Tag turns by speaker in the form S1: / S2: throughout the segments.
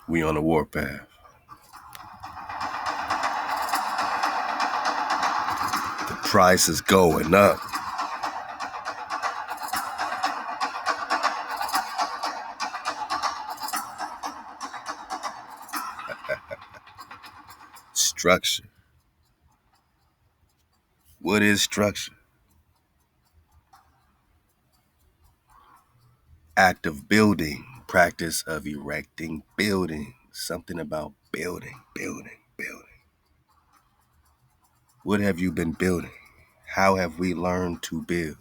S1: We on a warpath. The price is going up. Structure. What is structure? Act of building, practice of erecting buildings. Something about building. What have you been building? How have we learned to build?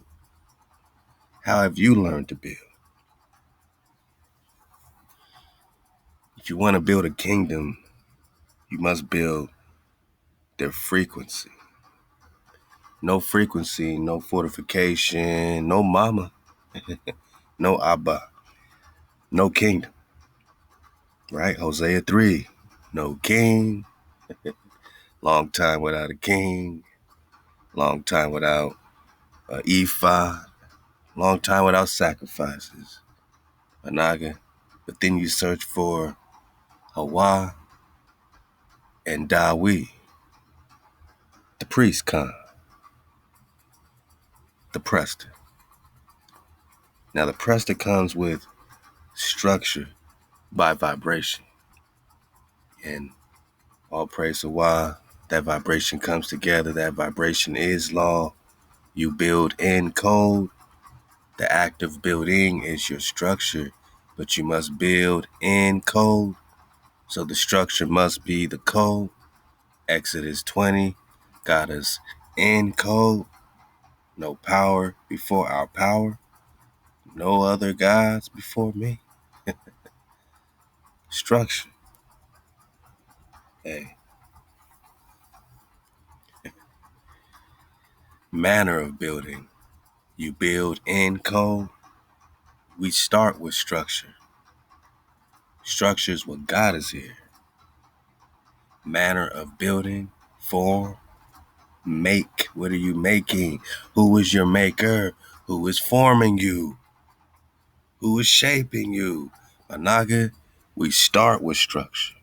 S1: How have you learned to build? If you want to build a kingdom, you must build their frequency. No frequency, no fortification, no mama, no Abba, no kingdom. Right? Hosea 3, no king. Long time without a king. Long time without an ephod. Long time without sacrifices. Anaga. But then you search for HaWah and Dawi. The priest Khan. The Prester. Now the Prester comes with structure by vibration. And all praise to HaWah, that vibration comes together. That vibration is law. You build in code. The act of building is your structure, but you must build in code. So the structure must be the code. Exodus 20 got us in code. No power before our power. No other gods before me. Structure. Hey. Manner of building. You build in code. We start with structure. Structure is what got us here. Manner of building. Form. Make. What are you making? Who is your maker? Who is forming you? Who is shaping you? Managa, we start with structure.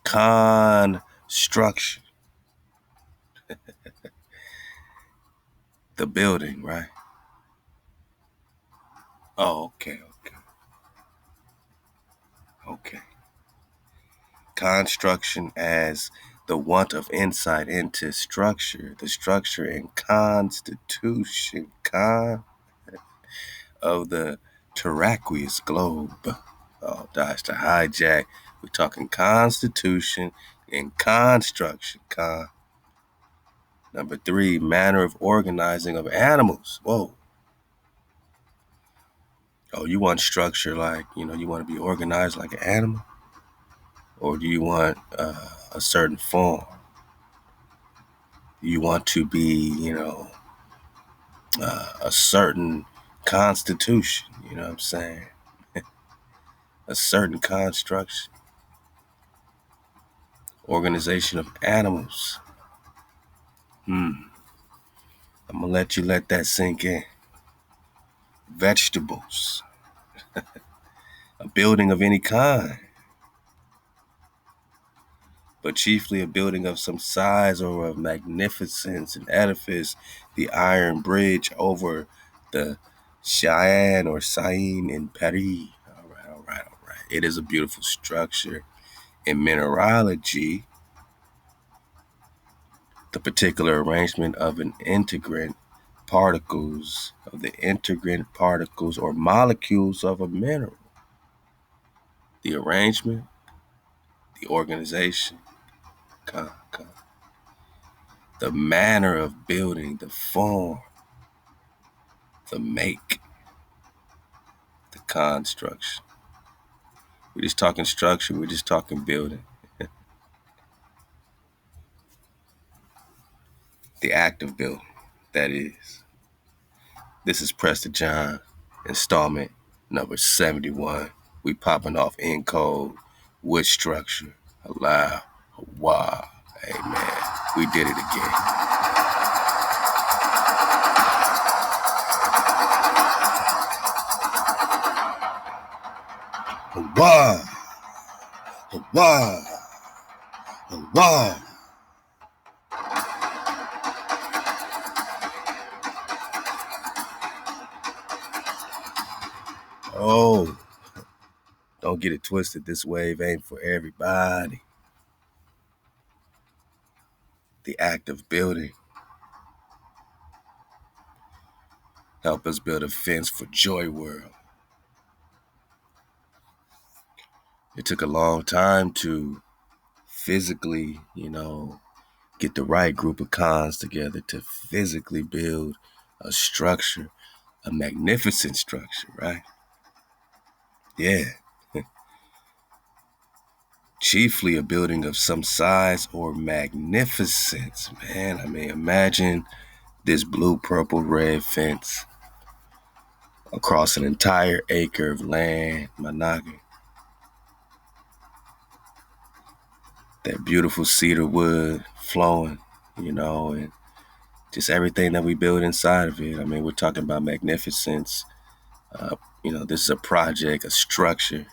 S1: Construction. The building, right? Oh, okay. Construction as the want of insight into structure, the structure and constitution of the terraqueous globe. Oh, that's the hijack. We're talking constitution and construction. Number 3, manner of organizing of animals. Whoa. Oh, you want structure like, you want to be organized like an animal? Or do you want a certain form? You want to be, a certain constitution, you know what I'm saying? A certain construction. Organization of animals. I'm going to let you let that sink in. Vegetables. A building of any kind. But chiefly a building of some size or of magnificence, an edifice, the iron bridge over the Cheyenne or Seine in Paris. All right. It is a beautiful structure. In mineralogy, the particular arrangement of the integrant particles or molecules of a mineral. The arrangement, the organization, the manner of building, the form, the make, the construction. We're just talking structure, we're just talking building. The act of building, that is. This is Prester John, installment number 71. We popping off in code with structure. Halal, HaWah, amen. We did it again. HaWah, HaWah, HaWah. Oh, don't get it twisted. This wave ain't for everybody. The act of building. Help us build a fence for JoiWorld. It took a long time to physically, get the right group of cons together to physically build a structure, a magnificent structure, right? Yeah. Chiefly a building of some size or magnificence, man. I mean, imagine this blue, purple, red fence across an entire acre of land, Managa. That beautiful cedar wood flowing, and just everything that we build inside of it. I mean, we're talking about magnificence. This is a project, a structure,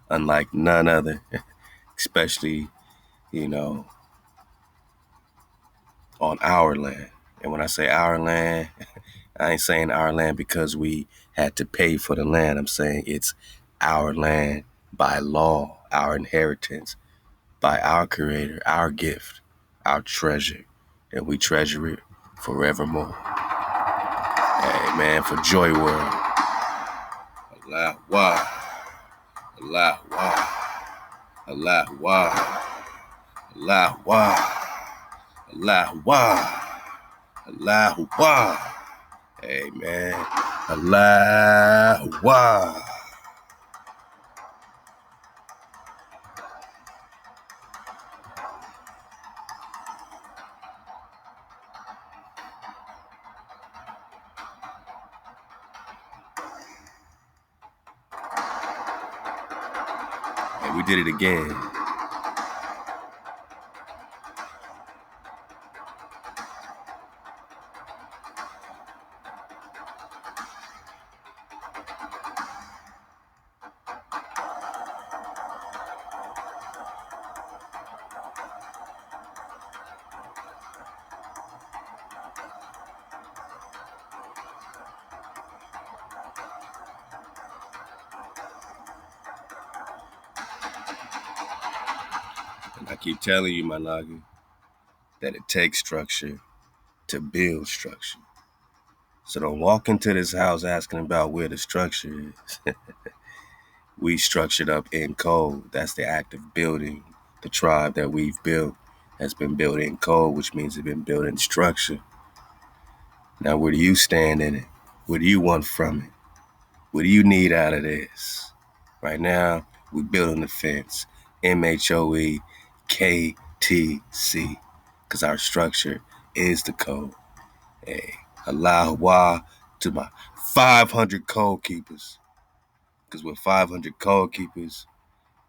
S1: unlike none other, especially, you know, on our land. And when I say our land, I ain't saying our land because we had to pay for the land. I'm saying it's our land by law, our inheritance, by our creator, our gift, our treasure. And we treasure it forevermore. Hey, man, for JoiWorld. HaWah, HaWah, HaWah, HaWah, HaWah, HaWah. Hey, man, HaWah. And we did it again. And I keep telling you, my Naga, that it takes structure to build structure. So don't walk into this house asking about where the structure is. We structured up in code. That's the act of building. The tribe that we've built has been built in code, which means it's been built in structure. Now, where do you stand in it? What do you want from it? What do you need out of this? Right now, we're building the fence. MHOE KTC. Because our structure is the code. Hey, HaWah to my 500 code keepers. Because with 500 code keepers,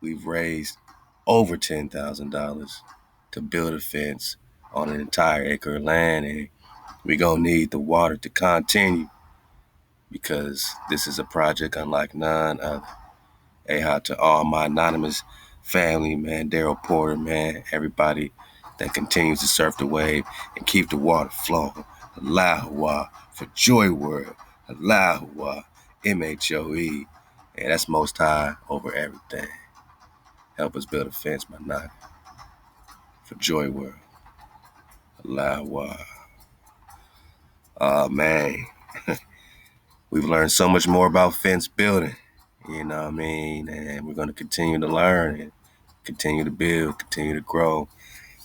S1: we've raised over $10,000 to build a fence on an entire acre of land. And we're going to need the water to continue because this is a project unlike none other. Hey, hi to all my anonymous family, man, Daryl Porter, man, everybody that continues to surf the wave and keep the water flowing. HaWah for JoiWorld. HaWah, MHOE. And that's most high over everything. Help us build a fence, my knock. For JoiWorld. HaWah. Oh, man. We've learned so much more about fence building. You know what I mean? And we're going to continue to learn and continue to build, continue to grow.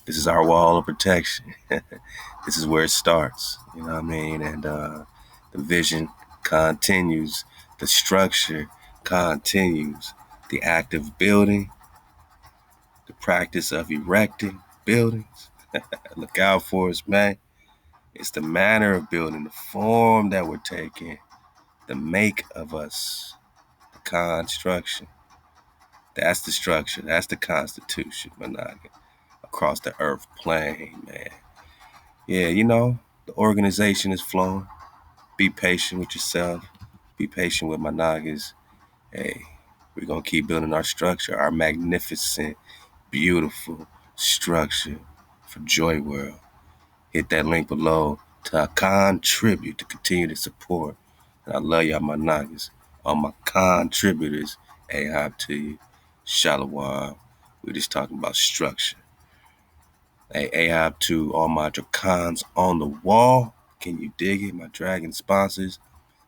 S1: This is our wall of protection. This is where it starts. You know what I mean? And the vision continues. The structure continues. The act of building, the practice of erecting buildings. Look out for us, man. It's the manner of building, the form that we're taking, the make of us, the construction. That's the structure. That's the constitution, Managa. Across the earth plane, man. Yeah, the organization is flowing. Be patient with yourself. Be patient with my Nagas. Hey, We're going to keep building our structure, our magnificent, beautiful structure for JoiWorld. Hit that link below to contribute, to continue to support. And I love y'all, my niggas. All my contributors, AHOP to you. Shalom. We're just talking about structure. Hey, AHOP to all my dracons on the wall. Can you dig it? My dragon sponsors.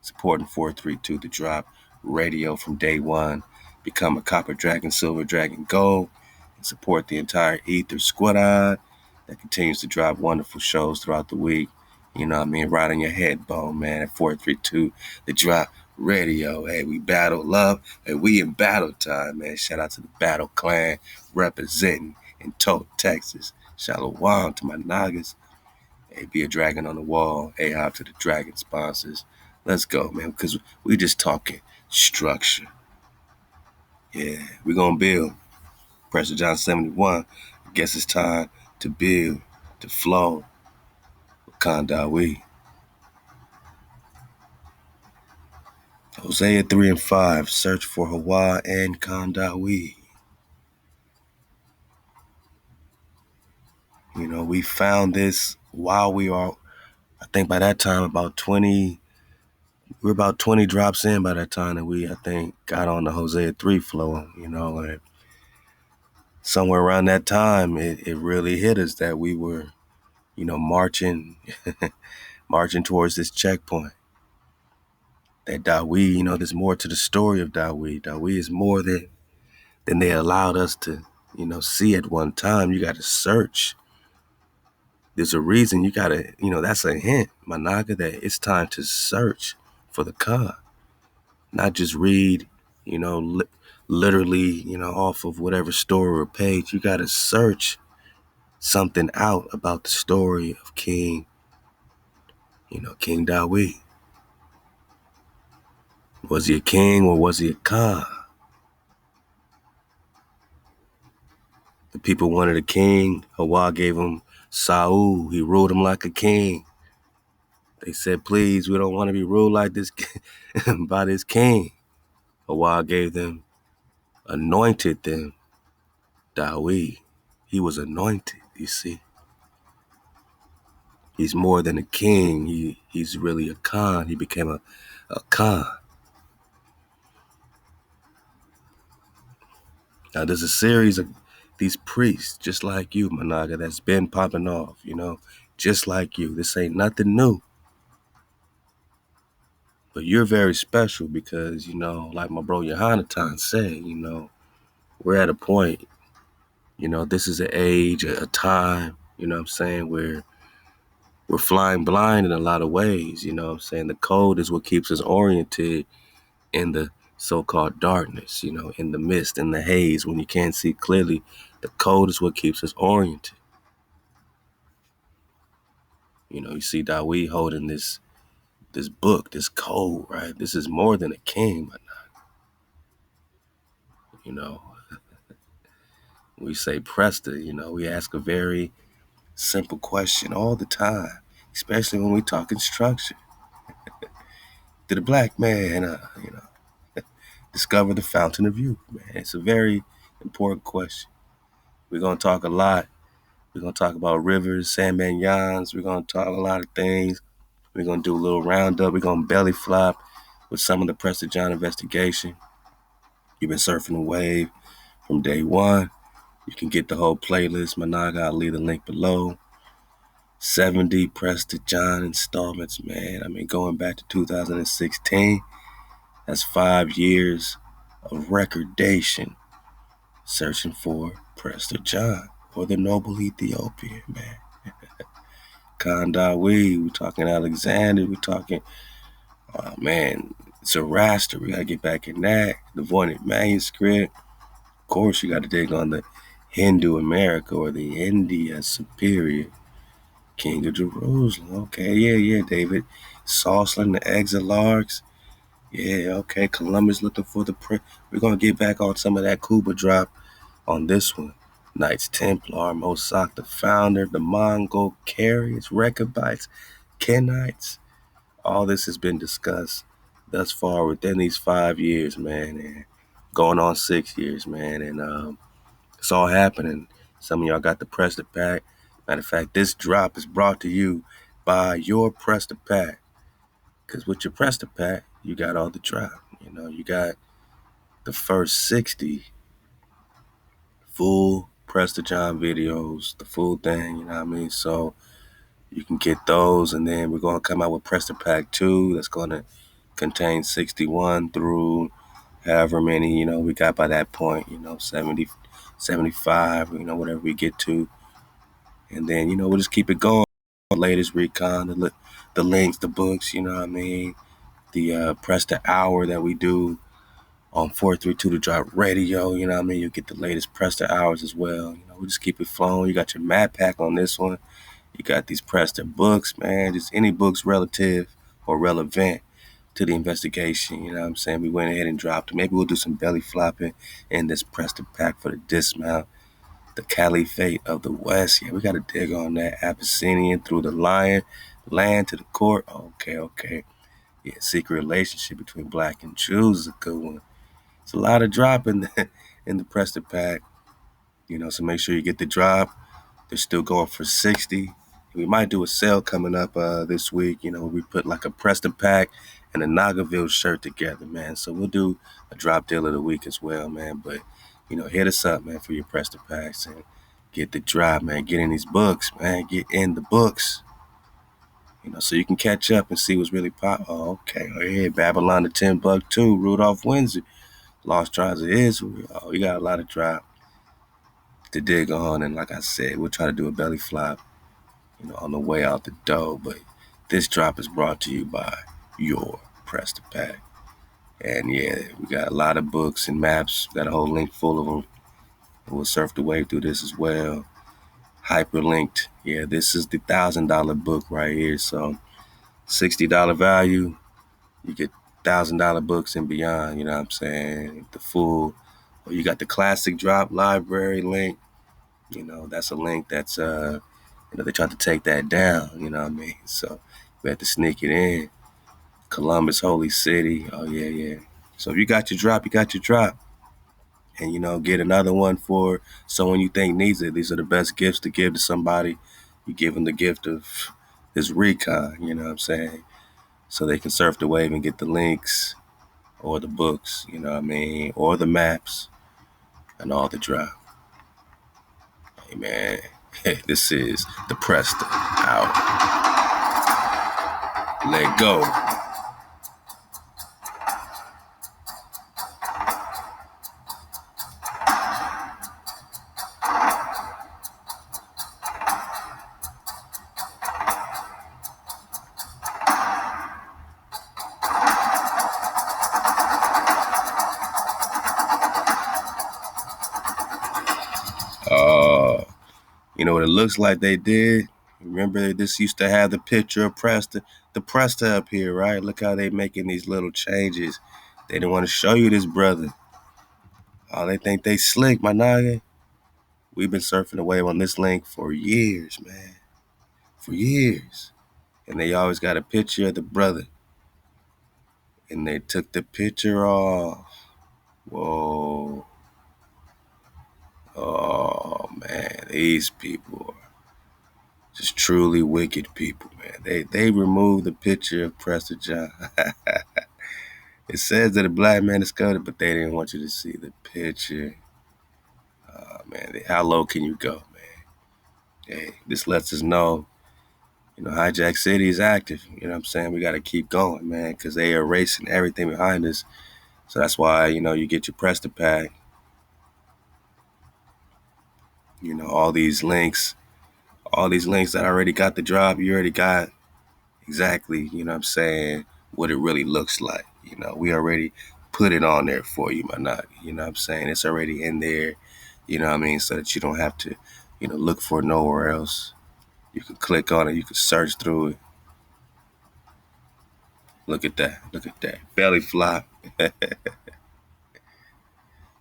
S1: Supporting 432 The Drop Radio from day one. Become a Copper Dragon, Silver Dragon, Gold. And support the entire Ether Squad that continues to drop wonderful shows throughout the week. You know what I mean? Right on your head bone, man. At 432 The Drop Radio. Hey, we battle love. Hey, we in battle time, man. Shout out to the Battle Clan representing in Tote, Texas. Shalom to my Nagas. Hey, be a dragon on the wall. AHOP to the dragon sponsors. Let's go, man, because we just talking structure. Yeah, we're going to build. Prester John 71. I guess it's time to build, to flow. Khandawi. Hosea 3 and 5. Search for HaWah and Khandawi. You know, we found this while we are, I think by that time, we're about 20 drops in by that time that we, I think, got on the Hosea 3 flow, you know, and somewhere around that time, it really hit us that we were, you know, marching towards this checkpoint. That Dawi, you know, there's more to the story of Dawi. Dawi is more than they allowed us to, you know, see at one time. You got to search. There's a reason you got to, you know, that's a hint, Managa, that it's time to search for the Khan. Not just read, you know, literally, you know, off of whatever story or page. You got to search something out about the story of King Dawi. Was he a king or was he a Khan? The people wanted a king. HaWah gave him Saul. He ruled him like a king. They said, please, we don't want to be ruled like this by this king. HaWah gave them, anointed them, Dawi. He was anointed, you see. He's more than a king. He's really a Khan. He became a Khan. Now, there's a series of these priests, just like you, Managa, that's been popping off, you know, just like you. This ain't nothing new. But you're very special because, you know, like my bro Yohanatan said, you know, we're at a point, you know, this is an age, a time, you know what I'm saying, where we're flying blind in a lot of ways, you know what I'm saying. The code is what keeps us oriented in the so-called darkness, you know, in the mist, in the haze, when you can't see clearly. The code is what keeps us oriented. You know, you see Dawi holding this book, this code, right? This is more than a king, but you know, we say Prester, you know, we ask a very simple question all the time, especially when we talk structure. Did a black man, you know, discover the fountain of youth, man? It's a very important question. We're going to talk a lot. We're going to talk about rivers, Sandman Yans. We're going to talk a lot of things. We're going to do a little roundup. We're going to belly flop with some of the Prester John investigation. You've been surfing the wave from day one. You can get the whole playlist. Managa, I'll leave the link below. 70 Prester John installments, man. I mean, going back to 2016, that's 5 years of recordation searching for Prester John or the noble Ethiopian, man. Khandawi, we're talking Alexander, we're talking, man, Zoroaster, we got to get back in that. The Voynich manuscript. Of course, you got to dig on the Hindu America or the India Superior. King of Jerusalem. Okay, yeah, David. Sauceland, the Exilarchs. Yeah, okay. Columbus looking for the prince. We're going to get back on some of that Cuba drop on this one. Knights Templar, Mossack the founder, the Mongol carriers, Rechabites, Kenites. All this has been discussed thus far within these 5 years, man. And going on 6 years, man. And it's all happening. Some of y'all got the Prester Pack. Matter of fact, this drop is brought to you by your Prester Pack. Because with your Prester Pack, you got all the drop. You got the first 60 full Prester John videos, the full thing, you know what I mean? So you can get those, and then we're going to come out with Prester Pack 2 that's going to contain 61 through however many, we got by that point, 70, 75, whatever we get to. And then, we'll just keep it going. Latest Recon, the links, the books, you know what I mean? The Prester Hour that we do on 432 to Drop Radio, you know what I mean? You get the latest Prester Hours as well. We just keep it flowing. You got your map pack on this one. You got these Prester books, man. Just any books relative or relevant to the investigation, you know what I'm saying? We went ahead and dropped it. Maybe we'll do some belly flopping in this Prester pack for the dismount. The Caliphate of the West. Yeah, we got to dig on that. Abyssinian through the lion, land to the court. Okay. Yeah, secret relationship between black and Jews is a good one. It's a lot of drop in the Prester pack. So make sure you get the drop. They're still going for 60. We might do a sale coming up this week. We put like a Prester pack and a Nagaville shirt together, man. So we'll do a drop deal of the week as well, man. But, hit us up, man, for your Prester packs and get the drop, man. Get in these books, man. Get in the books. So you can catch up and see what's really pop. Oh, okay. Oh, yeah. Babylon the $10 too. Rudolph Windsor. Lost Tribes of Israel. Oh, we got a lot of drop to dig on. And like I said, we'll try to do a belly flop, on the way out the door. But this drop is brought to you by your Prester pack. And yeah, we got a lot of books and maps. Got a whole link full of them. And we'll surf the way through this as well. Hyperlinked. Yeah, this is the $1,000 book right here. So $60 value. You get $1,000 books and beyond. You know what I'm saying? The full. Or you got the classic drop library link. That's a link that's they tried to take that down. You know what I mean? So we had to sneak it in. Columbus, Holy City. Oh, yeah. So if you got your drop, you got your drop. And, get another one for someone you think needs it. These are the best gifts to give to somebody. You give them the gift of this Recon, you know what I'm saying? So they can surf the wave and get the links or the books, you know what I mean? Or the maps and all the drop. Hey, man. This is the Prester out. Let go. What it looks like they did? Remember, this used to have the picture of Prester, the Prester up here, right? Look how they making these little changes. They didn't want to show you this brother. Oh, they think they slick, my nigga. We've been surfing the wave on this link for years, man. For years. And they always got a picture of the brother. And they took the picture off. Whoa. Oh, man. These people are just truly wicked people, man. They removed the picture of Prester John. It says that a black man discovered it, but they didn't want you to see the picture. Oh, man. How low can you go, man? Hey, this lets us know, Hijack City is active. You know what I'm saying? We got to keep going, man, because they are erasing everything behind us. So that's why, you get your Prester pack. All these links that already got the drop, you already got exactly, what it really looks like. We already put it on there for you, my nigga. You know what I'm saying? It's already in there, so that you don't have to, look for it nowhere else. You can click on it, you can search through it. Look at that. Belly flop.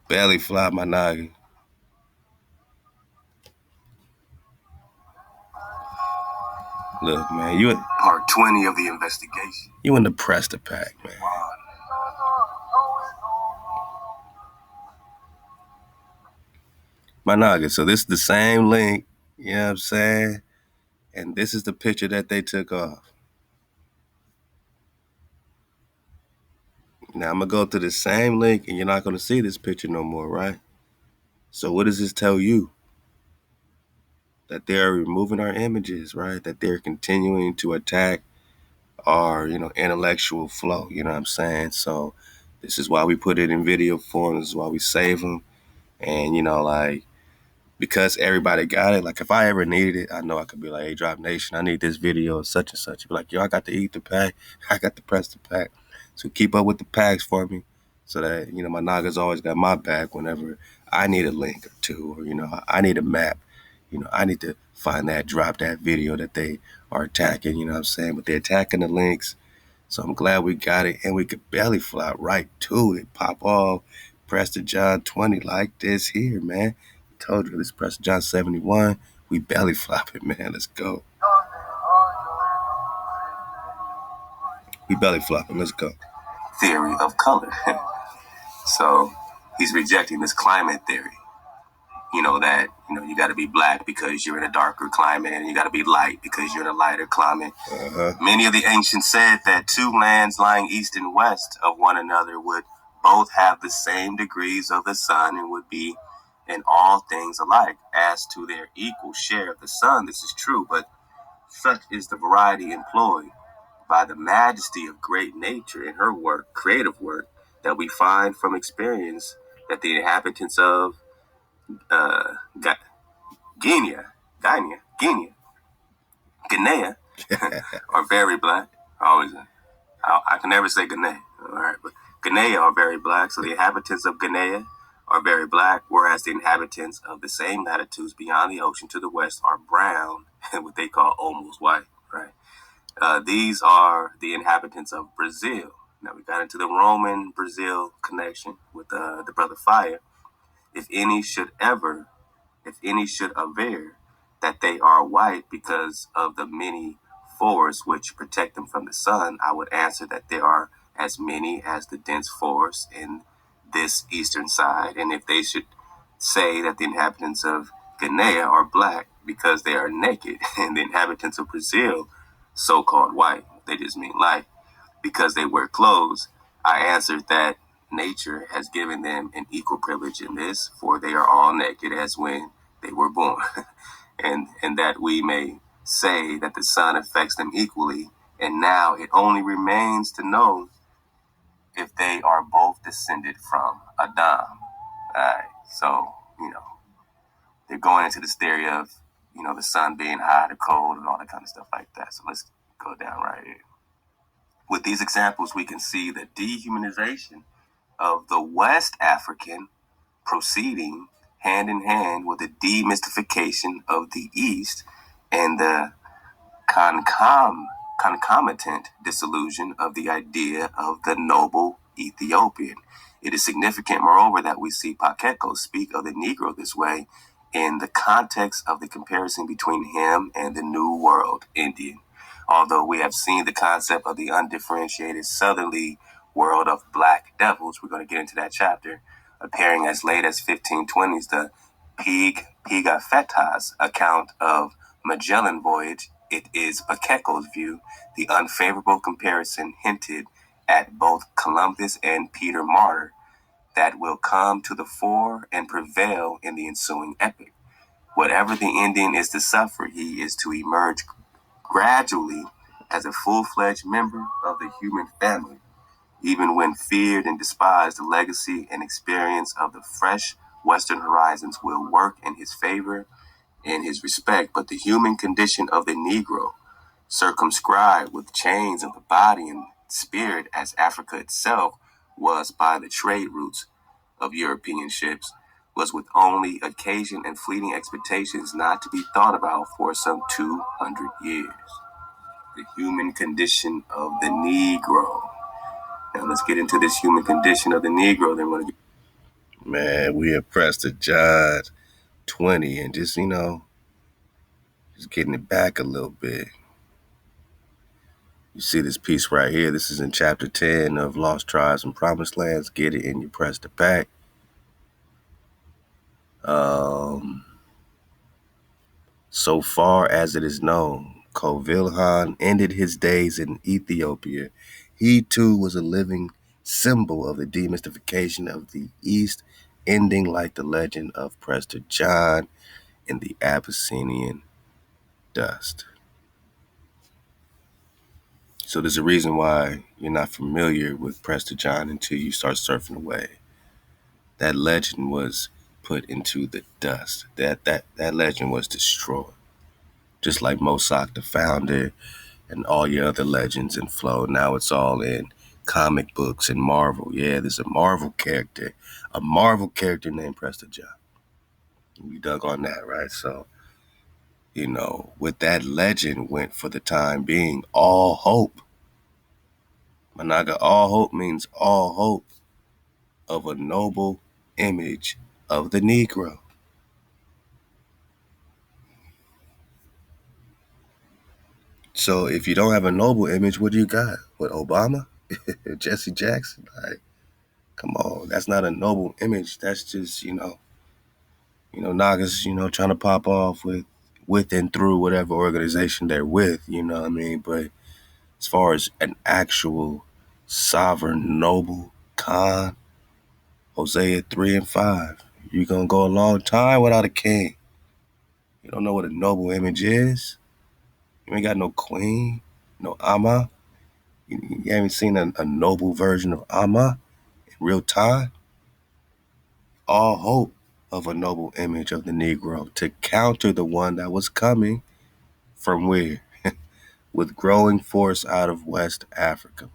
S1: Belly flop, my nigga. Look, man, you in part 20 of the investigation. You in the Prester pack, man. my noggin. So this is the same link, you know what I'm saying? And this is the picture that they took off. Now I'm gonna go to the same link and you're not gonna see this picture no more, right? So what does this tell you? That they're removing our images, right? That they're continuing to attack our, intellectual flow, you know what I'm saying? So this is why we put it in video form. This is why we save them. And, because everybody got it, like if I ever needed it, I know I could be like, hey, Drop Nation, I need this video of such and such. You'd be like, yo, I got the Ether pack. I got the Prester pack. So keep up with the packs for me so that, my Naga's always got my back whenever I need a link or two or, I need a map. I need to find that, drop that video that they are attacking, you know what I'm saying? But they're attacking the links. So I'm glad we got it, and we could belly flop right to it. Pop off, Prester John 20 like this here, man. Told you, this Prester John 71. We belly flopping, man. Let's go. We belly flopping. Let's go. Theory of color. So he's rejecting this climate theory. That, you got to be black because you're in a darker climate, and you got to be light because you're in a lighter climate. Many of the ancients said that two lands lying east and west of one another would both have the same degrees of the sun and would be in all things alike. As to their equal share of the sun, this is true, but such is the variety employed by the majesty of great nature in her work, creative work, that we find from experience that the inhabitants of Guinea are very black. I can never say Guinea. All right, but Guinea are very black. So the inhabitants of Guinea are very black, whereas the inhabitants of the same latitudes beyond the ocean to the west are brown and what they call almost white. Right. These are the inhabitants of Brazil. Now we got into the Roman Brazil connection with the brother Fire. If any should aver that they are white because of the many forests which protect them from the sun, I would answer that there are as many as the dense forests in this eastern side. And if they should say that the inhabitants of Guinea are black because they are naked, and the inhabitants of Brazil so-called white, they just mean light, because they wear clothes, I answered that nature has given them an equal privilege in this, for they are all naked as when they were born. and that we may say that the sun affects them equally. And now it only remains to know if they are both descended from Adam. So, they're going into this theory of, the sun being hot or cold and all that kind of stuff like that. So let's go down right here. With these examples, we can see the dehumanization of the West African proceeding hand in hand with the demystification of the East and the concomitant disillusion of the idea of the noble Ethiopian. It is significant, moreover, that we see Pakeko speak of the Negro this way in the context of the comparison between him and the New World Indian. Although we have seen the concept of the undifferentiated southerly world of black devils, we're going to get into that chapter, appearing as late as 1520s, the Pigafetta's account of Magellan voyage. It is Pakeko's view, the unfavorable comparison hinted at both Columbus and Peter Martyr, that will come to the fore and prevail in the ensuing epic. Whatever the Indian is to suffer, he is to emerge gradually as a full-fledged member of the human family. Even when feared and despised, the legacy and experience of the fresh Western horizons will work in his favor and his respect. But the human condition of the Negro, circumscribed with chains of the body and spirit as Africa itself was by the trade routes of European ships, was with only occasion and fleeting expectations not to be thought about for some 200 years. The human condition of the Negro. Now let's get into this human condition of the Negro. Then we're gonna Man, we have Prester John 20 and just getting it back a little bit. You see this piece right here. This is in chapter 10 of Lost Tribes and Promised Lands. Get it in your Prester pack. So far as it is known, Kubilai ended his days in Ethiopia. He too was a living symbol of the demystification of the East, ending like the legend of Prester John in the Abyssinian dust. So there's a reason why you're not familiar with Prester John until you start surfing away. That legend was put into the dust. That legend was destroyed. Just like Mossack the founder and all your other legends and flow. Now it's all in comic books and Marvel. Yeah, there's a Marvel character named Prester John. We dug on that, right? So, with that legend went for the time being all hope. Managa, all hope means all hope of a noble image of the Negro. So if you don't have a noble image, what do you got? What, Obama? Jesse Jackson? Like, come on, that's not a noble image. That's just, Nagas, trying to pop off with and through whatever organization they're with, you know what I mean? But as far as an actual sovereign noble Khan, Hosea 3 and 5, you're going to go a long time without a king. You don't know what a noble image is? You ain't got no queen, no Amma. You haven't seen a noble version of Amma in real time? All hope of a noble image of the Negro to counter the one that was coming from where? With growing force out of West Africa.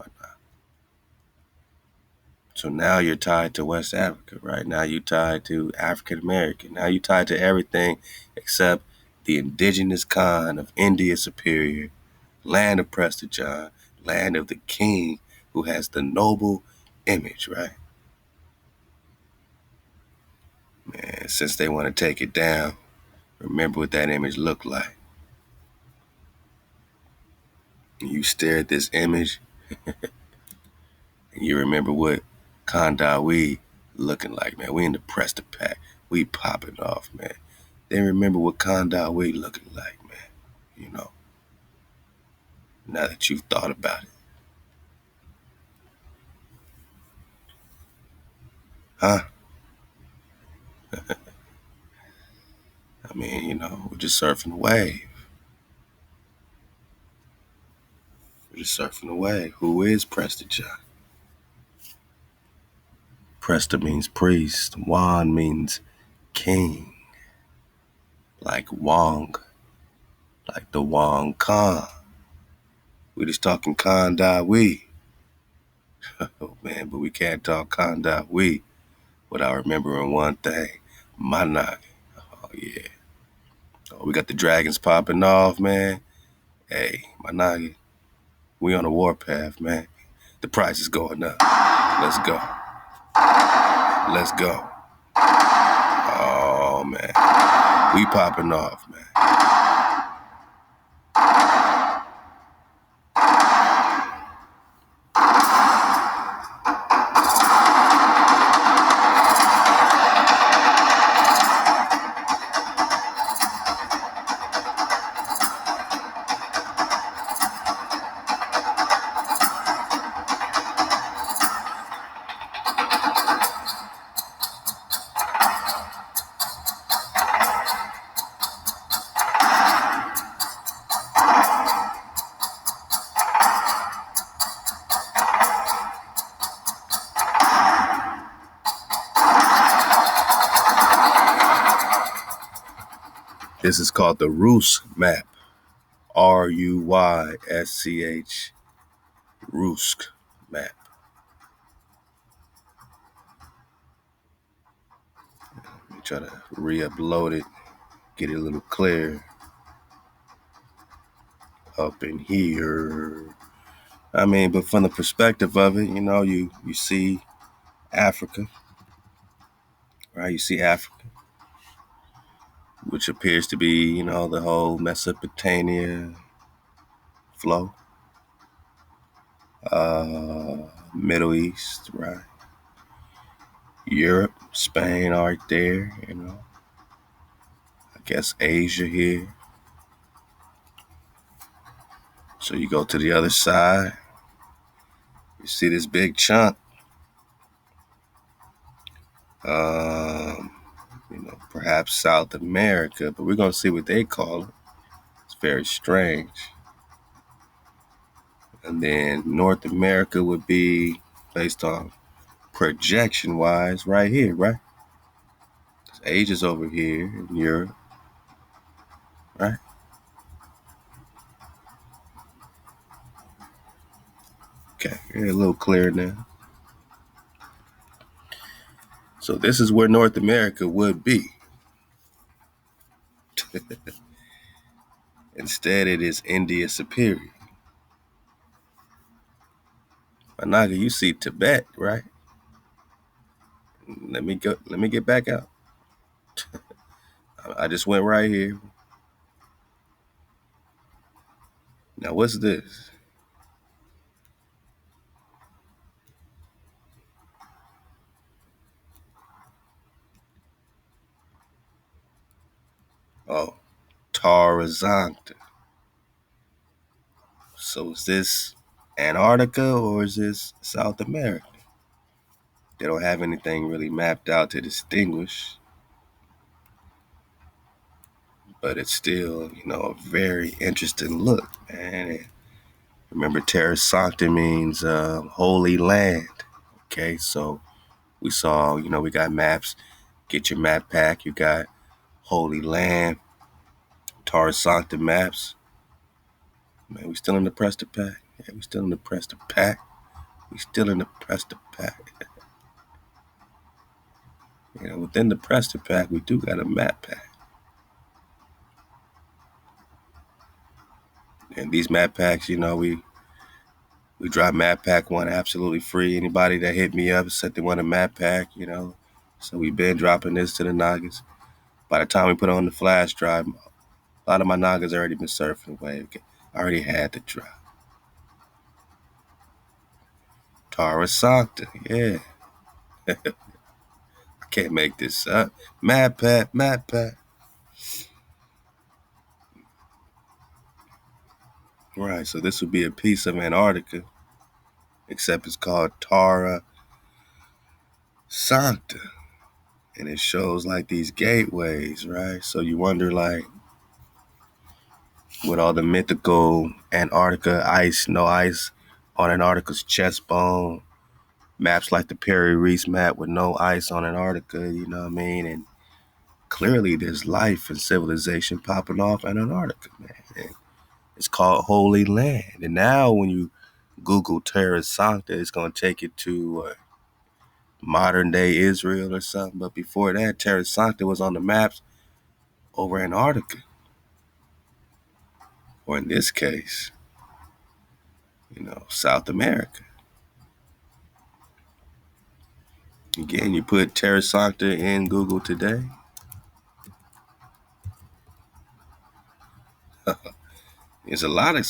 S1: So now you're tied to West Africa, right? Now you're tied to African American. Now you're tied to everything except the indigenous kind of India Superior, land of Prester John, land of the king who has the noble image, right? Man, since they want to take it down, remember what that image looked like. You stare at this image and you remember what Khandrop looking like, man. We in the Prester pack. We popping off, man. Then remember what Khandrop looking like, man. Now that you've thought about it. Huh? I mean, we're just surfing the wave. We're just surfing the wave. Who is Prester John? Prester means priest. Wan means king. Like Wong. Like the Wong Khan. We're just talking Khandrop. Oh man, but we can't talk Khandrop without remembering one thing. Manag. Oh yeah. Oh, we got the dragons popping off, man. Hey, Managi, we on a warpath, man. The price is going up. Let's go. Let's go. Oh, man. We popping off, man. This is called the Rus map. RuYSCH. Rusk map. Let me try to re-upload it, get it a little clear up in here. I mean, but from the perspective of it, you see Africa, right? You see Africa, which appears to be, the whole Mesopotamia flow. Middle East, right? Europe, Spain, right there, I guess Asia here. So you go to the other side, you see this big chunk. Perhaps South America, but we're going to see what they call it. It's very strange. And then North America would be based on projection-wise right here, right? Asia's over here in Europe, right? Okay, a little clearer now. So this is where North America would be. Instead, it is India Superior. Anaga, you see Tibet, right? Let me get back out. I just went right here. Now, what's this? Oh, Tarazanta. So is this Antarctica or is this South America? They don't have anything really mapped out to distinguish, but it's still, a very interesting look, man. And remember, Terra Sancta means holy land. Okay, so we saw, we got maps. Get your map pack. You got Holy Land, Terra Sancta maps. Man, we still in the Prester pack. Yeah, we still in the Prester pack. We still in the Prester pack. Within the Prester pack, we do got a map pack. And these map packs, we drop map pack 1 absolutely free. Anybody that hit me up said they want a map pack, So we've been dropping this to the Nagas. By the time we put on the flash drive, a lot of my Nagas already been surfing away. I already had the drop. Tara Sancta, yeah. I can't make this up. Map pack. Right, so this would be a piece of Antarctica, except it's called Tara Sancta. And it shows like these gateways, right? So you wonder, like, with all the mythical Antarctica ice, no ice on Antarctica's chest bone, maps like the Perry Reese map with no ice on Antarctica, you know what I mean? And clearly there's life and civilization popping off in Antarctica, man. And it's called Holy Land. And now when you Google Terra Sancta, it's going to take you to modern day Israel or something. But before that, Terra Sancta was on the maps over Antarctica. Or in this case, South America. Again, you put Terra Sancta in Google today. It's a lot of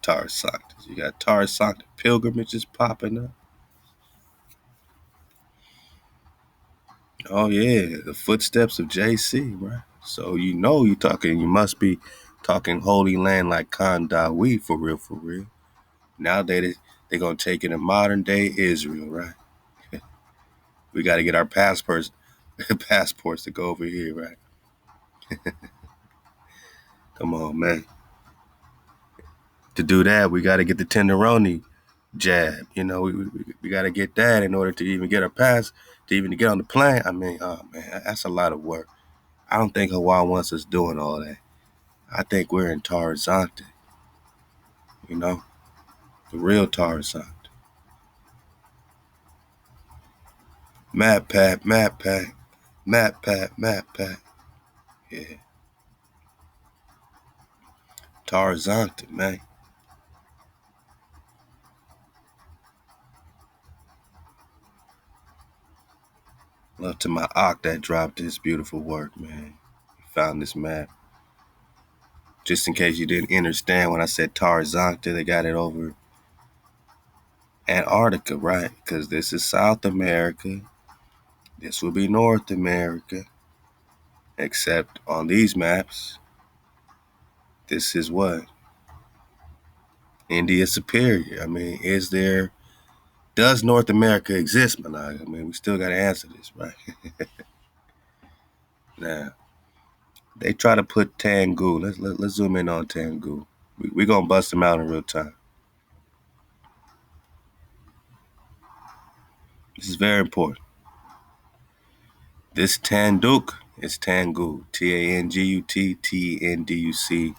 S1: Terra Sanctas. You got Terra Sancta pilgrimages popping up. Oh yeah, the footsteps of JC, right? So you must be talking Holy Land like Khandrop for real. Nowadays they're gonna take it in modern day Israel, right? We got to get our passports to go over here, right? Come on, man. To do that, we got to get the tenderoni jab. We got to get that in order to even get our pass, to even get on the plane. I mean, oh man, that's a lot of work. I don't think HaWah wants us doing all that. I think we're in Tarzanta, the real Tarzanta. Map pack. Yeah, Tarzanta, man. Love to my Ock that dropped this beautiful work, man. Found this map. Just in case you didn't understand when I said Tarzanta, they got it over Antarctica, right? Because this is South America. This will be North America. Except on these maps, this is what? India is superior. I mean, does North America exist, Manag? I mean, we still got to answer this, right? Now, they try to put Tangu. Let's zoom in on Tangu. We're going to bust them out in real time. This is very important. This Tanduk is Tangu. Tangut, Tenduc,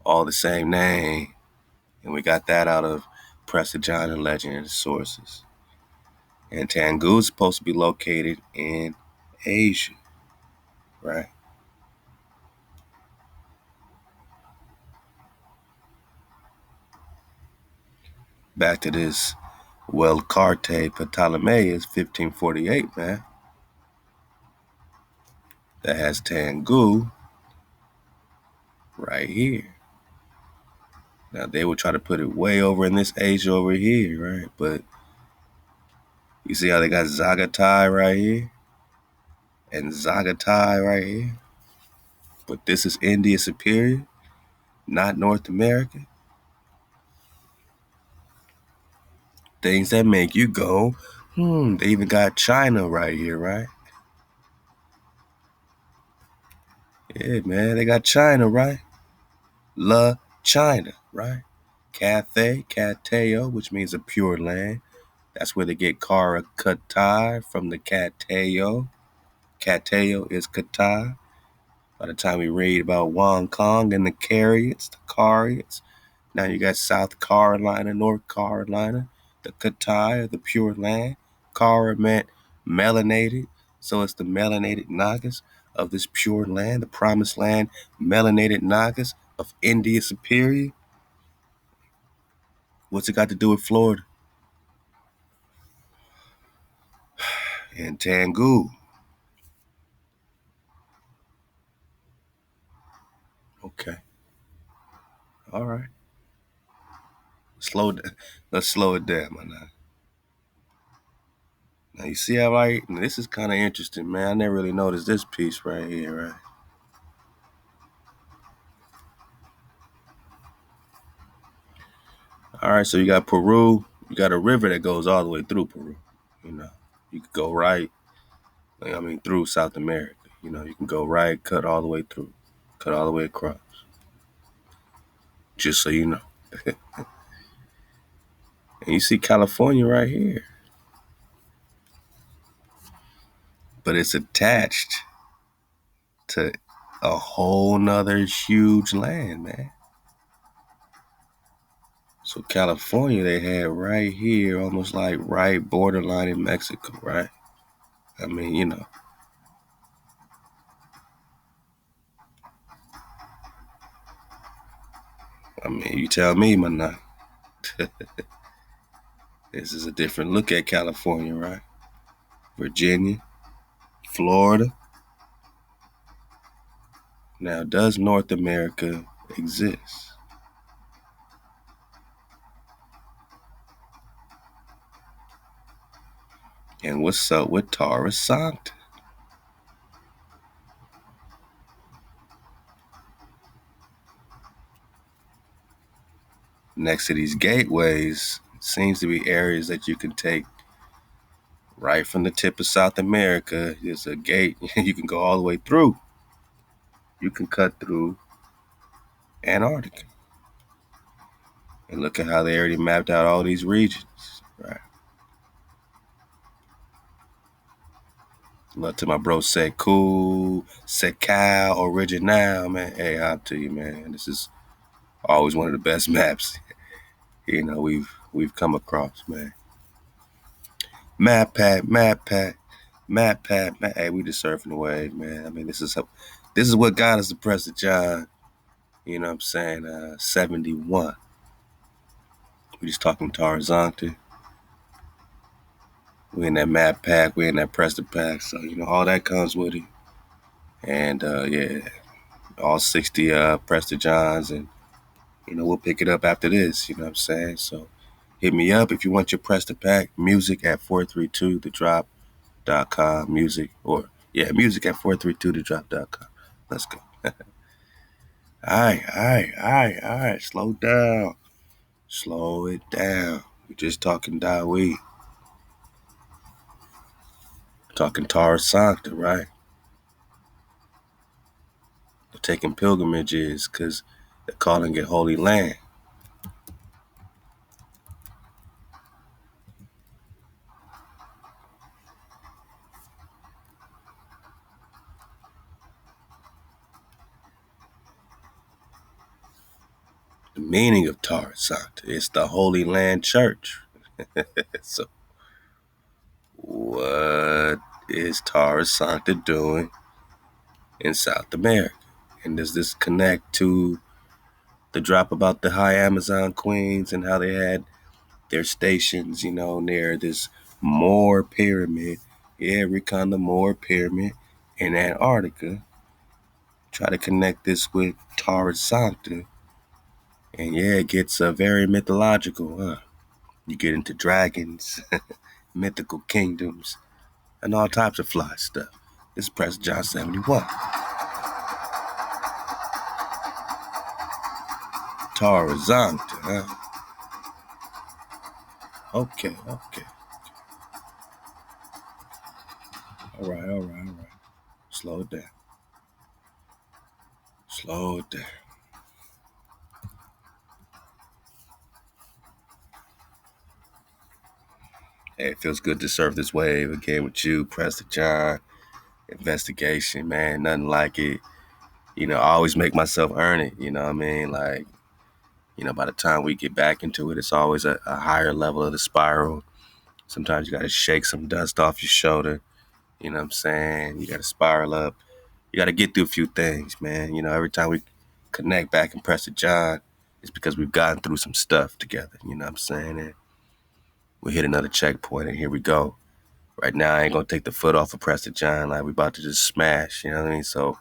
S1: all the same name. And we got that out of Prester John and Legend and sources. And Tangu is supposed to be located in Asia, right? Back to this Carte Ptolemaios 1548, man. That has Tangu right here. Now they would try to put it way over in this Asia over here, right? But you see how they got Zagatai right here and Zagatai right here? But this is India Superior, not North America. Things that make you go, they even got China right here, right? Yeah, man, they got China, right? La China, right? Cathay, Cateo, which means a pure land. That's where they get Cathay from the Cateo. Cateo is Cathay. By the time we read about Wong Kong and the Cariats, now you got South Carolina, North Carolina, the Cathay, the pure land. Kara meant melanated, so it's the melanated Nagas of this pure land, the promised land, melanated Nagas of India Superior. What's it got to do with Florida? And Tangu. Okay. All right. Let's slow it down, man. Now you see how this is kind of interesting, man. I never really noticed this piece right here, right? All right, so you got Peru. You got a river that goes all the way through Peru. You know, you could go right. Through South America. You can go right, cut all the way through, cut all the way across. Just so you know. And you see California right here. But it's attached to a whole nother huge land, man. So California, they had right here, almost like right borderline in Mexico, right? I mean, you tell me, man. This is a different look at California, right? Virginia, Florida. Now, does North America exist? And what's up with Taurus Sancta? Next to these gateways, seems to be areas that you can take right from the tip of South America. There's a gate. You can go all the way through. You can cut through Antarctica. And look at how they already mapped out all these regions, right? Love to my bro Sekou, Sekau, Original, man. Hey, up to you, man. This is always one of the best maps, we've come across, man. Map pack. Hey, we just surfing the wave, man. I mean, this is what got us to Prester John. You know what I'm saying? 71. We just talking Tarzanti. We in that map pack. We in that Prester pack. So, all that comes with it. And, yeah, all 60 Prester Johns. And, we'll pick it up after this. You know what I'm saying? So, hit me up if you want your Prester pack. Music at 432thedrop.com. Music at 432thedrop.com. Let's go. All right. Slow down. Slow it down. We're just talking Dawi. Talking Tara Sancta, right? They're taking pilgrimages because they're calling it Holy Land. The meaning of Tara Sancta is the Holy Land Church. So, what is Tara Sancta doing in South America? And does this connect to the drop about the high Amazon queens and how they had their stations, near this Moore pyramid? Yeah, Recon the Moore pyramid in Antarctica. Try to connect this with Tara Sancta. And yeah, it gets very mythological, huh? You get into dragons, mythical kingdoms, and all types of fly stuff. This is Prester John 71. Tara Sancta, huh? Okay. All right. Slow it down. Hey, it feels good to surf this wave again with you, Prester John. Investigation, man, nothing like it. I always make myself earn it, you know what I mean? Like, by the time we get back into it, it's always a higher level of the spiral. Sometimes you got to shake some dust off your shoulder. You know what I'm saying? You got to spiral up. You got to get through a few things, man. Every time we connect back and Prester John, it's because we've gotten through some stuff together. You know what I'm saying? And we hit another checkpoint, and here we go. Right now, I ain't going to take the foot off of Prester John. Like, we about to just smash, you know what I mean? So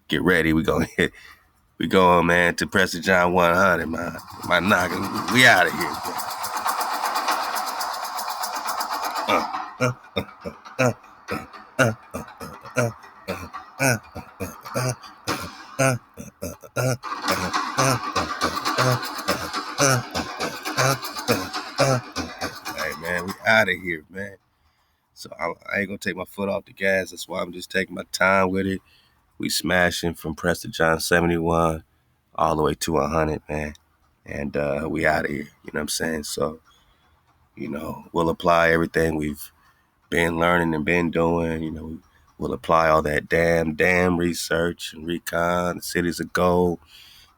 S1: get ready. We going man, to Prester John 100, man. My noggin. We out of here, Hey, man, we out of here, man. So I ain't gonna take my foot off the gas. That's why I'm just taking my time with it. We smashing from Prester John 71 all the way to 100, man. And we out of here. You know what I'm saying? So, we'll apply everything we've been learning and been doing. We'll apply all that damn research and recon, the cities of gold,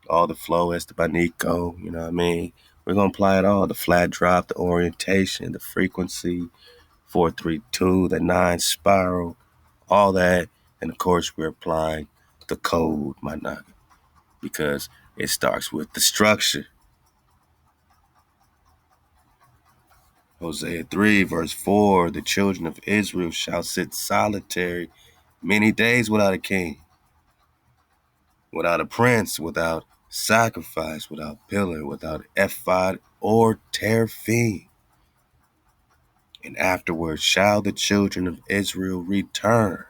S1: all the flow, Estebanico, you know what I mean? We're going to apply it all, the flat drop, the orientation, the frequency, 432, the 9 spiral, all that. And of course, we're applying the code, my nigga, because it starts with the structure. Hosea 3, verse 4, the children of Israel shall sit solitary many days without a king, without a prince, without sacrifice, without pillar, without ephod or teraphim. And afterward shall the children of Israel return,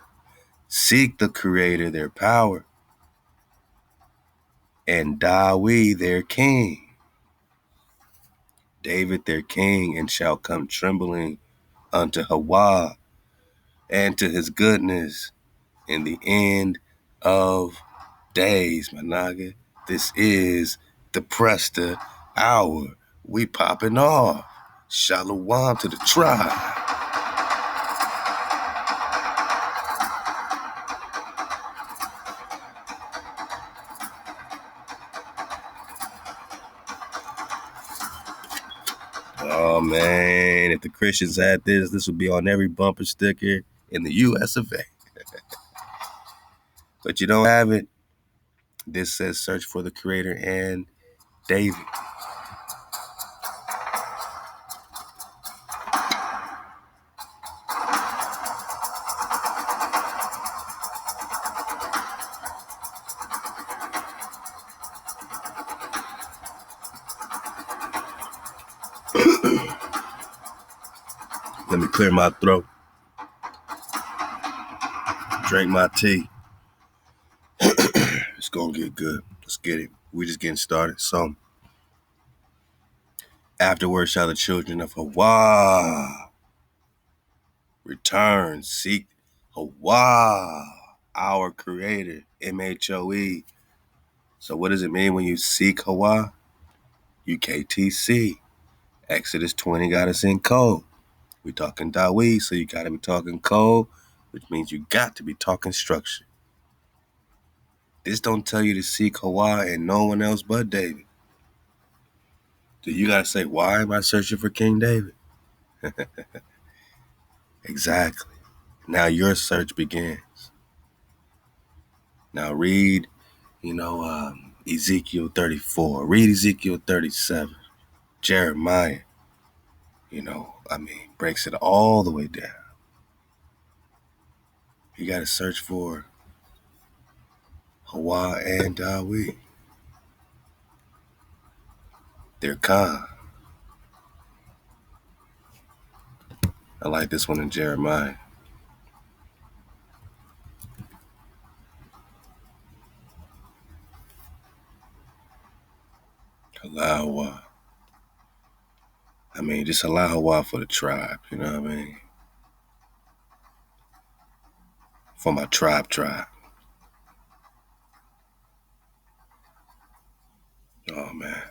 S1: seek the Creator their power, and Dawi their king, David their king, and shall come trembling unto HaWah and to his goodness in the end of days, my naga. This is the Prester hour. We popping off. Shalom to the tribe. Oh man, if the Christians had this would be on every bumper sticker in the US of A. But you don't have it. This says search for the Creator and David. Let me clear my throat. Drink my tea. It's gonna get good. Let's get it. We just getting started. So Afterward shall the children of HaWah return, seek HaWah, our creator, MHOE. So what does it mean when you seek HaWah? UKTC. Exodus 20 got us in code. We talking Dawi, so you got to be talking code, which means you got to be talking structure. This don't tell you to seek HaWah and no one else but David. So you got to say, why am I searching for King David? Exactly. Now your search begins. Now read, Ezekiel 34. Read Ezekiel 37. Jeremiah, breaks it all the way down. You got to search for HaWah and Dawi. They're calm. I like this one in Jeremiah. Allow HaWah. Just allow HaWah for the tribe, you know what I mean? For my tribe. Oh, man.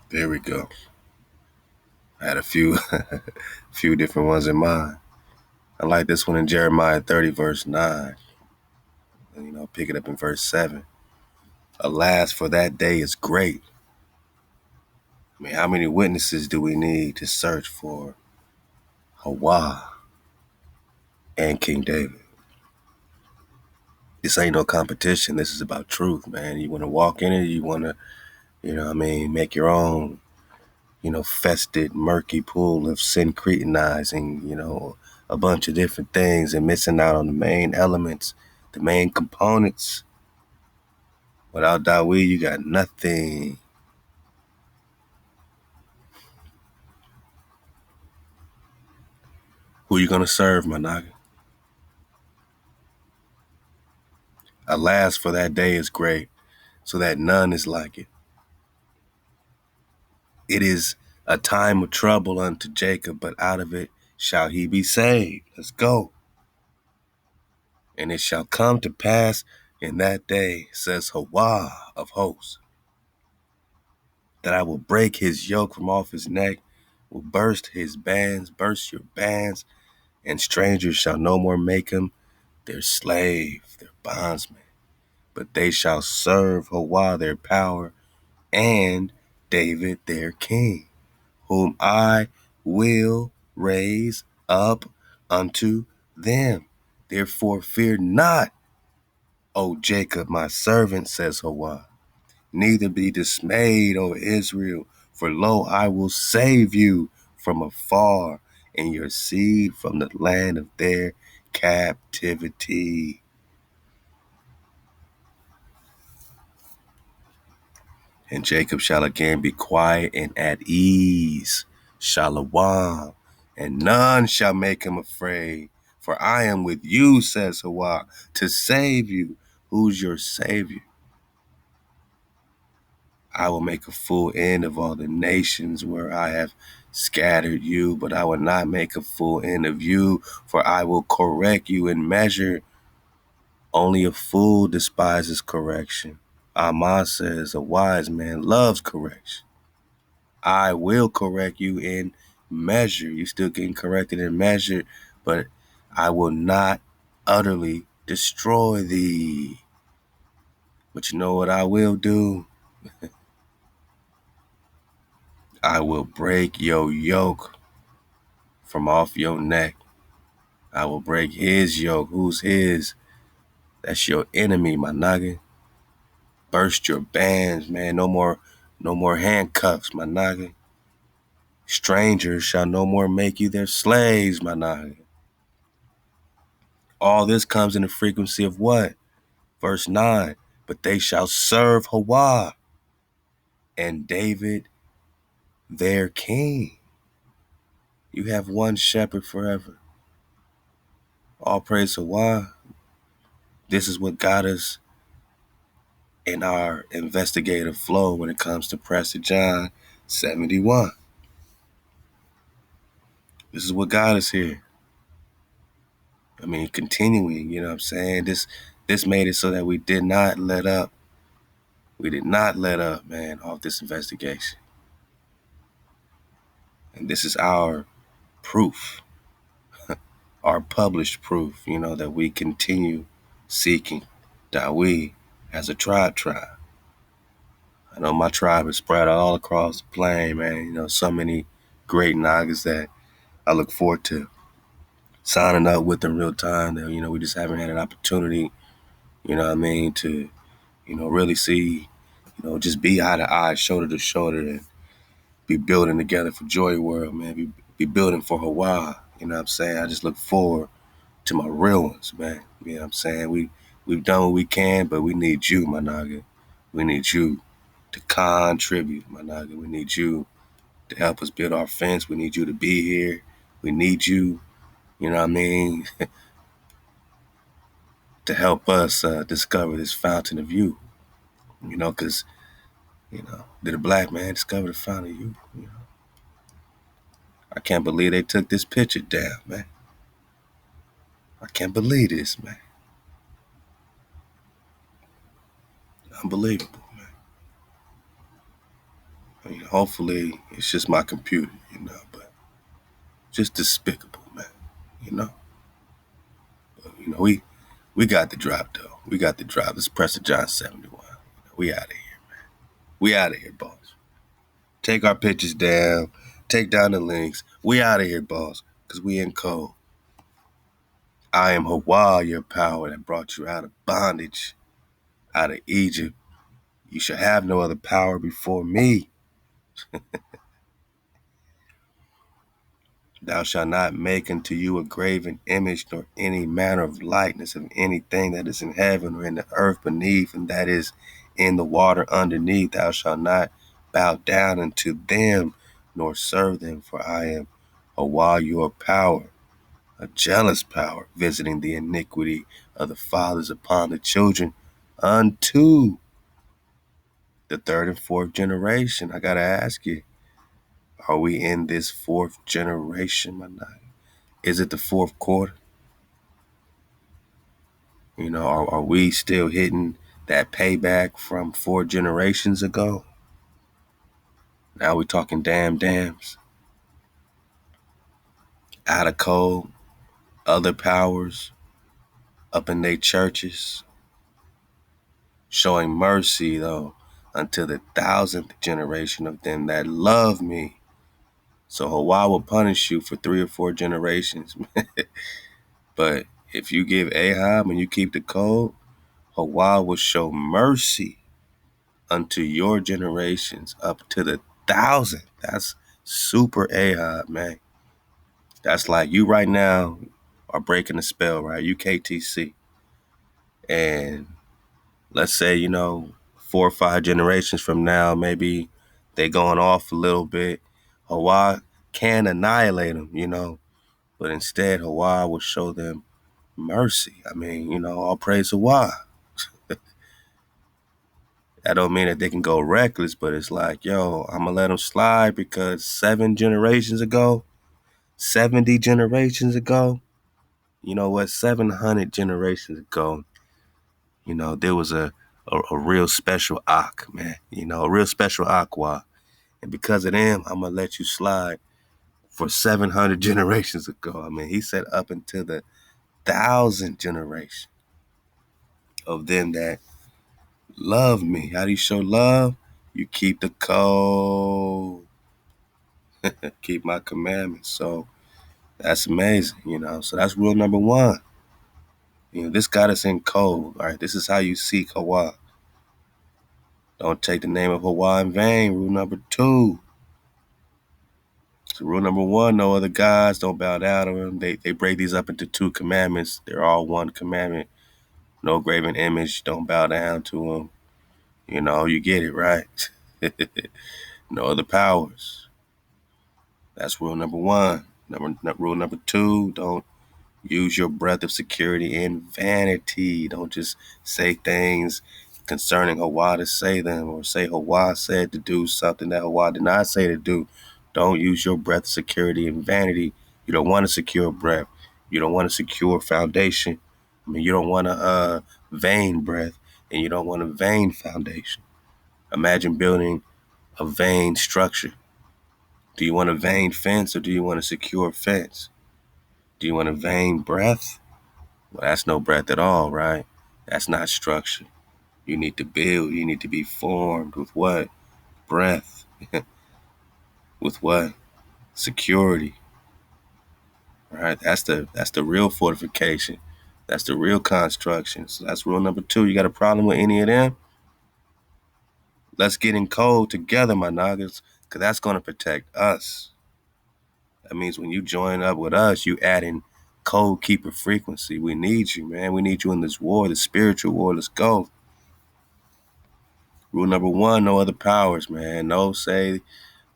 S1: There we go. I had a few few different ones in mind. I like this one in Jeremiah 30, verse 9. And, pick it up in verse 7. Alas, for that day is great. How many witnesses do we need to search for HaWah and King David? This ain't no competition. This is about truth, man. You want to walk in it. You want to, make your own, fested, murky pool of syncretinizing, a bunch of different things and missing out on the main elements, the main components. Without Dawi, you got nothing. Who you gonna serve, my nigga? Alas, for that day is great, so that none is like it. It is a time of trouble unto Jacob, but out of it shall he be saved. Let's go. And it shall come to pass in that day, says HaWah of hosts, that I will break his yoke from off his neck, will burst his bands, burst your bands, and strangers shall no more make him their slave, their bondsman. But they shall serve HaWah their power, and David their king, whom I will raise up unto them. Therefore fear not, O Jacob, my servant, says HaWah. Neither be dismayed, O Israel, for lo, I will save you from afar, and your seed from the land of their captivity. And Jacob shall again be quiet and at ease, Shalom, and none shall make him afraid. For I am with you, says HaWah, to save you. Who's your savior? I will make a full end of all the nations where I have scattered you, but I will not make a full end of you, for I will correct you in measure. Only a fool despises correction. Amma says a wise man loves correction. I will correct you in measure. You still getting corrected in measure, but I will not utterly destroy thee. But you know what I will do? I will break your yoke from off your neck. I will break his yoke. Who's his? That's your enemy, my noggin. Burst your bands, man. No more handcuffs, my noggin. Strangers shall no more make you their slaves, my noggin. All this comes in the frequency of what? Verse 9. But they shall serve HaWah and David their king. You have one shepherd forever. All praise HaWah. This is what got us in our investigative flow when it comes to Prester John 71. This is what got us here. I mean, continuing, you know what I'm saying? This made it so that we did not let up. We did not let up, man, off this investigation. And this is our proof, our published proof, you know, that we continue seeking that we as a tribe. I know my tribe is spread all across the plain, man. You know, so many great Nagas that I look forward to signing up with in real time. That, you know, we just haven't had an opportunity, you know what I mean, to, you know, really see, you know, just be eye to eye, shoulder to shoulder, and be building together for JoiWorld, man. Be building for HaWah. You know what I'm saying? I just look forward to my real ones, man. You know what I'm saying? We've done what we can, but we need you, my Naga. We need you to contribute, my Naga. We need you to help us build our fence. We need you to be here. We need you, you know what I mean, to help us discover this fountain of youth. You know, because, you know, did a black man discover the fountain of youth? You know, I can't believe they took this picture down, man. I can't believe this, man. Unbelievable, man. I mean, hopefully it's just my computer, you know, but just despicable, man. You know? But, you know, we got the drop, though. We got the drop. Let's press the John 71. You know, we out of here, man. We out of here, boss. Take our pictures down. Take down the links. We out of here, boss, because we in code. I am HaWah, your power that brought you out of bondage, out of Egypt. You shall have no other power before me. Thou shalt not make unto you a graven image, nor any manner of likeness of anything that is in heaven or in the earth beneath, and that is in the water underneath. Thou shalt not bow down unto them, nor serve them, for I am HaWah, your power, a jealous power, visiting the iniquity of the fathers upon the children unto the third and fourth generation. I gotta ask you, are we in this fourth generation, my night? Is it the fourth quarter? You know, are we still hitting that payback from 4 generations ago? Now we talking dams, out of code, other powers up in their churches, showing mercy, though, unto the 1,000th generation of them that love me. So HaWah will punish you for 3 or 4 generations. But if you give Ahab and you keep the code, HaWah will show mercy unto your generations up to the 1,000th. That's super Ahab, man. That's like you right now are breaking the spell, right? You KTC. And let's say, you know, 4 or 5 generations from now, maybe they going off a little bit. HaWah can annihilate them, you know, but instead HaWah will show them mercy. I mean, you know, all praise HaWah. That don't mean that they can go reckless, but it's like, yo, I'm gonna let them slide because 7 generations ago, 70 generations ago, you know what, 700 generations ago, you know, there was a real special Ak, man, you know, a real special Aqua. And because of them, I'm gonna let you slide for 700 generations ago. I mean, he said up until the 1,000th generation of them that love me. How do you show love? You keep the code. Keep my commandments. So That's amazing, So that's rule number one. This got us in code. All right, this is how you seek HaWah. Don't take the name of HaWah in vain. Rule number two. So rule number one, no other gods, don't bow down to them. They break these up into two commandments. They're all one commandment. No graven image, don't bow down to them. You get it, right? No other powers. That's rule number one. Rule number two, don't use your breath of security in vanity. Don't just say things concerning HaWah to say them, or say HaWah said to do something that HaWah did not say to do. Don't use your breath of security in vanity. You don't want a secure breath. You don't want a secure foundation. You don't want a vain breath, and you don't want a vain foundation. Imagine building a vain structure. Do you want a vain fence, or do you want a secure fence? Do you want a vain breath? Well, that's no breath at all, right? That's not structure. You need to build. You need to be formed with what? Breath. With what? Security. Right? That's the real fortification. That's the real construction. So that's rule number two. You got a problem with any of them? Let's get in code together, my niggas, because that's going to protect us. That means when you join up with us, you add in code keeper frequency. We need you, man. We need you in this war, the spiritual war. Let's go. Rule number one, no other powers, man. No say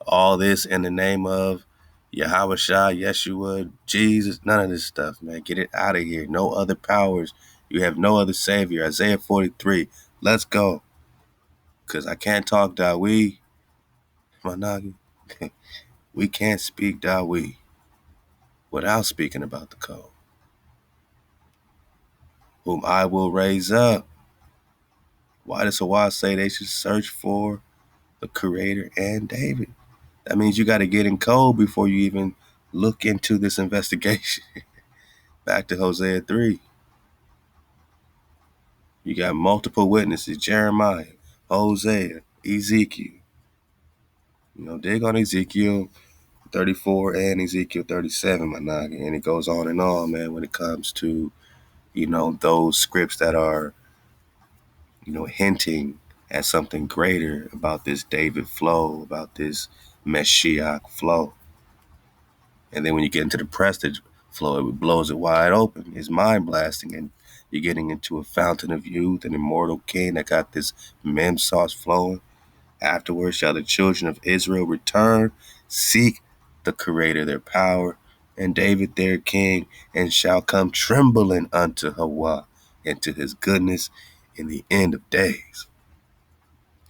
S1: all this in the name of Yahweh Shah, Yeshua, Jesus. None of this stuff, man. Get it out of here. No other powers. You have no other savior. Isaiah 43. Let's go. Because I can't talk Dawi, my nagi. We can't speak Dawi without speaking about the code. Whom I will raise up. Why does HaWah say they should search for the Creator and David? That means you got to get in code before you even look into this investigation. Back to Hosea 3. You got multiple witnesses, Jeremiah, Hosea, Ezekiel. Dig on Ezekiel 34 and Ezekiel 37, my noggin. And it goes on and on, man, when it comes to, those scripts that are, hinting at something greater about this David flow, about this Mashiach flow. And then when you get into the Prester flow, it blows it wide open. It's mind blasting, and you're getting into a fountain of youth, an immortal king that got this mem sauce flowing. Afterwards shall the children of Israel return, seek the Creator their power, and David their king, and shall come trembling unto HaWah, and to his goodness in the end of days.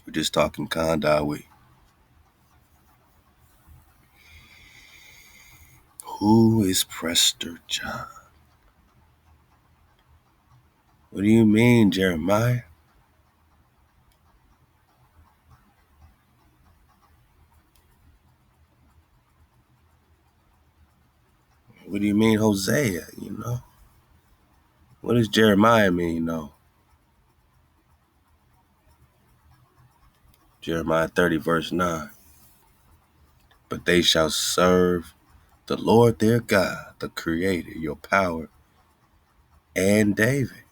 S1: We're just talking Kandawi. Who is Prester John? What do you mean, Jeremiah? What do you mean, Hosea, What does Jeremiah mean, Jeremiah 30, verse 9. But they shall serve the Lord their God, the Creator, your power, and David.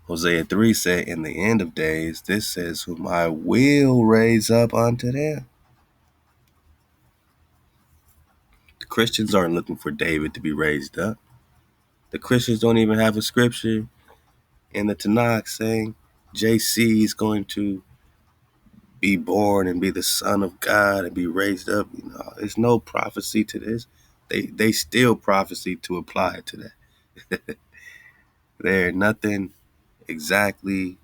S1: Hosea 3 said, in the end of days, this says, whom I will raise up unto them. The Christians aren't looking for David to be raised up. The Christians don't even have a scripture in the Tanakh saying JC is going to be born and be the son of God and be raised up. There's no prophecy to this. They still prophecy to apply it to that. There's nothing exactly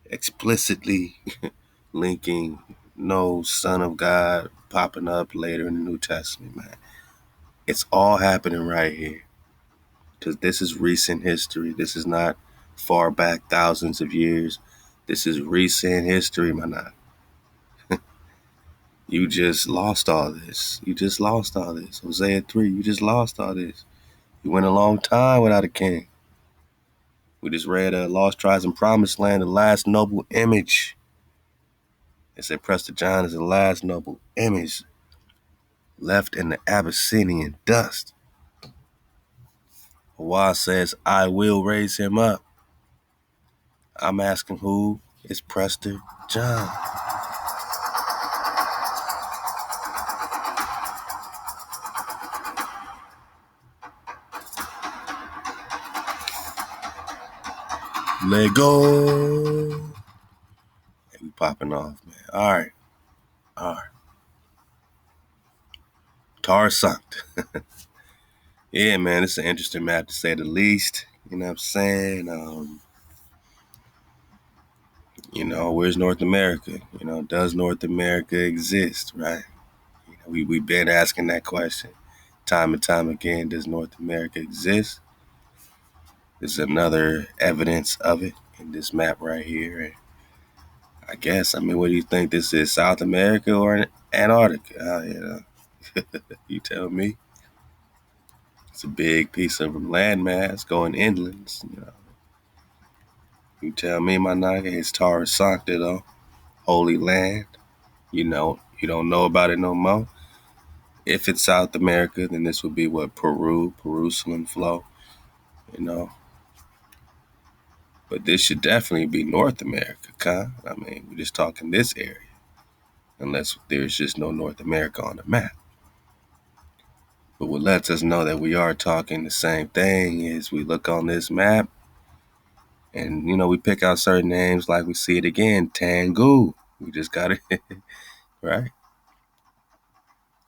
S1: explicitly linking no son of God popping up later in the New Testament, man. It's all happening right here. Because this is recent history. This is not far back thousands of years. This is recent history, man. You just lost all this. Hosea 3, you just lost all this. You went a long time without a king. We just read Lost Tribes and Promised Land, the last noble image. It said Prester John is the last noble image. left in the Abyssinian dust. HaWah says, I will raise him up. I'm asking who is Prester John? Let go. Hey, we popping off, man. All right. Tar sucked. Yeah, man, it's an interesting map to say the least. You know what I'm saying? Where's North America? Does North America exist, right? We've been asking that question time and time again. Does North America exist? There's another evidence of it in this map right here. And I guess, what do you think this is? South America or Antarctica? You tell me. It's a big piece of landmass going inland. You tell me, my naga. It's Tara Sancta, though. Holy land. You don't know about it no more. If it's South America, then this would be what? Peru, Jerusalem flow. But this should definitely be North America, we're just talking this area. Unless there's just no North America on the map. But what lets us know that we are talking the same thing is we look on this map and, we pick out certain names like we see it again, Tangu. We just got it, right?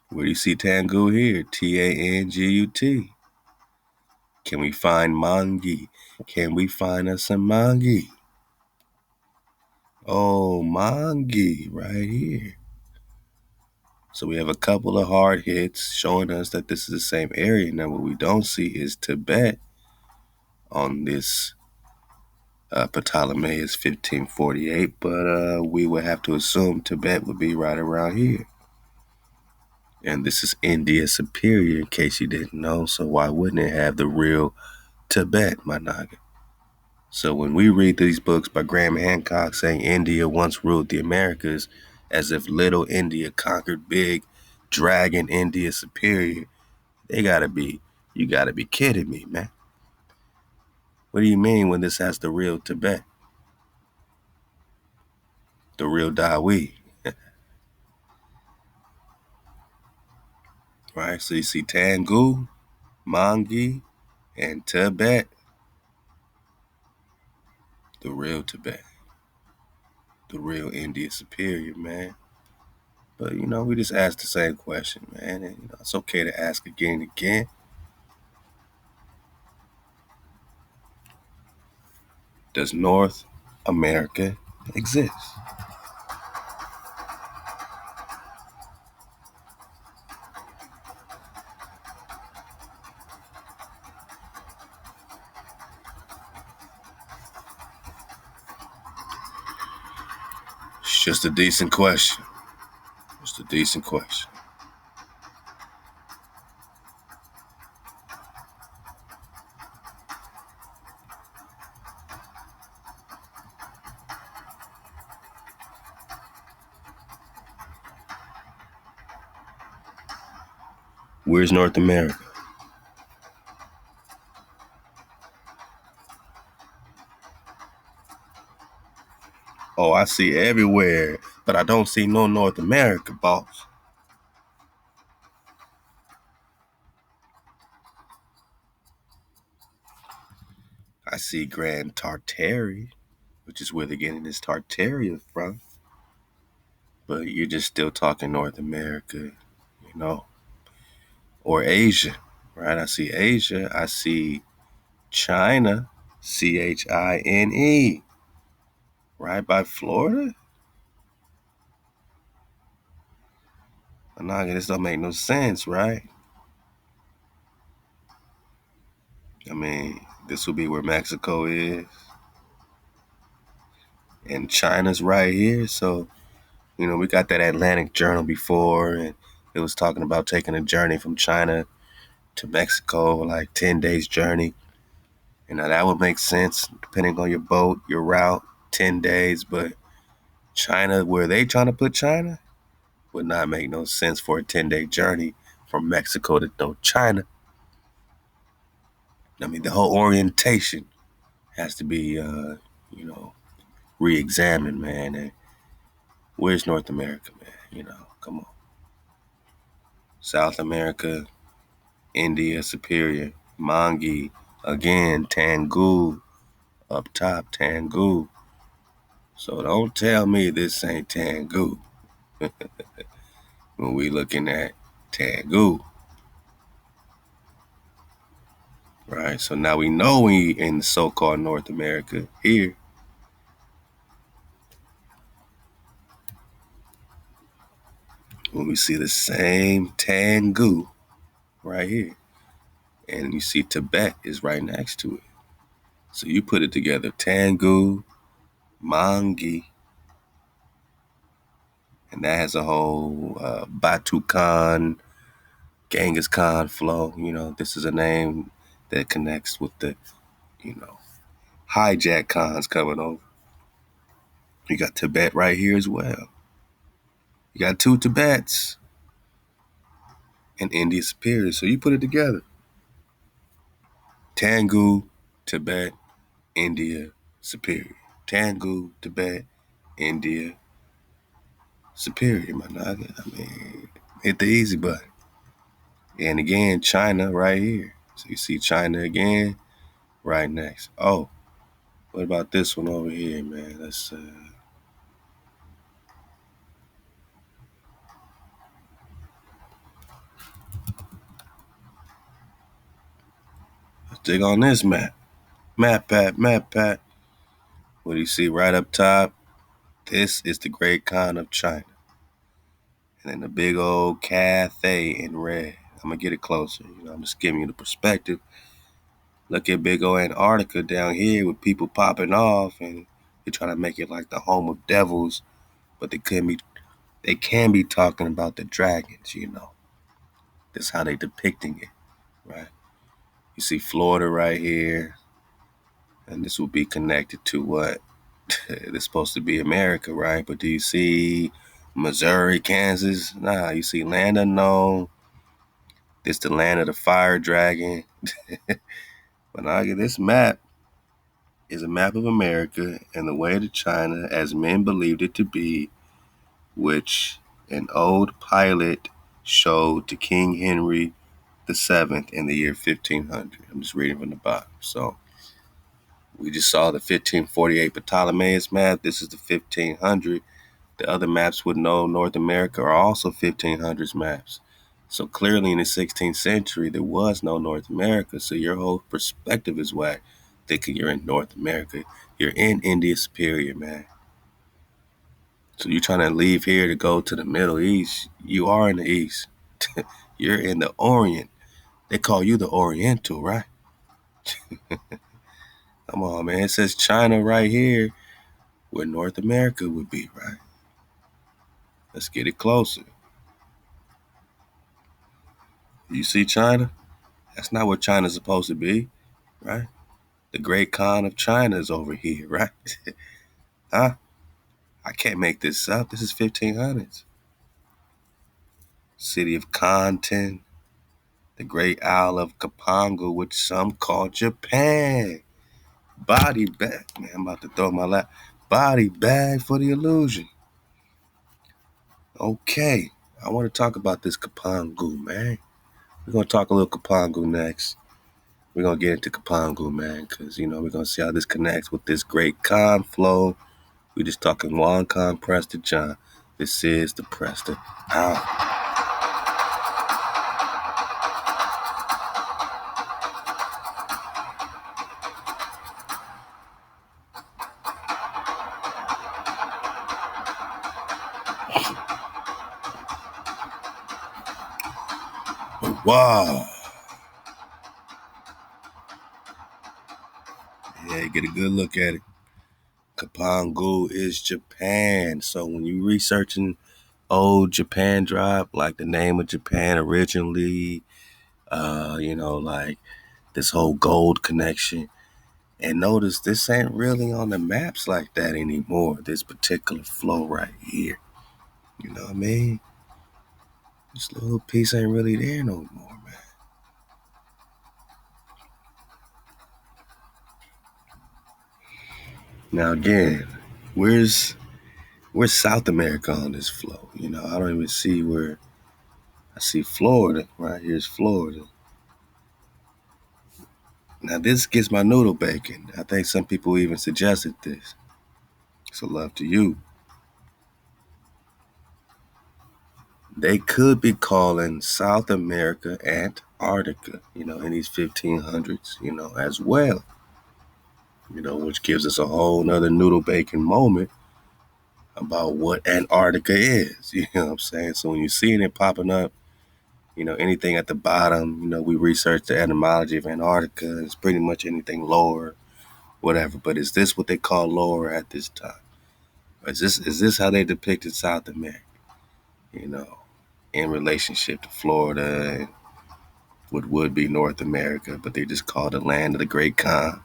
S1: Where do you see Tangu here? Tangut. Can we find Mangi? Can we find us some Mangi? Oh, Mangi right here. So we have a couple of hard hits showing us that this is the same area. Now, what we don't see is Tibet on this Ptolemaious 1548, but we would have to assume Tibet would be right around here. And this is India Superior, in case you didn't know. So why wouldn't it have the real Tibet, my naga? So when we read these books by Graham Hancock saying India once ruled the Americas, as if little India conquered big dragon India Superior, you gotta be kidding me, man. What do you mean when this has the real Tibet? The real Dawi. Right, so you see Tangu, Mangi, and Tibet. The real Tibet. The real India Superior, man. But, we just asked the same question, man. And, it's okay to ask again and again. Does North America exist? It's just a decent question. Just a decent question. Where's North America? Oh, I see everywhere, but I don't see no North America, boss. I see Grand Tartary, which is where they're getting this Tartaria from. But you're just still talking North America, or Asia, right? I see Asia. I see China, Chine, right by Florida. Nah, this don't make no sense, right? This would be where Mexico is. And China's right here. So, we got that Atlantic journal before, and it was talking about taking a journey from China to Mexico, like 10 days journey. That would make sense depending on your boat, your route, 10 days. But China, where they trying to put China, would not make no sense for a 10-day journey from Mexico to China. I mean, the whole orientation has to be, re-examined, man. And where's North America, man? Come on. South America, India, Superior, Mangi, again, Tangu, up top, Tangu. So don't tell me this ain't Tangu when we looking at Tangu. Right, so now we know we in the so-called North America here. When we see the same Tangu right here. And you see Tibet is right next to it. So you put it together, Tangu, Mangi, and that has a whole Batu Khan, Genghis Khan flow. This is a name that connects with the, hijack Khans coming over. You got Tibet right here as well. You got two Tibets and India Superior. So you put it together. Tangu, Tibet, India Superior. Tangu, Tibet, India Superior, my nigga. I mean, hit the easy button. And again, China right here. So you see China again right next. Oh, what about this one over here, man? Let's dig on this map. Map pat. What do you see right up top? This is the Great Khan of China. And then the big old Cathay in red. I'm going to get it closer. I'm just giving you the perspective. Look at big old Antarctica down here with people popping off, and they're trying to make it like the home of devils, but they can be talking about the dragons, That's how they depicting it, right? You see Florida right here, and this will be connected to what? It's supposed to be America, right? But do you see Missouri, Kansas? Nah, you see land unknown. This the land of the fire dragon. But I get this map is a map of America and the way to China as men believed it to be, which an old pilot showed to King Henry VII in the year 1500. I'm just reading from the bottom. So we just saw the 1548 Ptolemaic map. This is the 1500. The other maps with no North America are also 1500s maps. So clearly in the 16th century, there was no North America. So your whole perspective is whack, thinking you're in North America. You're in India Superior, man. So you're trying to leave here to go to the Middle East. You are in the East. You're in the Orient. They call you the Oriental, right? Come on, man. It says China right here where North America would be, right? Let's get it closer. You see China? That's not what China's supposed to be, right? The Great Khan of China is over here, right? Huh? I can't make this up. This is 1500s. City of Kanten, the Great Isle of CIPANGU, which some call Japan. Body bag. Man, I'm about to throw my lap. Body bag for the illusion. Okay. I want to talk about this CIPANGU, man. We're going to talk a little CIPANGU next. We're going to get into CIPANGU, man, because, we're going to see how this connects with this Great Khan flow. We're just talking Juan Khan, Prester, John. This is the Prester. Ow. Wow. Yeah, get a good look at it. CIPANGU is Japan. So when you researching old Japan drop, like the name of Japan originally, like this whole gold connection. And notice this ain't really on the maps like that anymore. This particular flow right here. You know what I mean? This little piece ain't really there no more, man. Now again, where's South America on this flow? You know, I don't even see where. I see Florida. Right here's Florida. Now this gets my noodle bacon. I think some people even suggested this. So love to you. They could be calling South America Antarctica, you know, in these 1500s, you know, as well. You know, which gives us a whole nother noodle bacon moment about what Antarctica is. You know what I'm saying? So when you're seeing it popping up, you know, anything at the bottom, you know, we researched the etymology of Antarctica. It's pretty much anything lower, whatever. But is this what they call lower at this time? Is this how they depicted South America? You know, in relationship to Florida and what would be North America, but they just call it the land of the great Khan.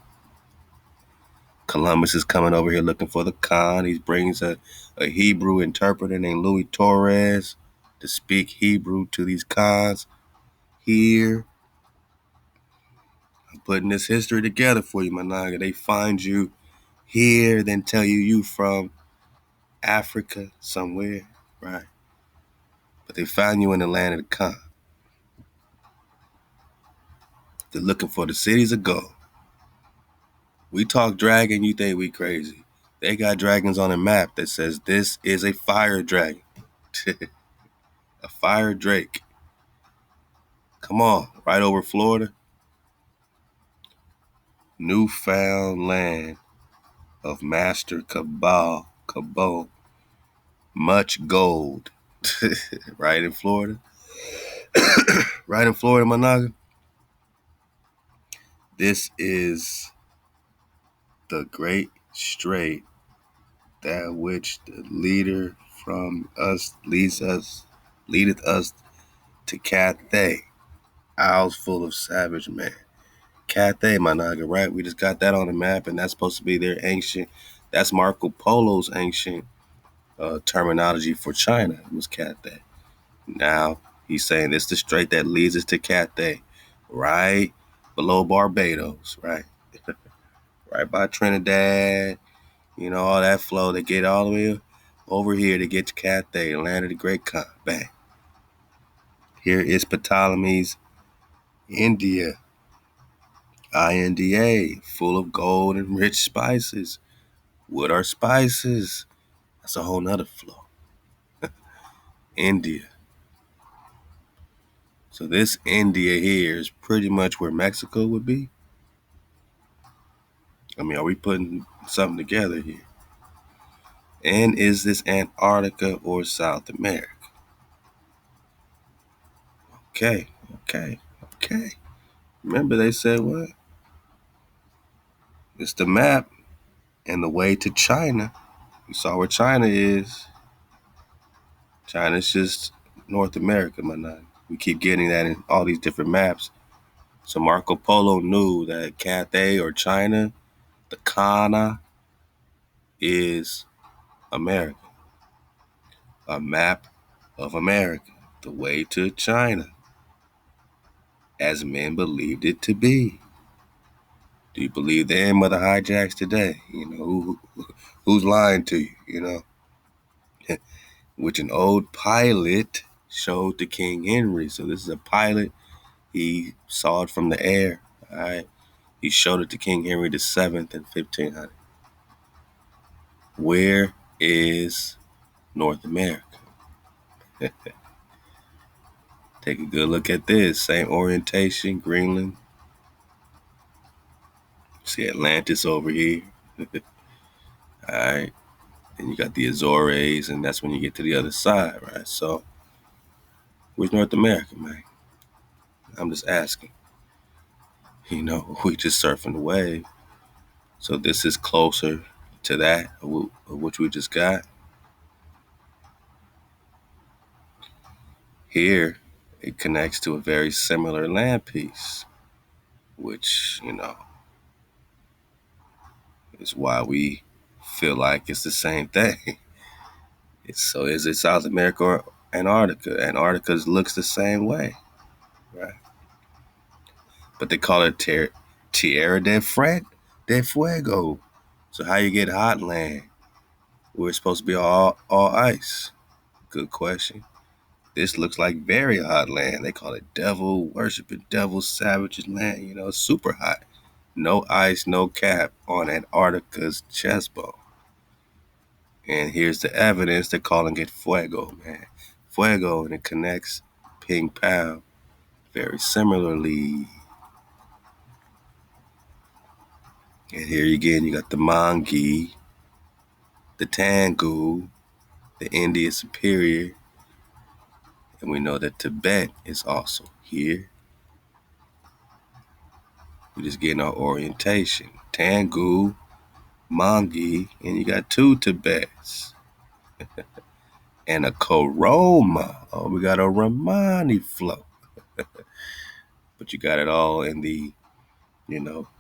S1: Columbus is coming over here looking for the Khan. He brings a Hebrew interpreter named Louis Torres to speak Hebrew to these Khans here. I'm putting this history together for you, Managa. They find you here, then tell you from Africa somewhere, right? But they find you in the land of the Khan. They're looking for the cities of gold. We talk dragon, you think we crazy. They got dragons on a map that says this is a fire dragon. A fire drake. Come on, right over Florida. Newfound land of master cabal, much gold. Right in Florida. Right in Florida, Managa. This is the great strait that which the leader from us leadeth us to Cathay, isles full of savage men. Cathay, Managa, right? We just got that on the map, and that's supposed to be their ancient. That's Marco Polo's ancient terminology for China. It was Cathay. Now he's saying this is the strait that leads us to Cathay, right below Barbados, right, right by Trinidad. You know all that flow. They get all the way over here to get to Cathay, land of the Great Khan. Bang. Here is Ptolemy's India. Inda, full of gold and rich spices. What are spices? That's a whole nother flow. India. So this India here is pretty much where Mexico would be. I mean, are we putting something together here? And is this Antarctica or South America? Okay. Remember they said what? It's the map and the way to China. You saw where China is. China's just North America, man. We keep getting that in all these different maps. So Marco Polo knew that Cathay or China, the Kana, is America. A map of America, the way to China, as men believed it to be. Do you believe them or the hijacks today? You know, who's lying to you, you know? Which an old pilot showed to King Henry. So this is a pilot. He saw it from the air. All right. He showed it to King Henry the Seventh in 1500. Where is North America? Take a good look at this. Same orientation, Greenland. See Atlantis over here. All right. Then you got the Azores, and that's when you get to the other side, right? So, where's North America, man? I'm just asking. You know, we just surfing the wave. So this is closer to that, which we just got. Here, it connects to a very similar land piece, which, you know, is why we feel like it's the same thing. So is it South America Antarctica. Antarctica looks the same way, right? But they call it Tierra del Fuego. So how you get hot land where it's supposed to be all ice? Good question. This looks like very hot land. They call it devil worshiping, devil savages land. You know, super hot. No ice, no cap on Antarctica's chest bone. And here's the evidence. They're calling it fuego, man. Fuego, and it connects ping pow very similarly. And here again, you got the Mongi, the Tangu, the India Superior, and we know that Tibet is also here. We're just getting our orientation. Tangu, Mongi, and you got two Tibets. And a Koroma. Oh, we got a Romani flow. But you got it all in the,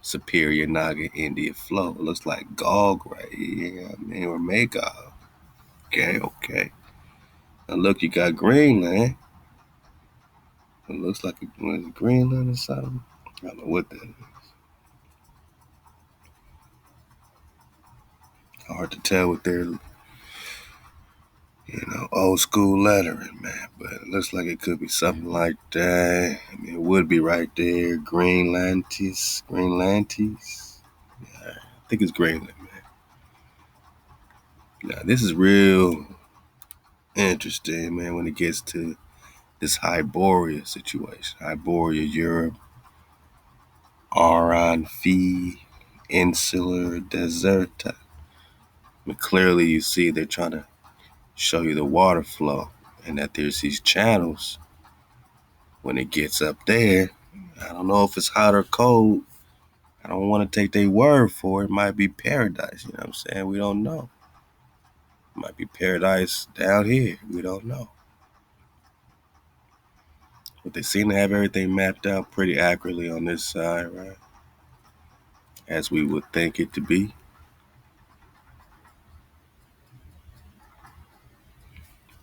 S1: superior Naga India flow. It looks like Gog right here. Or Magog. Okay. Now look, you got Greenland. It looks like Greenland or something. I don't know what that is. Hard to tell with their, old school lettering, man. But it looks like it could be something like that. I mean, it would be right there. Greenlandis. Yeah, I think it's Greenland, man. Now, this is real interesting, man, when it gets to this Hyboria situation. Hyboria, Europe, Aran Fee, Insular Deserta. I mean, clearly you see they're trying to show you the water flow and that there's these channels when it gets up there. I don't know if it's hot or cold. I don't want to take their word for it. It might be paradise, you know what I'm saying? We don't know. It might be paradise down here. We don't know. But they seem to have everything mapped out pretty accurately on this side, right? As we would think it to be.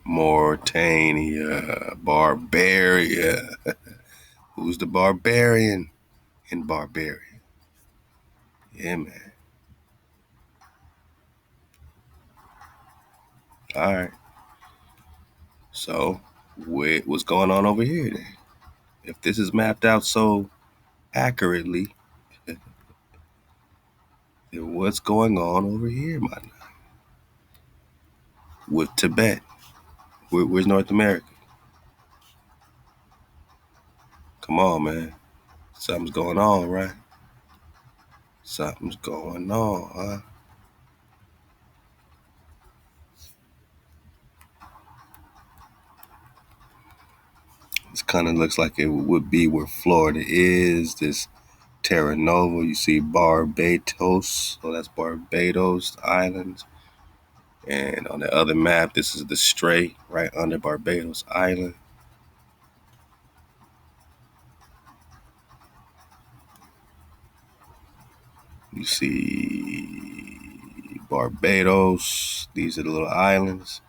S1: Mauritania, Barbaria. Who's the barbarian in Barbarian? Yeah, man. All right. So, what's going on over here then? If this is mapped out so accurately, then what's going on over here, man? With Tibet? Where's North America? Come on, man. Something's going on, right? Something's going on, huh? This kind of looks like it would be where Florida is. This Terra Nova, you see Barbados. So that's Barbados Islands. And on the other map, this is the Strait right under Barbados Island. You see Barbados. These are the little islands.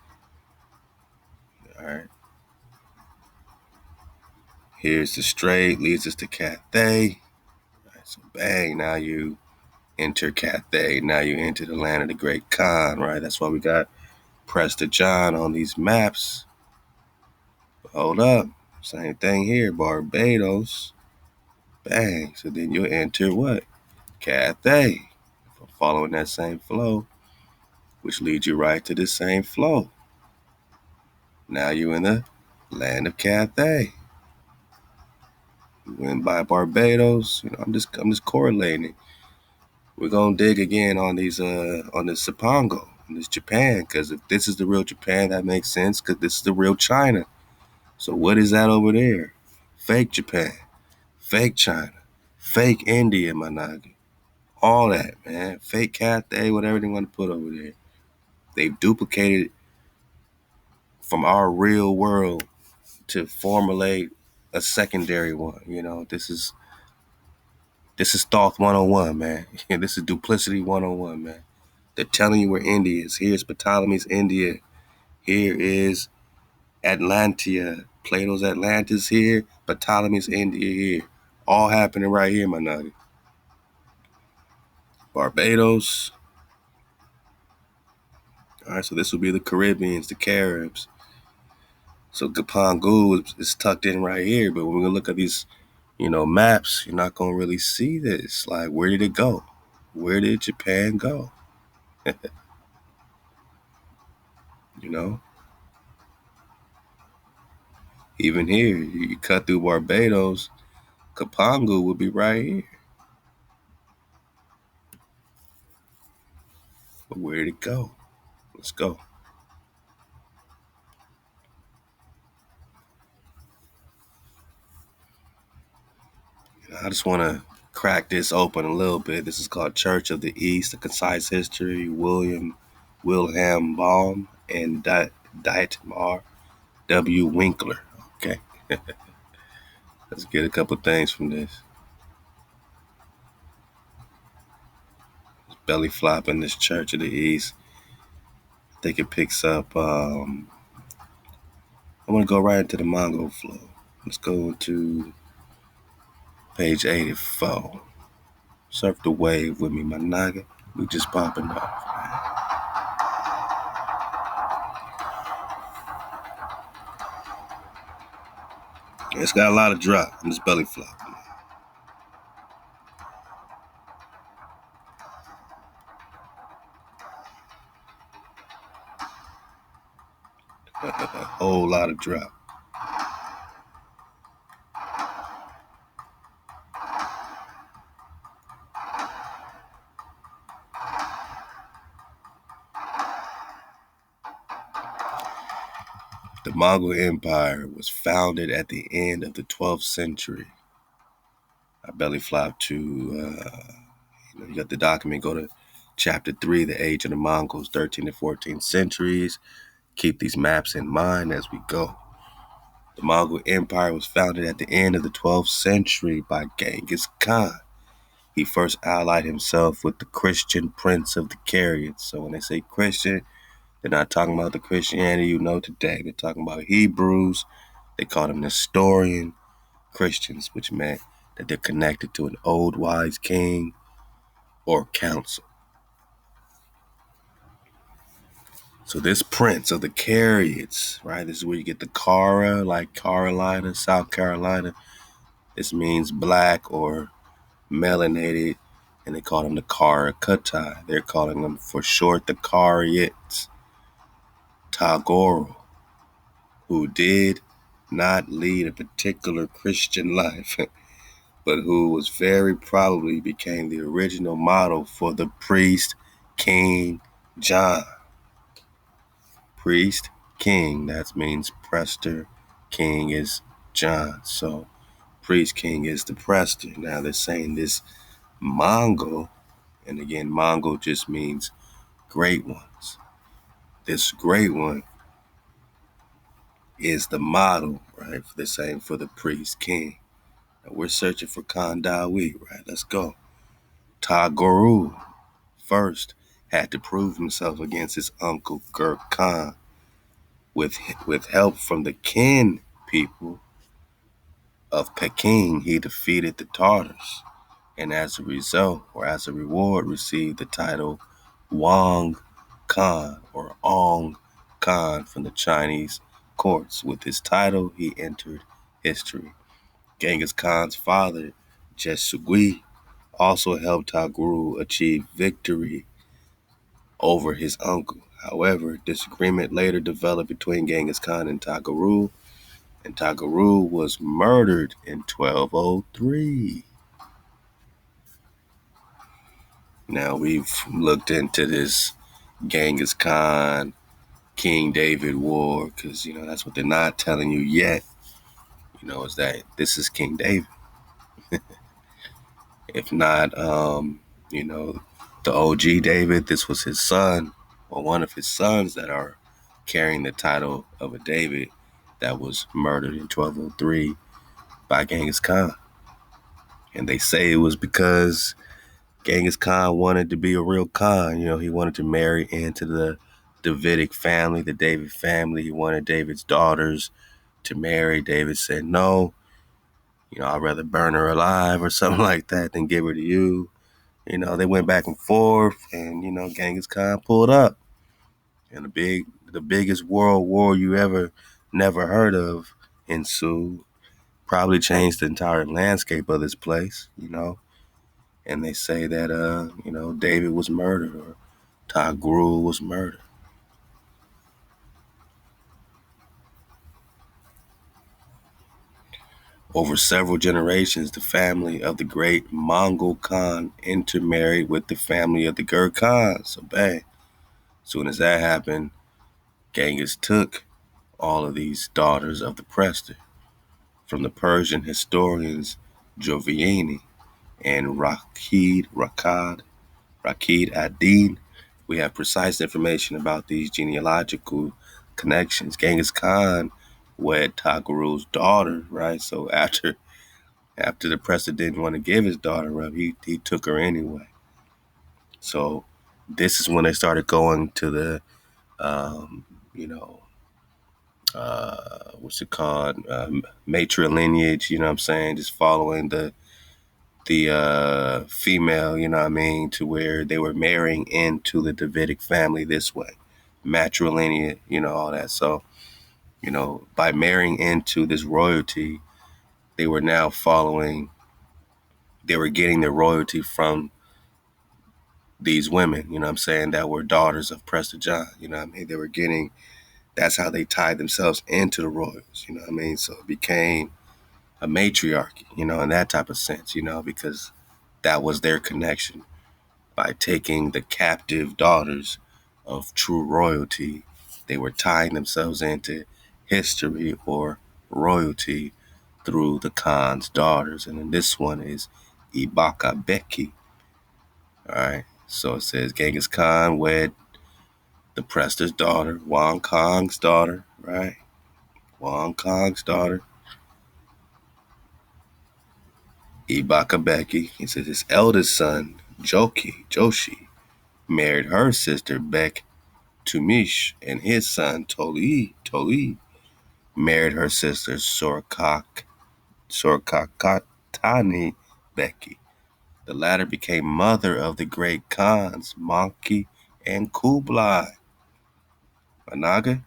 S1: All right. Here's the Strait, leads us to Cathay. All right, so bang, now you enter Cathay. Now you enter the land of the Great Khan, right? That's why we got Prester John on these maps. But hold up. Same thing here, Barbados. Bang. So then you'll enter what? Cathay. Following that same flow, which leads you right to the same flow. Now you're in the land of Cathay. You went by Barbados. I'm just correlating. We're gonna dig again on these on this CIPANGU, on this Japan, because if this is the real Japan, that makes sense, because this is the real China. So what is that over there? Fake Japan, fake China, fake India, Managi. All that, man. Fake Cathay, whatever they want to put over there. They've duplicated from our real world to formulate a secondary one. This is Thoth 101, man. This is duplicity 101, man. They're telling you where India is. Here's Ptolemy's India. Here is Atlantia, Plato's Atlantis here, Ptolemy's India here. All happening right here, my nugget. Barbados. All right, so this will be the Caribbeans, the Caribs. So CIPANGU is tucked in right here, but when we look at these, maps, you're not gonna really see this. Like, where did it go? Where did Japan go? You know, even here, you cut through Barbados, CIPANGU would be right here. But where did it go? Let's go. I just want to crack this open a little bit. This is called Church of the East, A Concise History, Wilhelm Baum and Dietmar W. Winkler. Okay. Let's get a couple things from this. Belly flopping this Church of the East. I think it picks up, I'm going to go right into the Mongol flow. Let's go to page 84. Surf the wave with me, my naga. We just popping off. It's got a lot of drop in this belly flop. A whole lot of drop. The Mongol Empire was founded at the end of the 12th century. I belly flop to, you got the document, go to chapter 3, The Age of the Mongols, 13th and 14th centuries. Keep these maps in mind as we go. The Mongol Empire was founded at the end of the 12th century by Genghis Khan. He first allied himself with the Christian prince of the Karaites. So when they say Christian, they're not talking about the Christianity you know today. They're talking about Hebrews. They call them Nestorian Christians, which meant that they're connected to an old wise king or council. So this prince of the Karaites, right? This is where you get the Kara, like Carolina, South Carolina. This means black or melanated, and they call them the Cathay. They're calling them for short the Karaites. Tagoro, who did not lead a particular Christian life, but who was very probably became the original model for the priest King John. Priest King, that means Prester. King is John. So priest King is the Prester. Now they're saying this Mongol, and again, Mongol just means great ones. This great one is the model, right? They're saying for the priest king. Now we're searching for Khandawi, right? Let's go. Tagoro first had to prove himself against his uncle Gurk Khan. With help from the Kin people of Peking, he defeated the Tartars, and as a result, or as a reward, received the title Wang Khan or Ong Khan from the Chinese courts. With his title, he entered history. Genghis Khan's father, Jesugui, also helped Tagoro achieve victory over his uncle. However, disagreement later developed between Genghis Khan and Tagoro was murdered in 1203. Now, we've looked into this Genghis Khan, King David war, because, that's what they're not telling you yet, is that this is King David. If not, the OG David, this was his son, or one of his sons that are carrying the title of a David that was murdered in 1203 by Genghis Khan. And they say it was because Genghis Khan wanted to be a real Khan. He wanted to marry into the Davidic family, the David family. He wanted David's daughters to marry. David said, no, I'd rather burn her alive or something like that than give her to you. They went back and forth, and, Genghis Khan pulled up. And the biggest world war you ever never heard of ensued. Probably changed the entire landscape of this place, And they say that, David was murdered, or Tagru was murdered. Over several generations, the family of the great Mongol Khan intermarried with the family of the Gur Khan. So bang. As soon as that happened, Genghis took all of these daughters of the Prester from the Persian historians Joviani and Rakid ad-Din. We have precise information about these genealogical connections. Genghis Khan wed Tagru's daughter, right? So after the Prester didn't want to give his daughter up, he took her anyway. So this is when they started going to the, what's it called, matrilineage, you know what I'm saying, just following the female, to where they were marrying into the Davidic family this way, matrilineage, all that. So, by marrying into this royalty, they were now they were getting their royalty from these women, that were daughters of Prester John, they were getting, that's how they tied themselves into the royals, so it became a matriarchy, in that type of sense, because that was their connection. By taking the captive daughters of true royalty, they were tying themselves into history or royalty through the Khan's daughters. And then this one is Ibaka Beki. All right. So it says Genghis Khan wed the Prester's daughter, Wang Kong's daughter, right? Wang Kong's daughter, Ibaka Beki. He says his eldest son, Joshi, married her sister, Bek Tumish, and his son, Toli, married her sister, Sorkakatani Beki. The latter became mother of the great Khans, Manki and Kublai. Anaga?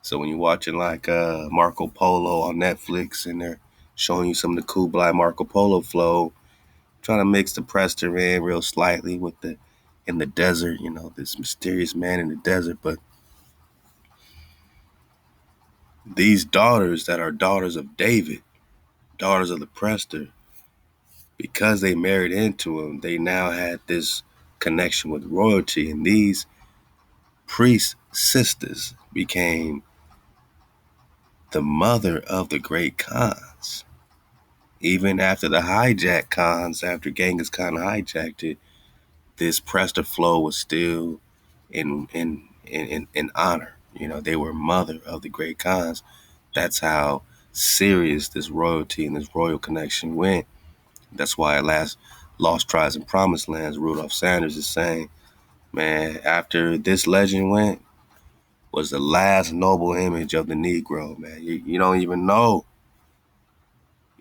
S1: So when you're watching like Marco Polo on Netflix and they're showing you some of the Kublai Marco Polo flow, trying to mix the Prester in real slightly with in the desert, this mysterious man in the desert. But these daughters that are daughters of David, daughters of the Prester, because they married into him, they now had this connection with royalty. And these priest sisters became the mother of the great Khans. Even after the hijack Khans, after Genghis Khan hijacked it, this Prester flow was still in honor. They were mother of the great Khans. That's how serious this royalty and this royal connection went. That's why at last Lost Tribes and Promised Lands, Rudolph Sanders is saying, man, after this legend went, was the last noble image of the Negro, man. You don't even know.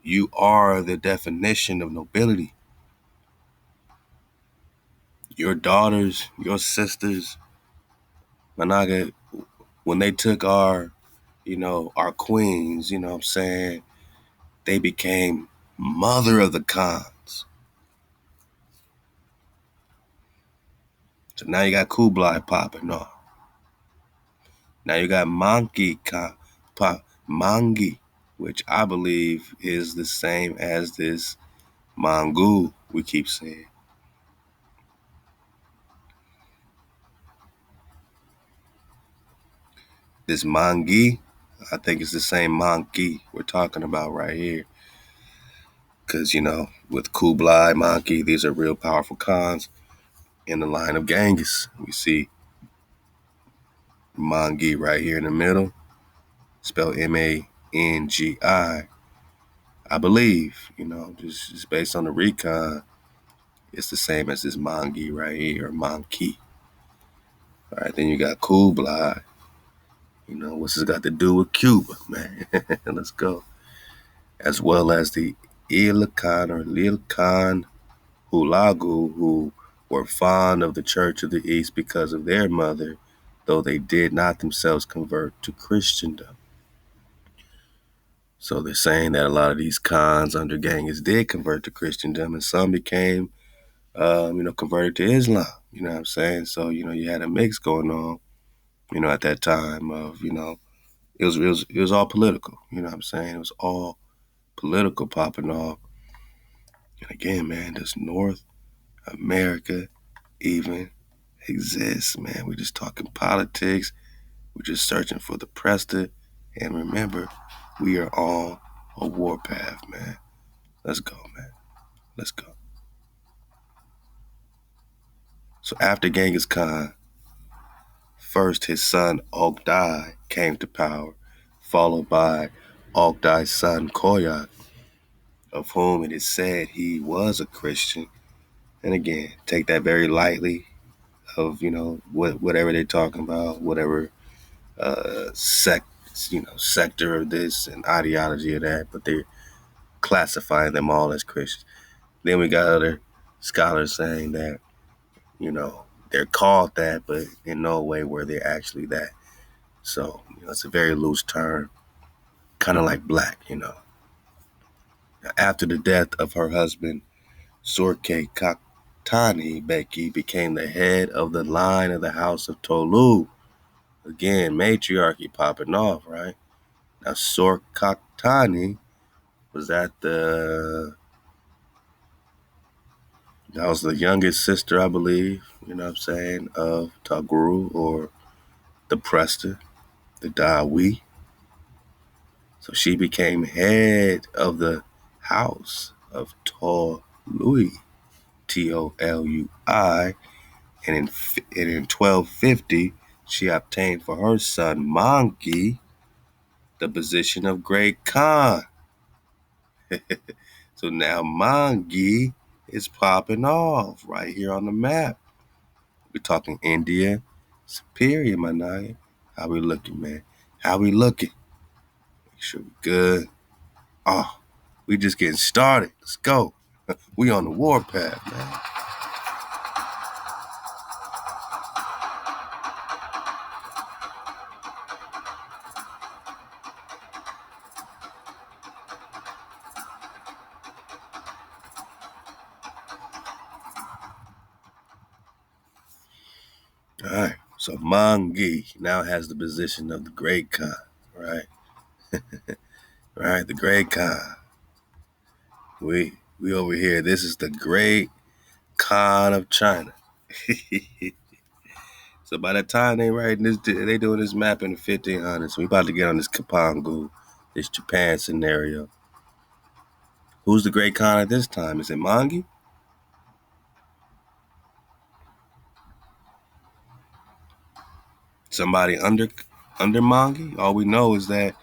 S1: You are the definition of nobility. Your daughters, your sisters, Managa, when they took our queens, what I'm saying, they became mother of the Khans. So now you got Kublai popping off. Now you got Mangi, which I believe is the same as this Mongol we keep saying. This Mangi, I think it's the same Mangi we're talking about right here. Because, with Kublai, Mangi, these are real powerful Khans in the line of Genghis. We see Mangi right here in the middle, spelled Mangi. I believe, just based on the Recon, it's the same as this Mangi right here, or Manki. All right, then you got Kublai. What's this got to do with Cuba, man? Let's go. As well as the Ilkhan or Lilkhan Hulagu, who were fond of the Church of the East because of their mother, though they did not themselves convert to Christendom. So they're saying that a lot of these Khans under Genghis did convert to Christendom, and some became, converted to Islam. You know what I'm saying? So, you had a mix going on, at that time of, it was all political. You know what I'm saying? It was all political popping off. And again, man, does North America even exist, man? We're just talking politics. We're just searching for the Prester. And remember, we are on a warpath, man. Let's go, man. Let's go. So after Genghis Khan, first his son Ogdai came to power, followed by Ogdai's son Koyak, of whom it is said he was a Christian. And again, take that very lightly of, whatever they're talking about, whatever sector of this and ideology of that, but they're classifying them all as Christians. Then we got other scholars saying that, they're called that, but in no way were they actually that. So, it's a very loose term, kind of like black. After the death of her husband, Sorke Kaktani Beki became the head of the line of the House of Tolu. Again, matriarchy popping off, right? Now, Sorkaktani was that was the youngest sister, I believe, of Taguru or the Prester, the Dawi. So she became head of the House of Tolui, Tolui, and in 1250, she obtained for her son Mangi the position of Great Khan. So now Mangi is popping off right here on the map. We're talking India, Superior, my nigga. How we looking, man? How we looking? Make sure we good. Oh, we just getting started. Let's go. We on the warpath, man. All right. So Mangi now has the position of the Great Khan, right? Right, the Great Khan. We over here. This is the Great Khan of China. So by the time they writing this, they doing this map in the 1500s. We about to get on this CIPANGU, this Japan scenario. Who's the Great Khan at this time? Is it Mangi? Somebody under Mangi? All we know is that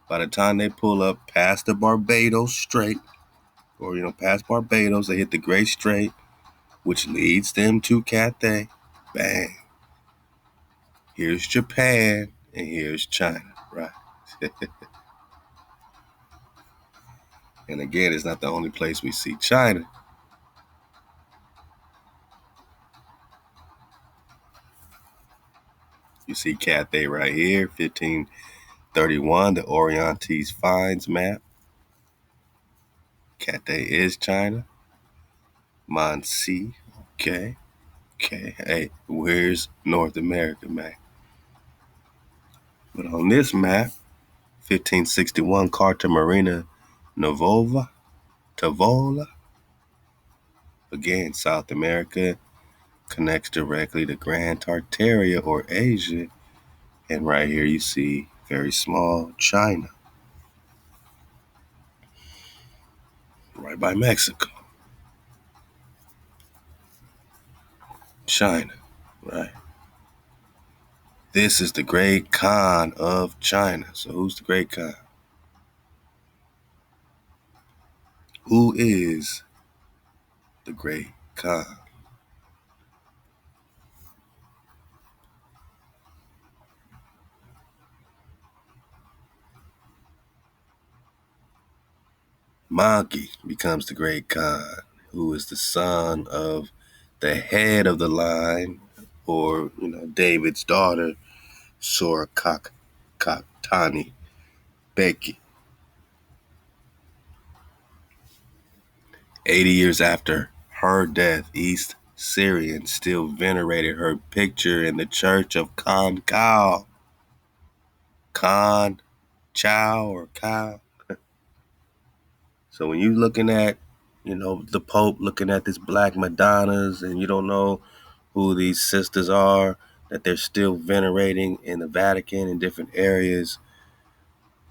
S1: by the time they pull up past the Barbados Strait, or past Barbados, they hit the Great Strait, which leads them to Cathay. Bang. Here's Japan, and here's China, right? And again, it's not the only place we see China. You see Cathay right here, 1531, the Orientes finds map. Cathay is China. Mansi, okay. Hey, where's North America, man? But on this map, 1561, Carta Marina Novova, Tavola. Again, South America connects directly to Grand Tartaria or Asia. And right here you see very small China. Right by Mexico. China, right? This is the Great Khan of China. So who's the Great Khan? Who is the Great Khan? Magi becomes the great Khan, who is the son of the head of the line, or David's daughter, Sora Kaktani Beki. 80 years after her death, East Syrians still venerated her picture in the church of Khan Chow or Cow. So when you looking at, the Pope looking at this Black Madonnas, and you don't know who these sisters are that they're still venerating in the Vatican in different areas,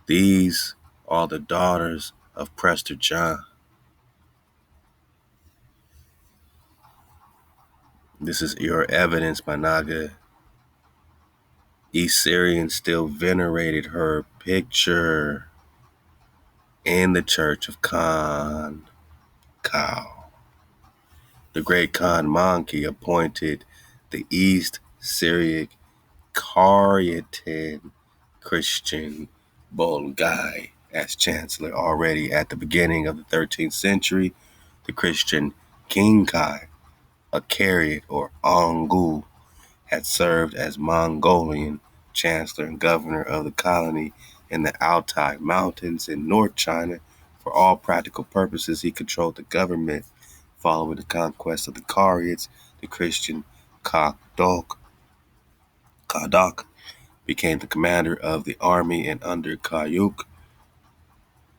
S1: these are the daughters of Prester John. This is your evidence, my Naga. East Syrians still venerated her picture in the church of Khan Kao. The great Khan Manki appointed the East Syriac Caryatian Christian Bolgai as chancellor. Already at the beginning of the 13th century, the Christian King Kai, a Cariot or Angu, had served as Mongolian chancellor and governor of the colony in the Altai Mountains in North China. For all practical purposes, he controlled the government. Following the conquest of the Karyots, the Christian Kadak became the commander of the army, and under Kayuk,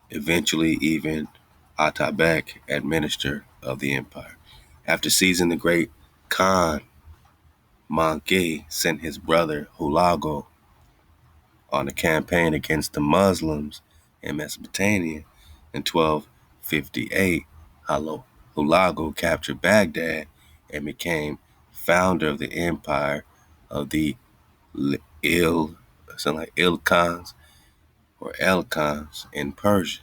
S1: eventually even Atabek, administrator of the empire. After seizing the great Khan, Manke sent his brother Hulago on a campaign against the Muslims in Mesopotamia. In 1258, Hulago captured Baghdad and became founder of the empire of the Ilkhans or Elkhans in Persia.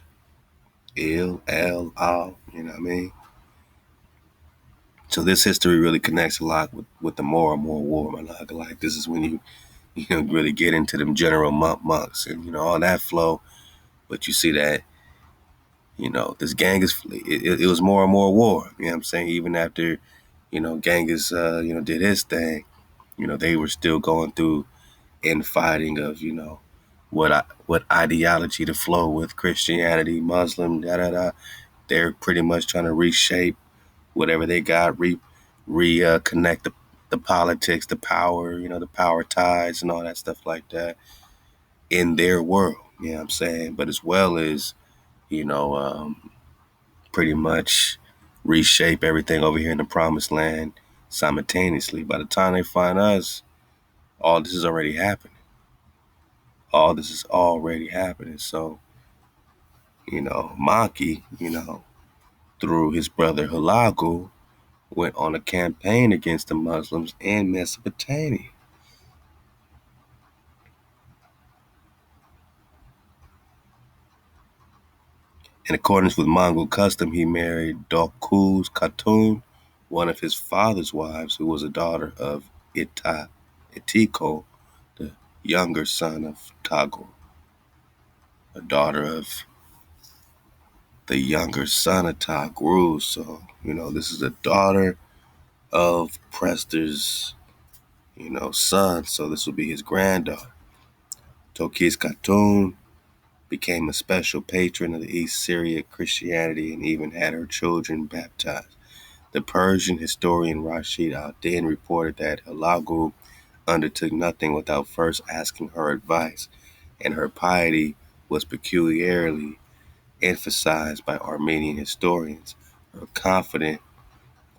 S1: Al, you know what I mean? So this history really connects a lot with the more and more war, man. Like this is when you really get into them general monks and all that flow. But you see that this Genghis, it was more and more war. You know what I'm saying? Even after Genghis did his thing, they were still going through infighting of what ideology to flow with, Christianity, Muslim, da da da. They're pretty much trying to reshape whatever they got, reconnect the politics, the power, the power ties and all that stuff like that in their world. You know what I'm saying? But as well as, pretty much reshape everything over here in the promised land simultaneously. By the time they find us, all this is already happening. All this is already happening. So, Maki, through his brother Hulagu, went on a campaign against the Muslims in Mesopotamia. In accordance with Mongol custom, he married Dokuz Khatun, one of his father's wives, who was a daughter of Itiko, the younger son of Tagore, a daughter of the younger son of Tagore. So, this is a daughter of Prester's, son. So this will be his granddaughter. Tokiz Khatun became a special patron of the East Syriac Christianity and even had her children baptized. The Persian historian Rashid al-Din reported that Hulagu undertook nothing without first asking her advice, and her piety was peculiarly emphasized by Armenian historians. Her confidant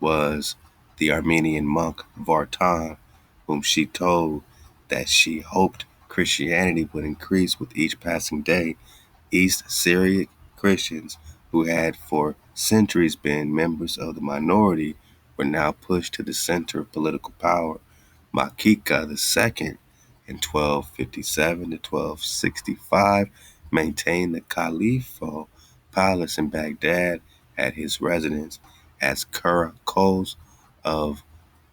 S1: was the Armenian monk Vartan, whom she told that she hoped Christianity would increase with each passing day. East Syriac Christians, who had for centuries been members of the minority, were now pushed to the center of political power. Makika II, in 1257 to 1265, maintained the Caliphal palace in Baghdad at his residence. As Kurakos of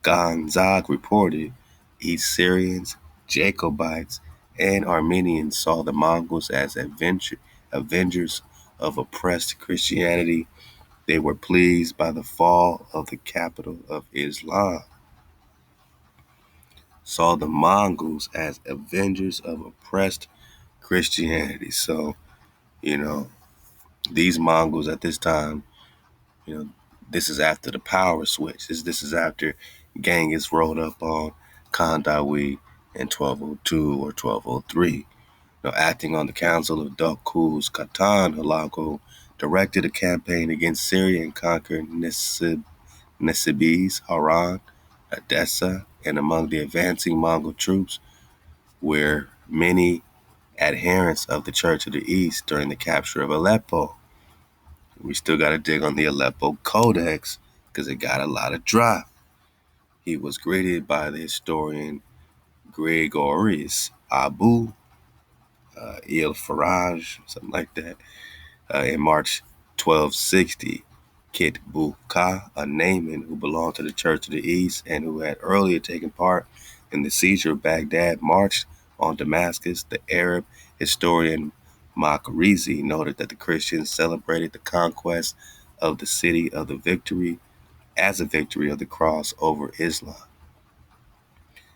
S1: Gonzag reported, East Syrians, Jacobites, and Armenians saw the Mongols as avengers of oppressed Christianity, they were pleased by the fall of the capital of Islam, saw the Mongols as avengers of oppressed Christianity. So, you know, these Mongols at this time, you know, this is after the power switch. This is after Genghis rolled up on Khandrop in 1202 or 1203. Acting on the council of Dokuz Khatan, Halal directed a campaign against Syria and conquered Nisibis, Haran, Edessa, and among the advancing Mongol troops were many adherents of the Church of the East during the capture of Aleppo. We still got to dig on the Aleppo Codex because it got a lot of drop. He was greeted by the historian Gregorius Abu Il Faraj, something like that, in March 1260. Kit Bu Ka, a Naaman who belonged to the Church of the East and who had earlier taken part in the seizure of Baghdad, marched on Damascus. The Arab historian Makarizi noted that the Christians celebrated the conquest of the city of the victory as a victory of the cross over Islam.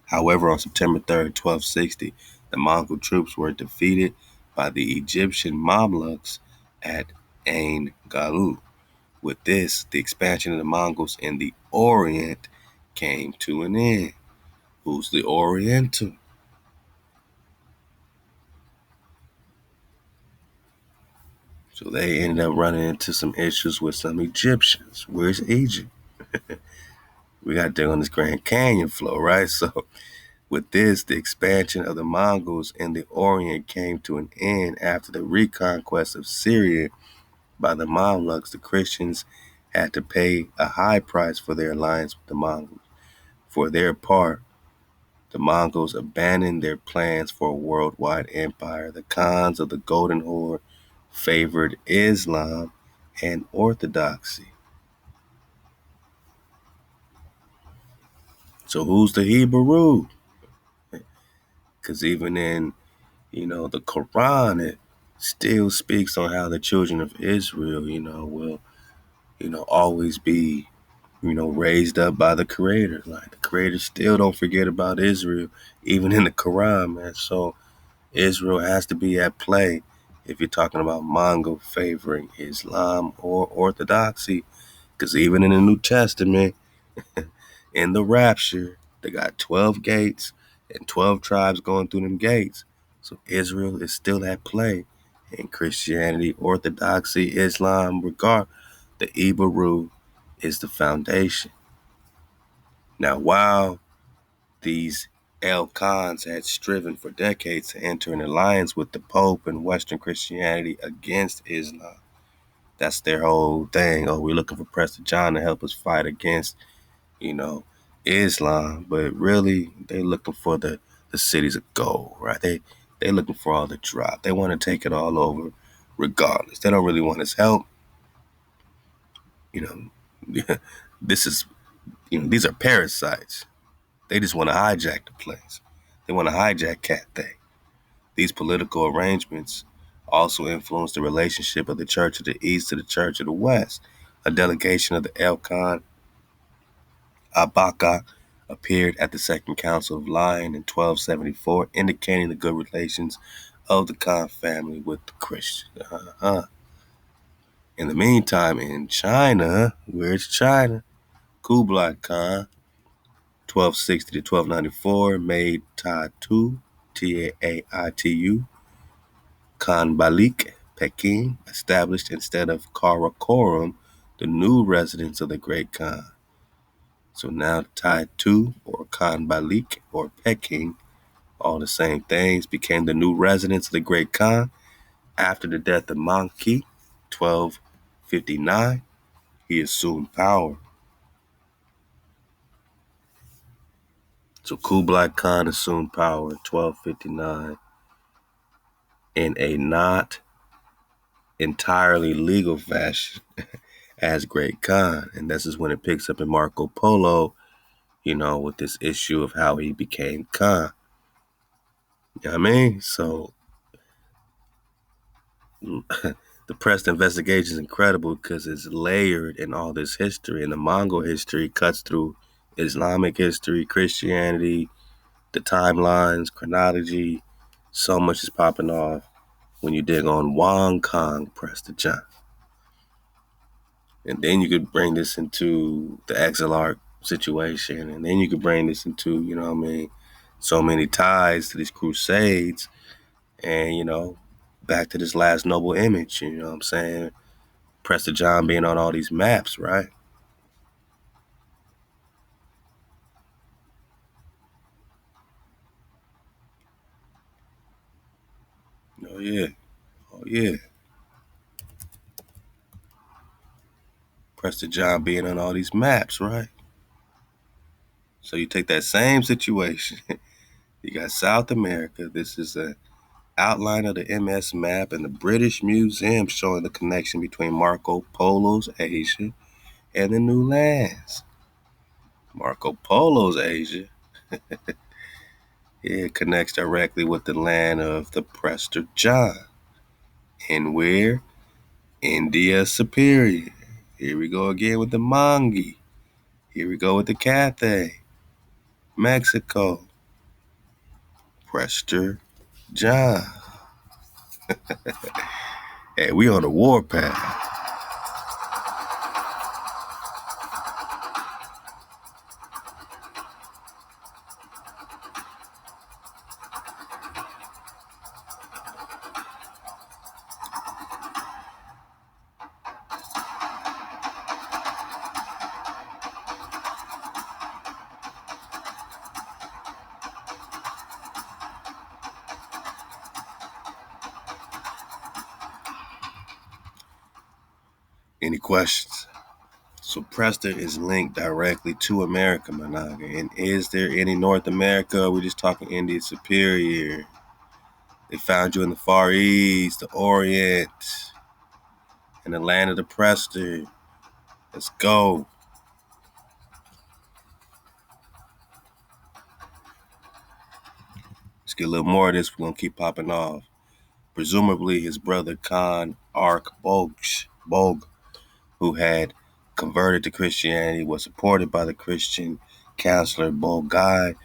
S1: However, on September 3rd, 1260, the Mongol troops were defeated by the Egyptian Mamluks at Ain Galu. With this, the expansion of the Mongols in the Orient came to an end. Who's the Oriental? So they ended up running into some issues with some Egyptians. Where's Egypt? We got to dig on this Grand Canyon flow, right? So with this, the expansion of the Mongols in the Orient came to an end after the reconquest of Syria by the Mamluks. The Christians had to pay a high price for their alliance with the Mongols. For their part, the Mongols abandoned their plans for a worldwide empire. The Khans of the Golden Horde favored Islam and Orthodoxy. So who's the Hebrew? Because even in, the Quran, it still speaks on how the children of Israel, will, always be, raised up by the Creator. Like the Creator still don't forget about Israel, even in the Quran, man. So Israel has to be at play if you're talking about Mongol favoring Islam or Orthodoxy. Because even in the New Testament, in the rapture, they got 12 gates and 12 tribes going through them gates. So Israel is still at play. In Christianity, Orthodoxy, Islam, regard, the Hebrew is the foundation. Now, while these El Khans had striven for decades to enter an alliance with the Pope and Western Christianity against Islam, that's their whole thing. Oh, we're looking for Prester John to help us fight against, Islam. But really, they're looking for the cities of gold, right? They looking for all the drop. They want to take it all over regardless. They don't really want his help. This is, these are parasites. They just want to hijack the place. They want to hijack Cathay. These political arrangements also influenced the relationship of the Church of the East to the Church of the West. A delegation of the El Khan Abaka appeared at the Second Council of Lyon in 1274, indicating the good relations of the Khan family with the Christians. In the meantime, in China, where's China? Kublai Khan, 1260 to 1294, made Taitu, Taitu, Khan Balik, Peking, established instead of Karakoram, the new residence of the Great Khan. So now Taitu or Khan Balik or Peking, all the same things, became the new residence of the Great Khan. After the death of Manki, 1259, he assumed power. So Kublai Khan assumed power in 1259 in a not entirely legal fashion as Great Khan. And this is when it picks up in Marco Polo, with this issue of how he became Khan. You know what I mean? So The Prester investigation is incredible because it's layered in all this history, and the Mongol history cuts through Islamic history, Christianity, the timelines, chronology. So much is popping off when you dig on Wong Kong Prester John. And then you could bring this into the XLR situation, and then you could bring this into, so many ties to these Crusades, and, back to this last noble image, you know what I'm saying? Prester John being on all these maps, right? Oh, yeah. Oh, yeah. Prester John being on all these maps, right? So you take that same situation. You got South America. This is an outline of the MS map and the British Museum showing the connection between Marco Polo's Asia and the new lands. Marco Polo's Asia, it connects directly with the land of the Prester John. And where? India Superior. Here we go again with the Mongol. Here we go with the Cathay. Mexico. Prester John. Hey, we on the warpath. Any questions? So Prester is linked directly to America, Managa. And is there any North America? We're just talking India Superior. They found you in the Far East, the Orient, and the land of the Prester. Let's go. Let's get a little more of this. We're going to keep popping off. Presumably his brother Khan Ark Bog, who had converted to Christianity, was supported by the Christian counselor Bogai,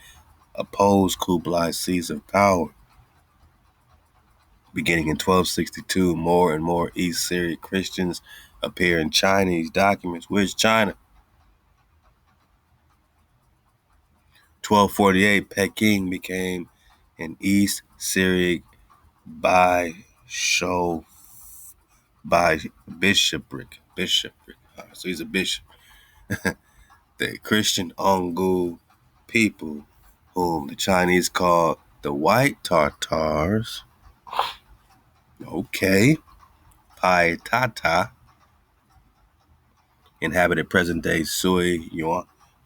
S1: opposed Kublai's seize of power. Beginning in 1262, more and more East Syriac Christians appear in Chinese documents. Where's China? 1248, Peking became an East Syriac bishopric. So he's a bishop. The Christian Ongu people, whom the Chinese call the White Tartars. Okay. Pai Tata inhabited present-day Sui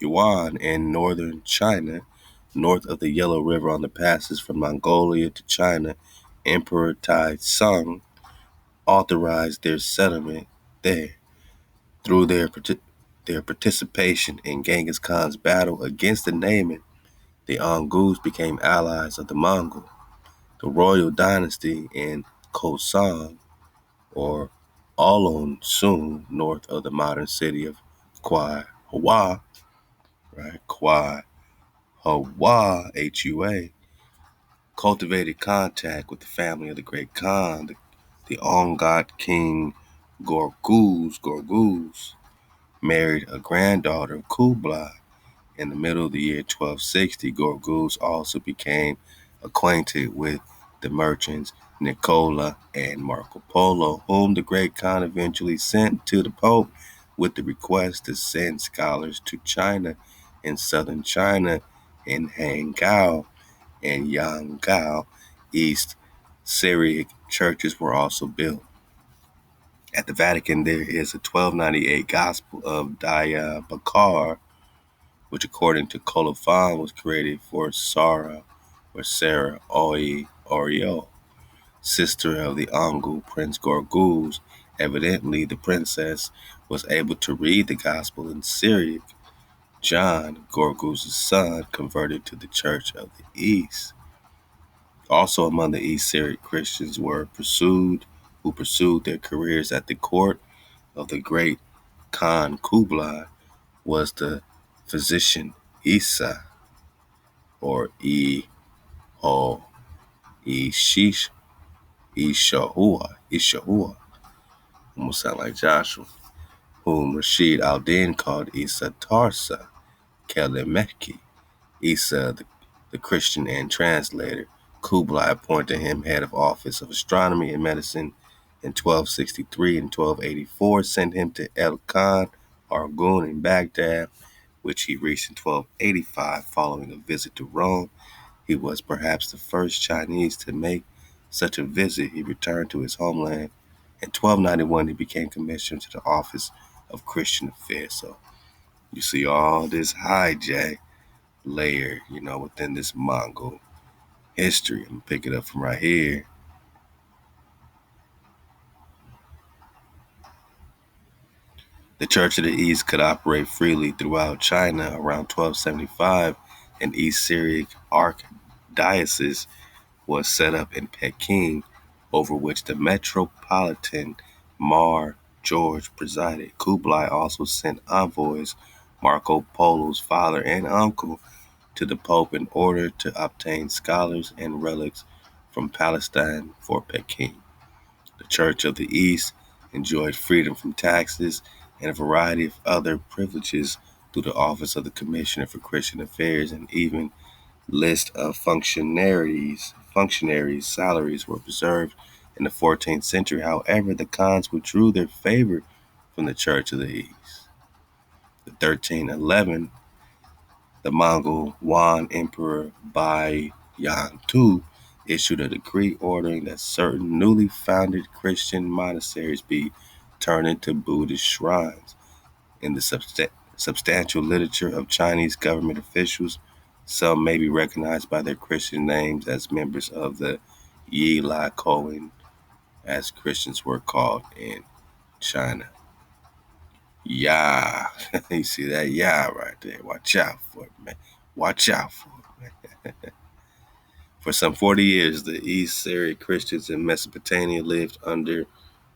S1: Yuan in northern China, north of the Yellow River on the passes from Mongolia to China. Emperor Taizong authorized their settlement there. Through their participation in Genghis Khan's battle against the Nayman, the Ongus became allies of the Mongol. The royal dynasty in Khoisan, or Alon Sun, north of the modern city of HaWah, right? HaWah, HUA, cultivated contact with the family of the Great Khan, the Ongat King Gorguz, married a granddaughter of Kublai. In the middle of the year 1260, Gorguz also became acquainted with the merchants Nicola and Marco Polo, whom the Great Khan eventually sent to the Pope with the request to send scholars to China. In southern China, in Hangzhou and Yangzhou, East Syriac churches were also built. At the Vatican, there is a 1298 Gospel of Bakar, which according to Colophon was created for Sarah Orio, sister of the Ongu Prince Gorguz. Evidently, the princess was able to read the Gospel in Syriac. John, Gorguz's son, converted to the Church of the East. Also among the East Syriac Christians were Pursued, who pursued their careers at the court of the great Khan Kublai was the physician Isa, or Ho Ishish Ishahua, almost sound like Joshua, whom Rashid al-Din called Isa Tarsa Kelemeki. Isa, the Christian and translator. Kublai appointed him head of office of astronomy and medicine in 1263 and 1284, sent him to El Khan Argun in Baghdad, which he reached in 1285 following a visit to Rome. He was perhaps the first Chinese to make such a visit. He returned to his homeland. In 1291, he became commissioned to the office of Christian affairs. So you see all this hijack layer, within this Mongol history. I'm gonna pick it up from right here. The Church of the East could operate freely throughout China around 1275. An East Syriac archdiocese was set up in Peking, over which the metropolitan Mar George presided. Kublai also sent envoys, Marco Polo's father and uncle, to the Pope in order to obtain scholars and relics from Palestine for Peking. The Church of the East enjoyed freedom from taxes and a variety of other privileges through the office of the Commissioner for Christian Affairs, and even list of functionaries' salaries were preserved in the 14th century. However, the Khans withdrew their favor from the Church of the East. In 1311, the Mongol Yuan Emperor Bai Yan II issued a decree ordering that certain newly founded Christian monasteries be turned into Buddhist shrines. In the substantial literature of Chinese government officials, some may be recognized by their Christian names as members of the Yi Lai Koan, as Christians were called in China. Yeah, you see that? Yeah, right there. Watch out for it, man. Watch out for it, man. For some 40 years, the East Syriac Christians in Mesopotamia lived under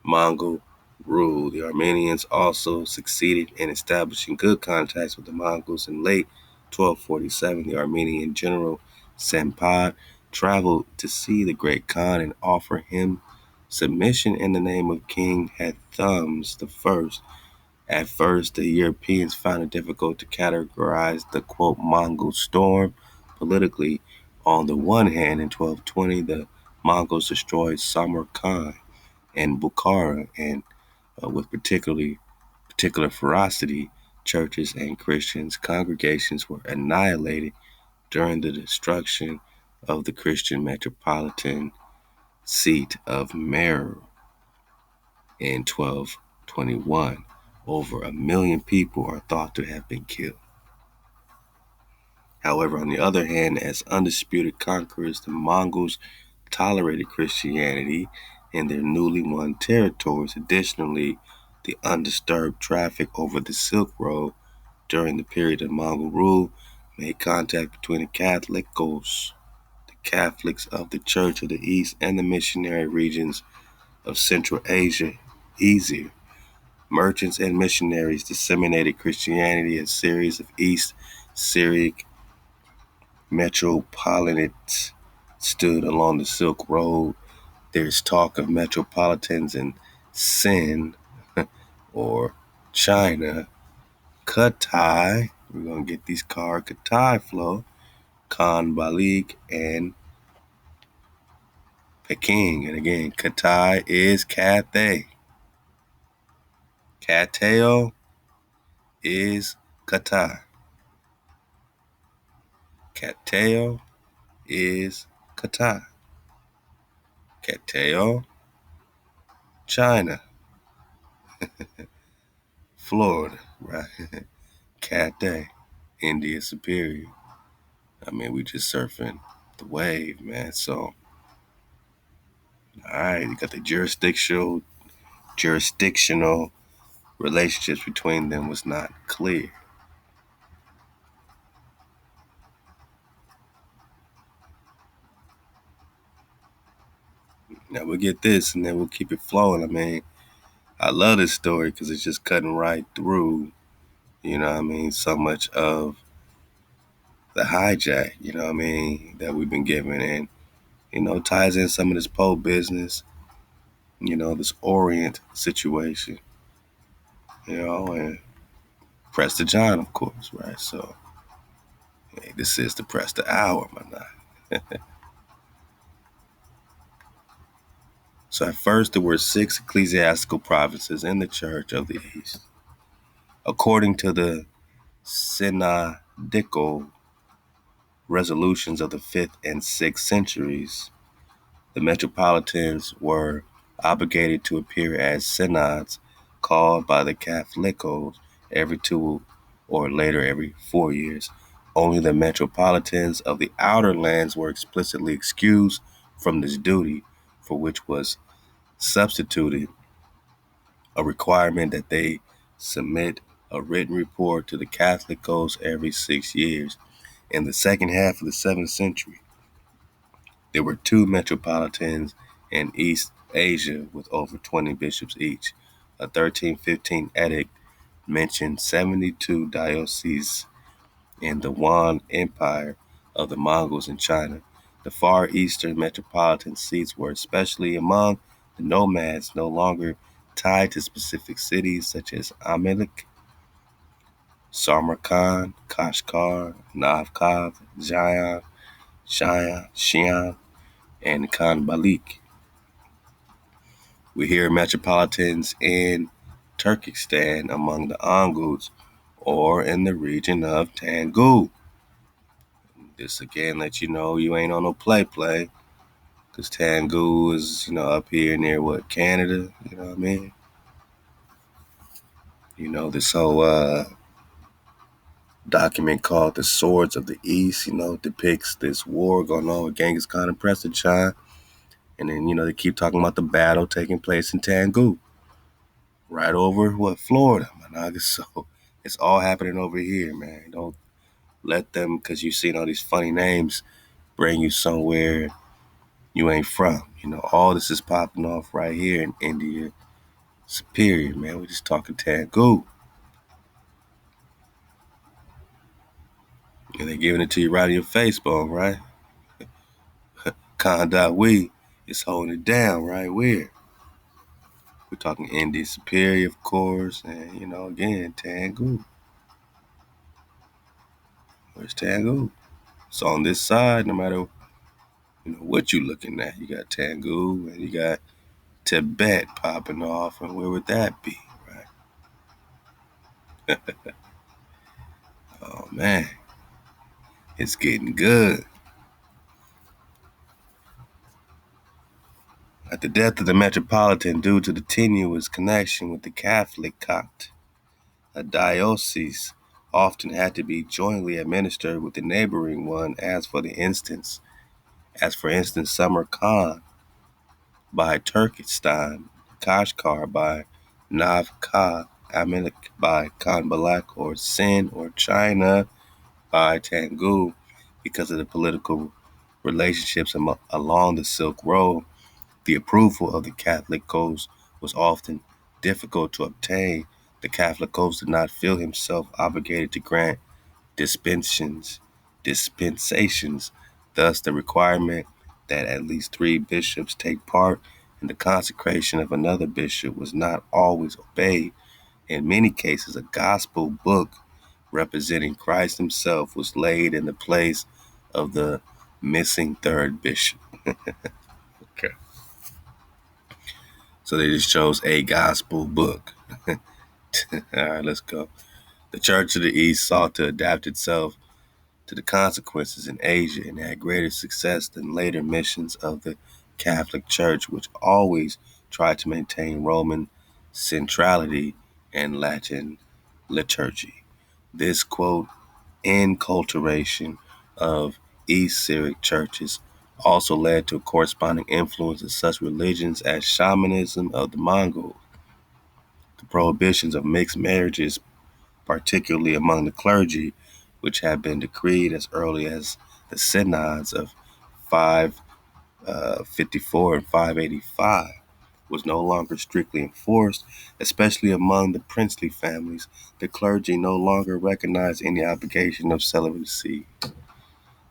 S1: Mongol rule. The Armenians also succeeded in establishing good contacts with the Mongols. In late 1247, the Armenian general Sempad traveled to see the great Khan and offer him submission in the name of King Hathams I. At first, the Europeans found it difficult to categorize the, quote, Mongol storm politically. On the one hand, in 1220, the Mongols destroyed Samarkand and Bukhara, and with particular ferocity, churches and Christians congregations were annihilated during the destruction of the Christian metropolitan seat of Meru in 1221. Over 1 million people are thought to have been killed. However, on the other hand, as undisputed conquerors, the Mongols tolerated Christianity in their newly won territories. Additionally, the undisturbed traffic over the Silk Road during the period of Mongol rule made contact between the Catholics of the Church of the East, and the missionary regions of Central Asia easier. Merchants and missionaries disseminated Christianity. A series of East Syriac metropolitans stood along the Silk Road. There's talk of metropolitans in Sin or China, Cathay. We're going to get these cars, Cathay flow, Khan Balik, and Peking. And again, Cathay is Cathay. Cathay is Cathay. Cathay is Cathay. Cathay, China, Florida, right? Cathay, India Superior. I mean, we just surfing the wave, man. So, all right, you got the jurisdictional relationships between them was not clear. Now we'll get this, and then we'll keep it flowing. I mean, I love this story because it's just cutting right through, so much of the hijack, that we've been given. And, ties in some of this pole business, this Orient situation, and Prester John, of course, right? So, hey, this is the Prester Hour, my night. So at first there were 6 ecclesiastical provinces in the Church of the East. According to the synodical resolutions of the 5th and 6th centuries, the metropolitans were obligated to appear as synods called by the Catholicos every 2 or later every 4 years. Only the metropolitans of the outer lands were explicitly excused from this duty, for which was substituted a requirement that they submit a written report to the Catholicos every 6 years. In the second half of the 7th century, there were 2 metropolitans in East Asia with over 20 bishops each. A 1315 edict mentioned 72 dioceses in the Yuan Empire of the Mongols in China. The far eastern metropolitan seats were especially among the nomads no longer tied to specific cities such as Amelik, Samarkand, Kashgar, Navkov, Jayan, Xi'an, and Khanbalik. We hear metropolitans in Turkestan among the Onguts or in the region of Tangu. This again lets you know you ain't on no play, because Tangu is, up here near Canada, you know what I mean? This whole document called The Swords of the East, depicts this war going on with Genghis Khan and Prester John. And then, they keep talking about the battle taking place in Tangu. Right over, Florida, man. So it's all happening over here, man. Don't let them, because you've seen all these funny names, bring you somewhere you ain't from. All this is popping off right here in India Superior, man. We're just talking Tangu. And they're giving it to you right in your face, bone, right? Khan.we is holding it down right where. We're talking India Superior, of course, and, again, Tangu. Where's Tangu? So on this side, no matter what you looking at, you got Tangu and you got Tibet popping off, and where would that be, right? Oh man, it's getting good. At the death of the metropolitan due to the tenuous connection with the Catholic Copt, a diocese often had to be jointly administered with the neighboring one, as for instance Samarkand by Turkestan, Kashgar by Navka, Amelik by Khanbalak, or Sin or China by Tangu. Because of the political relationships along the Silk Road, the approval of the Catholicos was often difficult to obtain. The Catholicos did not feel himself obligated to grant dispensations. Thus, the requirement that at least 3 bishops take part in the consecration of another bishop was not always obeyed. In many cases, a gospel book representing Christ himself was laid in the place of the missing 3rd bishop. Okay. So they just chose a gospel book. All right, let's go. The Church of the East sought to adapt itself to the consequences in Asia and had greater success than later missions of the Catholic Church, which always tried to maintain Roman centrality and Latin liturgy. This, quote, enculturation of East Syriac churches also led to a corresponding influence of such religions as shamanism of the Mongol, the prohibitions of mixed marriages, particularly among the clergy, which had been decreed as early as the synods of 54 and 585 was no longer strictly enforced, especially among the princely families. The clergy no longer recognized any obligation of celibacy.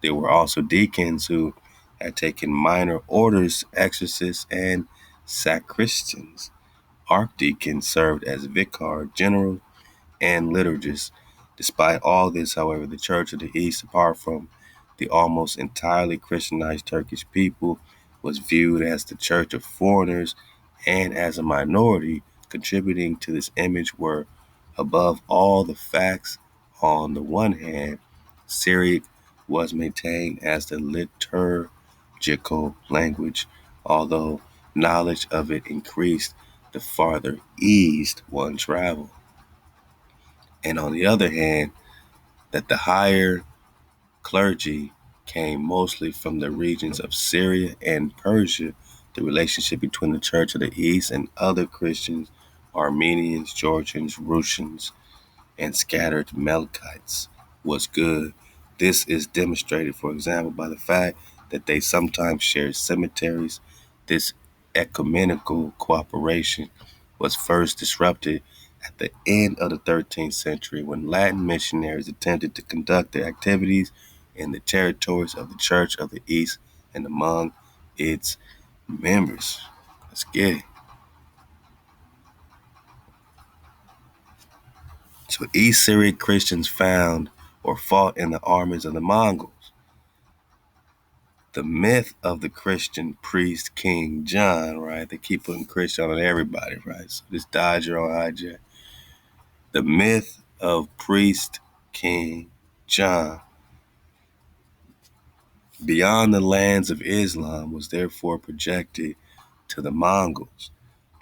S1: There were also deacons who had taken minor orders, exorcists, and sacristans. Archdeacons served as vicar general and liturgists. Despite all this, however, the Church of the East, apart from the almost entirely Christianized Turkish people, was viewed as the church of foreigners, and as a minority contributing to this image were, above all the facts, on the one hand, Syriac was maintained as the liturgical language, although knowledge of it increased the farther east one traveled. And on the other hand, that the higher clergy came mostly from the regions of Syria and Persia. The relationship between the Church of the East and other Christians, Armenians, Georgians, Russians, and scattered Melkites, was good. This is demonstrated, for example, by the fact that they sometimes shared cemeteries. This ecumenical cooperation was first disrupted at the end of the 13th century when Latin missionaries attempted to conduct their activities in the territories of the Church of the East and among its members. Let's get it. So East Syriac Christians found or fought in the armies of the Mongols. The myth of the Christian priest King John, right? They keep putting Christian on everybody, right? So this Dodger on hijack. The myth of priest King John beyond the lands of Islam was therefore projected to the Mongols.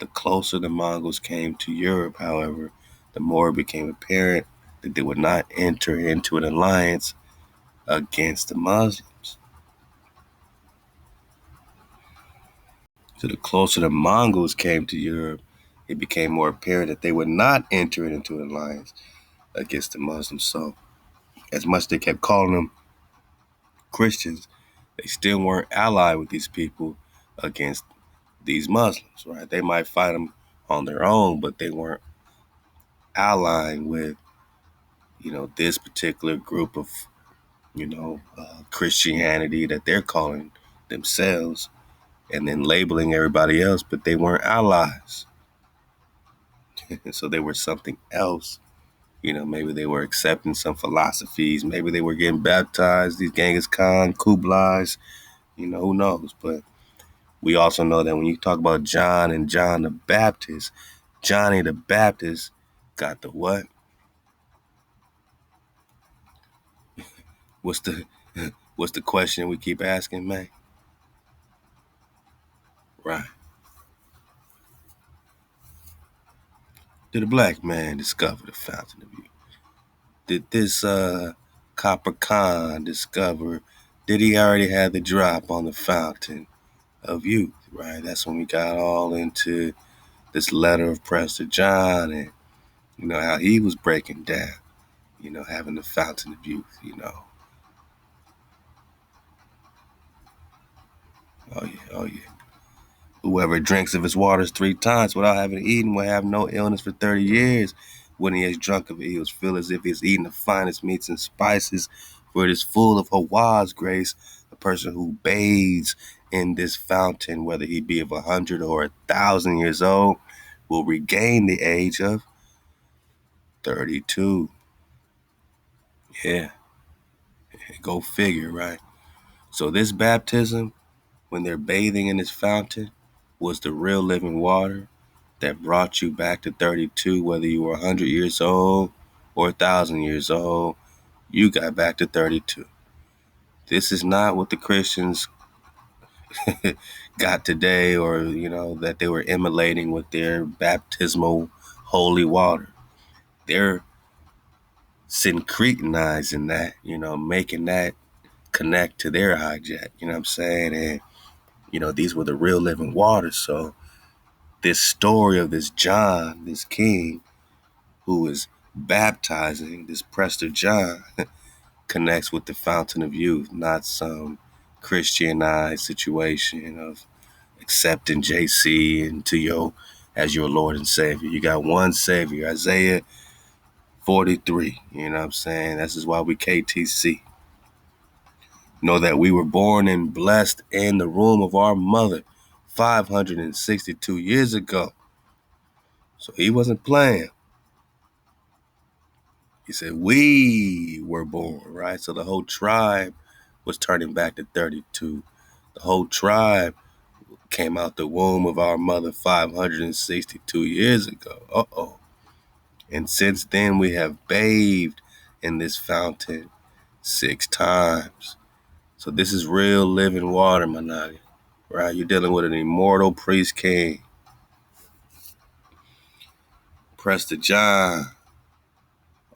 S1: The closer the Mongols came to Europe, however, the more it became apparent that they would not enter into an alliance against the Muslims. So the closer the Mongols came to Europe, it became more apparent that they would not enter into an alliance against the Muslims. So as much as they kept calling them Christians, they still weren't allied with these people against these Muslims, right? They might fight them on their own, but they weren't allying with, this particular group of, Christianity that they're calling themselves, and then labeling everybody else, but they weren't allies. So they were something else. Maybe they were accepting some philosophies. Maybe they were getting baptized, these Genghis Khan, Kublai's, who knows? But we also know that when you talk about John and John the Baptist, Johnny the Baptist got the what? What's the what's the question we keep asking, man? Right. Did a black man discover the fountain of youth? Did this Copper Khan discover, did he already have the drop on the fountain of youth? Right. That's when we got all into this letter of Prester John and, how he was breaking down, having the fountain of youth. Oh yeah, oh yeah. Whoever drinks of his waters 3 times without having eaten will have no illness for 30 years. When he has drunk of it, he will feel as if he has eaten the finest meats and spices, for it is full of HaWah's grace. A person who bathes in this fountain, whether he be of 100 or 1,000 years old, will regain the age of 32. Yeah, go figure, right? So this baptism, when they're bathing in this fountain, was the real living water that brought you back to 32, whether you were 100 years old or 1,000 years old, you got back to 32. This is not what the Christians got today, or, that they were emulating with their baptismal holy water. They're syncretinizing that, making that connect to their hijack, you know what I'm saying? And, these were the real living waters. So this story of this John, this king, who is baptizing, this Prester John, connects with the fountain of youth, not some Christianized situation of accepting JC as your Lord and Savior. You got one Savior, Isaiah 43. You know what I'm saying? This is why we KTC. Know that we were born and blessed in the womb of our mother 562 years ago. So he wasn't playing. He said we were born, right? So the whole tribe was turning back to 32. The whole tribe came out the womb of our mother 562 years ago. Uh-oh. And since then we have bathed in this fountain 6 times. So this is real living water, Managi. Right? You're dealing with an immortal priest king. Prester John.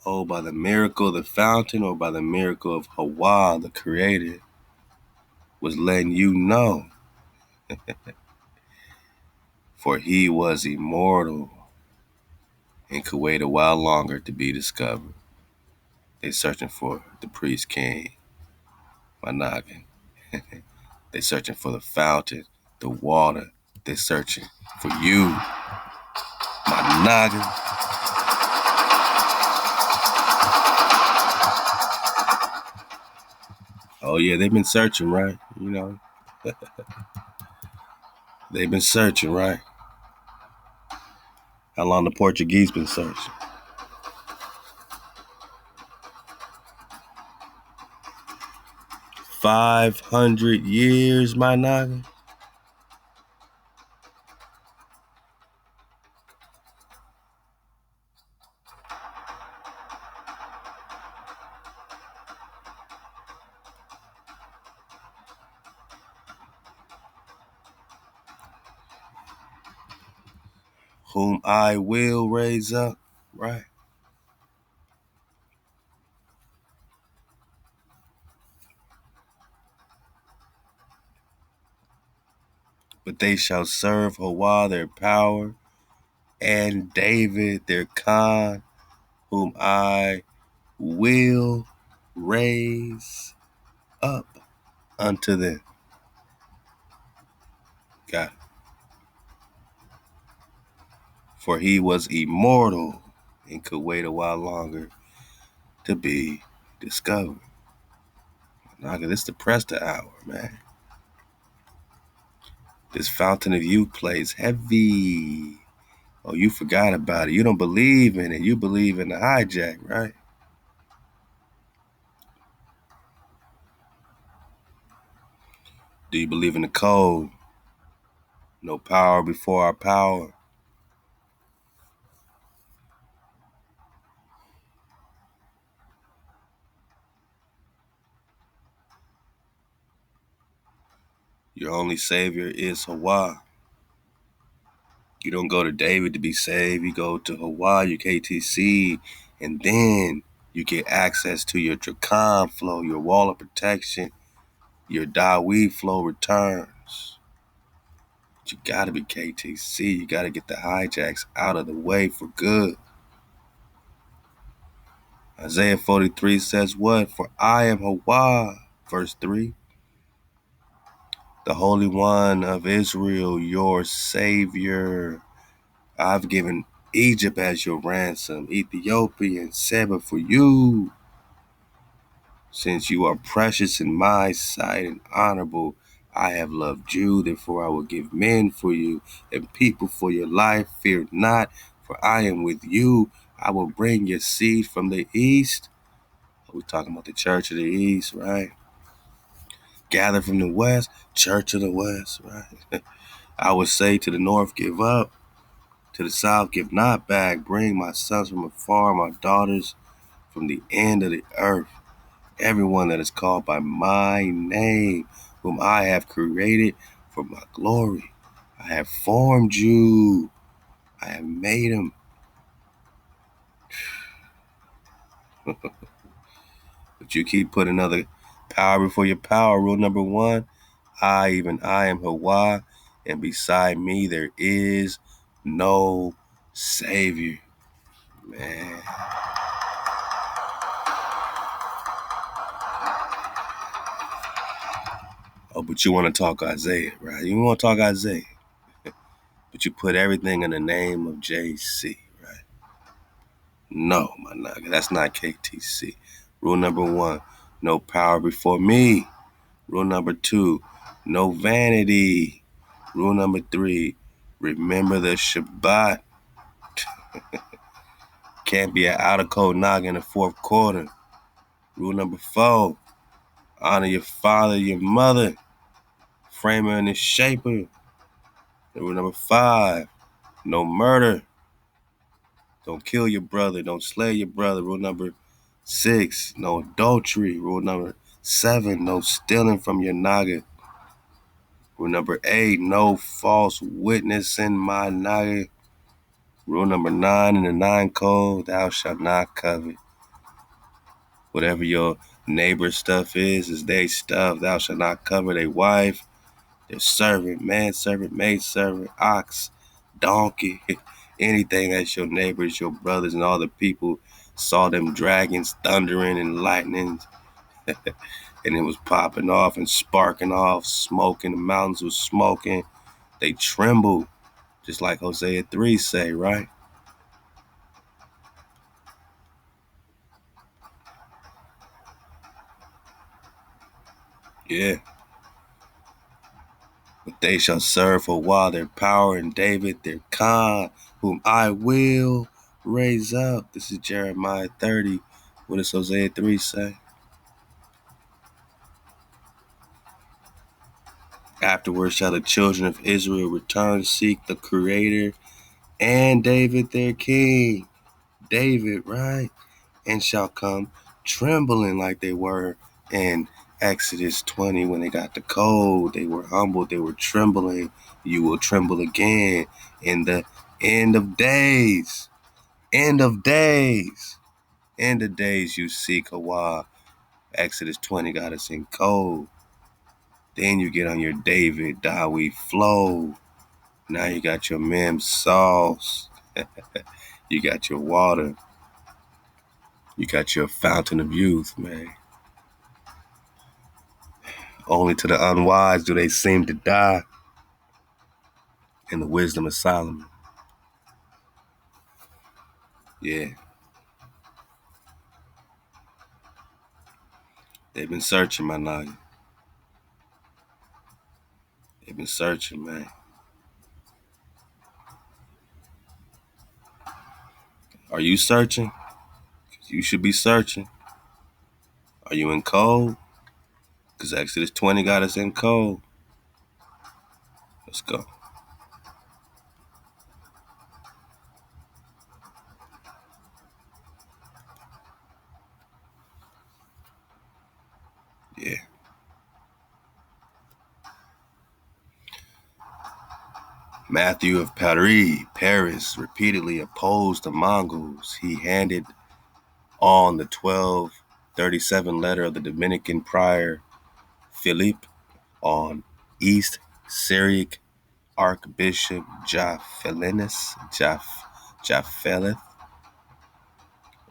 S1: Oh, by the miracle of the fountain or by the miracle of HaWah, the creator, was letting you know. For he was immortal and could wait a while longer to be discovered. They searching for the priest king, my noggin. They searching for the fountain, the water. They searching for you, my noggin. Oh yeah, they've been searching, right? You know, they've been searching, right? How long the Portuguese been searching? 500 years, my noggin. Whom I will raise up, right? But they shall serve HaWah their power, and David their Khan, whom I will raise up unto them. God. For he was immortal and could wait a while longer to be discovered. Now, this is the Prester hour, man. This fountain of youth plays heavy. Oh, you forgot about it. You don't believe in it. You believe in the hijack, right? Do you believe in the code? No power before our power. Your only savior is HaWah. You don't go to David to be saved. You go to HaWah, your KTC, and then you get access to your Recon flow, your wall of protection, your Dawi flow returns. But you gotta be KTC. You gotta get the hijacks out of the way for good. Isaiah 43 says what? For I am HaWah, verse 3. The Holy One of Israel, your Savior. I've given Egypt as your ransom, Ethiopia and Seba for you. Since you are precious in my sight and honorable, I have loved you. Therefore I will give men for you and people for your life. Fear not, for I am with you. I will bring your seed from the east. We're talking about the church of the east, right? Gather from the west, church of the west, right? I would say to the north, give up. To the south, give not back. Bring my sons from afar, my daughters from the end of the earth. Everyone that is called by my name, whom I have created for my glory. I have formed you. I have made him. But you keep putting another power before your power. Rule number 1, even I am HaWah, and beside me there is no Savior. Man. Oh, but you want to talk Isaiah, right? You want to talk Isaiah. But you put everything in the name of JC, right? No, my nigga, that's not KTC. Rule number 1, no power before me. Rule number 2, no vanity. Rule number 3, remember the Shabbat. Can't be an out of code knock in the fourth quarter. Rule number 4, honor your father, your mother, framer and the shaper. Rule number 5, no murder. Don't kill your brother. Don't slay your brother. Rule number 6, no adultery. Rule number 7, no stealing from your naga. Rule number 8, no false witness in my naga. Rule number 9 in the 9 code, thou shalt not covet. Whatever your neighbor's stuff is their stuff. Thou shalt not covet a wife, their servant, manservant, maidservant, ox, donkey, anything that's your neighbors, your brothers, and all the people saw them dragons thundering and lightning, and it was popping off and sparking off, smoking. The mountains was smoking. They trembled, just like Hosea 3 say, right? Yeah. But they shall serve for a while their power and David, their Khan, whom I will raise up. This is Jeremiah 30. What does Hosea 3 say? Afterwards shall the children of Israel return, seek the Creator, and David their king. David, right? And shall come trembling like they were in Exodus 20 when they got the cold. They were humbled. They were trembling. You will tremble again in the end of days. End of days. End of days you seek HaWah. Exodus 20 got us in cold. Then you get on your David, Dawi flow. Now you got your mem sauce. You got your water. You got your fountain of youth, man. Only to the unwise do they seem to die in the wisdom of Solomon. Yeah. They've been searching, my noggin. They've been searching, man. Are you searching? You should be searching. Are you in cold? Because Exodus 20 got us in cold. Let's go. Yeah. Matthew of Paris, repeatedly opposed the Mongols. He handed on the 1237 letter of the Dominican prior Philippe on East Syriac Archbishop Japhelinus.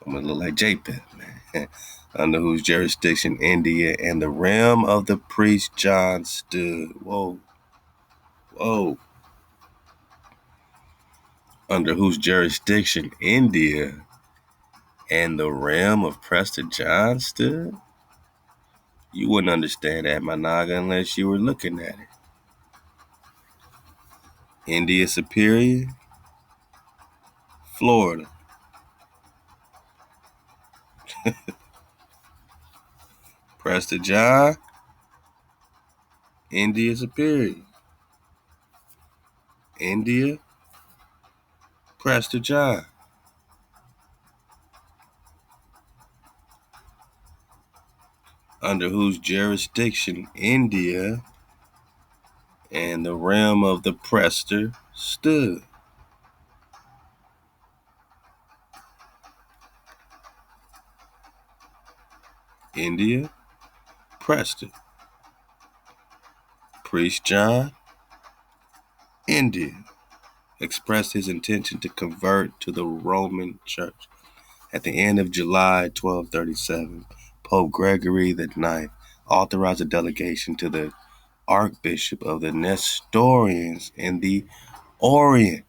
S1: I'm gonna look like Japheth, man. Under whose jurisdiction India and the realm of the priest John stood. Whoa. Under whose jurisdiction India and the realm of Prester John stood? You wouldn't understand that, my naga, unless you were looking at it. India Superior, Florida. Prester John, India Superior. India, Prester John. Under whose jurisdiction India and the realm of the Prester stood. India, Prester. Priest John, India, expressed his intention to convert to the Roman Church. At the end of July 1237, Pope Gregory IX authorized a delegation to the archbishop of the Nestorians in the Orient.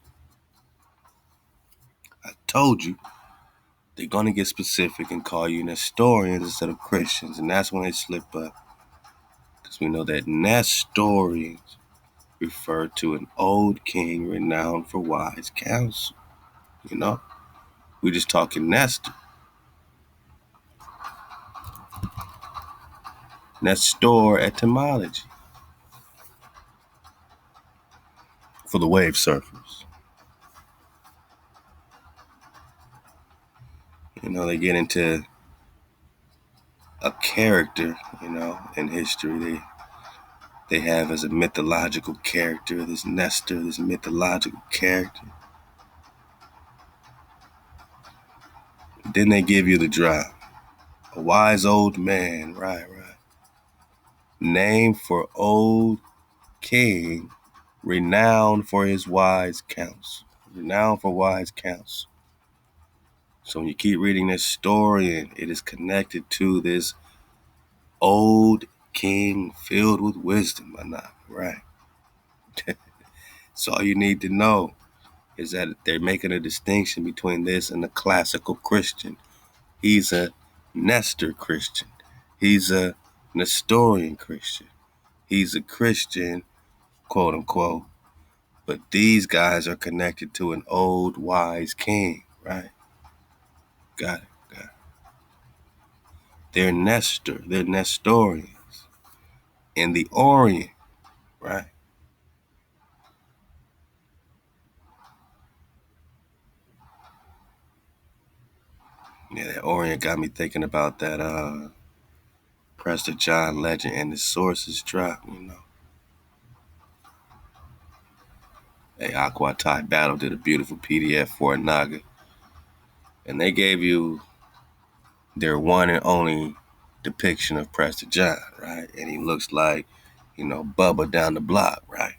S1: I told you, they're going to get specific and call you Nestorians instead of Christians, and that's when they slip up. Because we know that Nestorians refer to an old king renowned for wise counsel. You know, we're just talking Nestor. Nestor etymology for the wave surfers. You know, they get into a character, you know, in history. They have as a mythological character, this Nestor, this mythological character. Then they give you the drop. A wise old man, right. Named for old king, renowned for his wise counsel. Renowned for wise counsel. So when you keep reading this story, and it is connected to this old king filled with wisdom, or not, right? So all you need to know is that they're making a distinction between this and the classical Christian. He's a Nestor Christian. He's a Nestorian Christian. He's a Christian, quote unquote, but these guys are connected to an old wise king, right? Got it. They're Nestorians in the Orient, right? Yeah, that Orient got me thinking about that Prester John legend and the sources drop, you know. Hey, HaWah Battle did a beautiful PDF for a Naga, and they gave you their one and only depiction of Prester John, right? And he looks like, you know, Bubba down the block, right?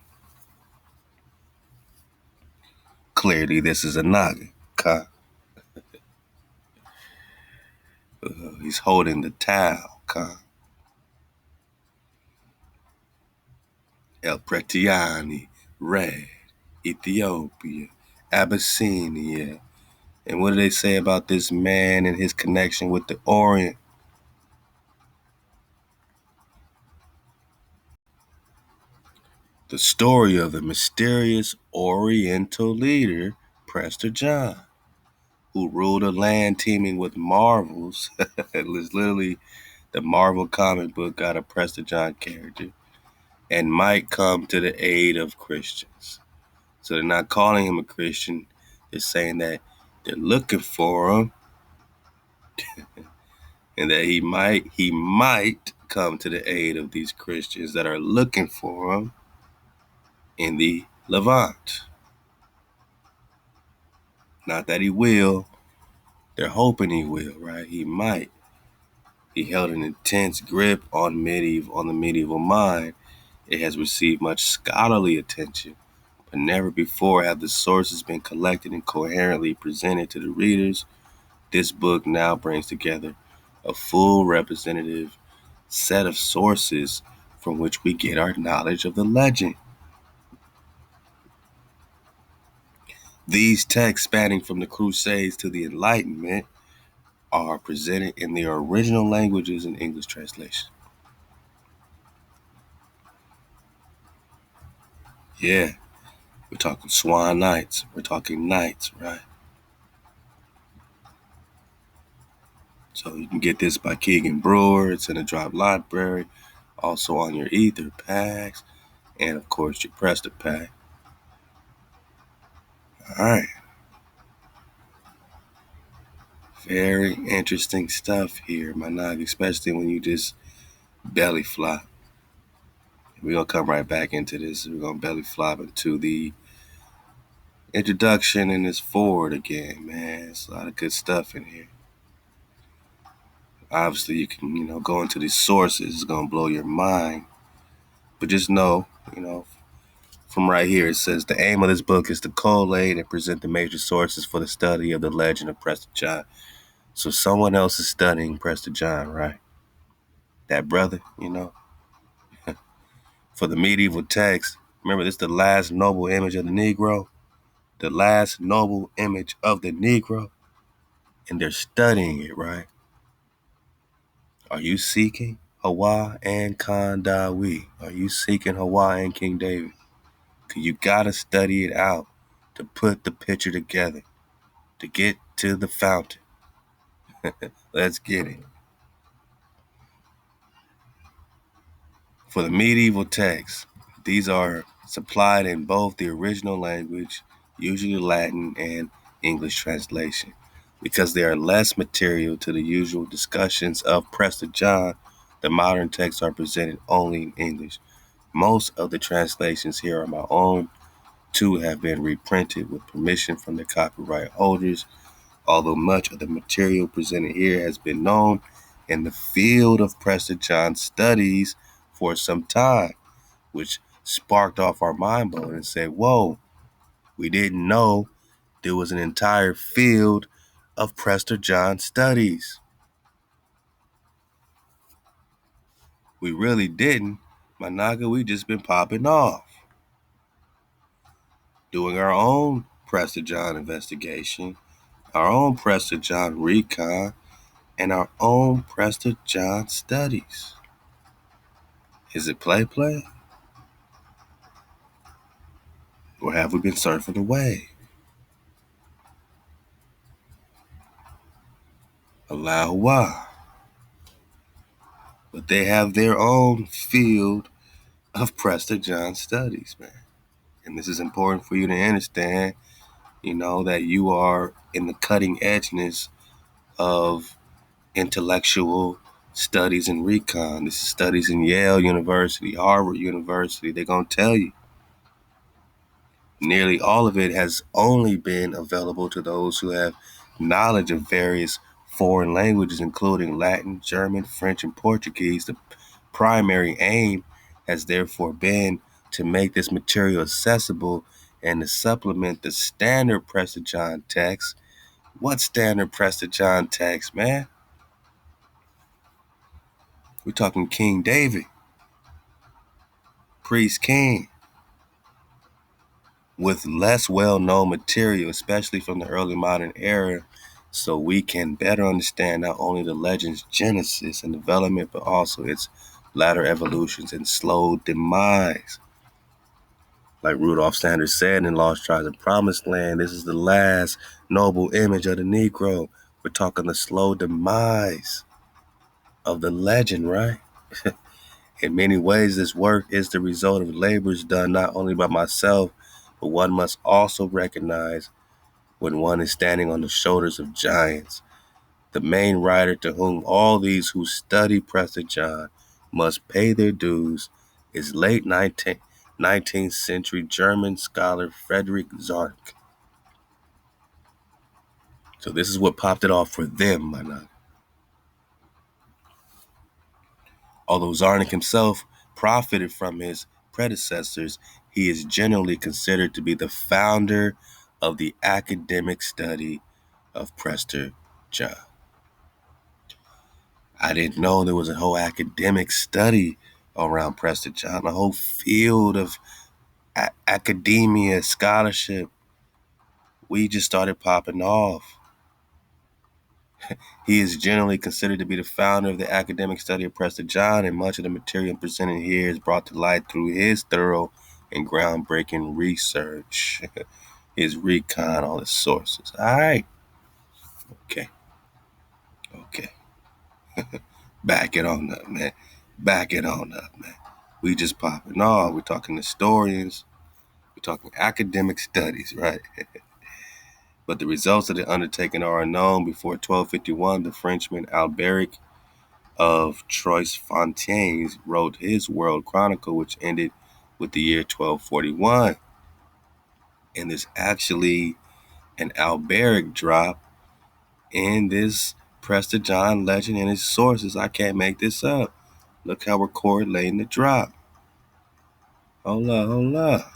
S1: Clearly, this is a Naga. He's holding the towel, El Pretiani, Red, Ethiopia, Abyssinia. And what do they say about this man and his connection with the Orient? The story of the mysterious Oriental leader, Prester John, who ruled a land teeming with marvels. It was literally the Marvel comic book got a Prester John character, and might come to the aid of Christians. So they're not calling him a Christian. They're saying that they're looking for him, and that he might come to the aid of these Christians that are looking for him in the Levant. Not that he will. They're hoping he will, right? He might. He held an intense grip on the medieval mind. It has received much scholarly attention, but never before have the sources been collected and coherently presented to the readers. This book now brings together a full representative set of sources from which we get our knowledge of the legend. These texts, spanning from the Crusades to the Enlightenment, are presented in their original languages in English translation. Yeah, we're talking Swan Knights. We're talking Knights, right? So you can get this by Keegan Brewer. It's in a drop library. Also on your Ether packs. And of course your Prester pack. Alright. Very interesting stuff here, my nog, especially when you just belly flop. We're going to come right back into this. We're going to belly flop into the introduction and this forward again, man. It's a lot of good stuff in here. Obviously, you can, go into these sources. It's going to blow your mind. But just know, from right here, it says the aim of this book is to collate and present the major sources for the study of the legend of Prester John. So someone else is studying Prester John, right? That brother, For the medieval text, remember this is the last noble image of the Negro. The last noble image of the Negro. And they're studying it, right? Are you seeking HaWah and Khandawi? Are you seeking HaWah and King David? Because you got to study it out to put the picture together, to get to the fountain. Let's get it. For the medieval texts, these are supplied in both the original language, usually Latin, and English translation. Because they are less material to the usual discussions of Prester John, the modern texts are presented only in English. Most of the translations here are my own. 2 have been reprinted with permission from the copyright holders, although much of the material presented here has been known in the field of Prester John studies for some time, which sparked off our mind bone and said, whoa, we didn't know there was an entire field of Prester John studies. We really didn't. Managa, we just been popping off, doing our own Prester John investigation, our own Prester John Recon, and our own Prester John studies. Is it play? Or have we been surfing the wave? HaWah. But they have their own field of Prester John studies, man. And this is important for you to understand, that you are in the cutting edgeness of intellectual studies in Recon. This is studies in Yale University, Harvard University. They're going to tell you. Nearly all of it has only been available to those who have knowledge of various foreign languages, including Latin, German, French, and Portuguese. The primary aim has therefore been to make this material accessible and to supplement the standard Prester John text. What standard Prester John text, man? We're talking King David, priest king, with less well-known material, especially from the early modern era, so we can better understand not only the legend's genesis and development, but also its latter evolutions and slow demise. Like Rudolph Sanders said in Lost Tribes and Promised Land, this is the last noble image of the Negro. We're talking the slow demise of the legend, right? In many ways, this work is the result of labors done not only by myself, but one must also recognize when one is standing on the shoulders of giants. The main writer to whom all these who study Prester John must pay their dues is late 19th century German scholar Frederick Zark. So this is what popped it off for them, my nigga. Although Zarnik himself profited from his predecessors, he is generally considered to be the founder of the academic study of Prester John. I didn't know there was a whole academic study around Prester John, a whole field of academia, scholarship. We just started popping off. He is generally considered to be the founder of the academic study of Prester John, and much of the material presented here is brought to light through his thorough and groundbreaking research, his recon, all his sources. All right. Okay. Back it on up, man. Back it on up, man. We just popping off. We're talking historians. We're talking academic studies, right? But the results of the undertaking are unknown. Before 1251, the Frenchman Alberic of Troisfontaines wrote his World Chronicle, which ended with the year 1241. And there's actually an Alberic drop in this Prester John legend and his sources. I can't make this up. Look how we're correlating the drop. Hold up.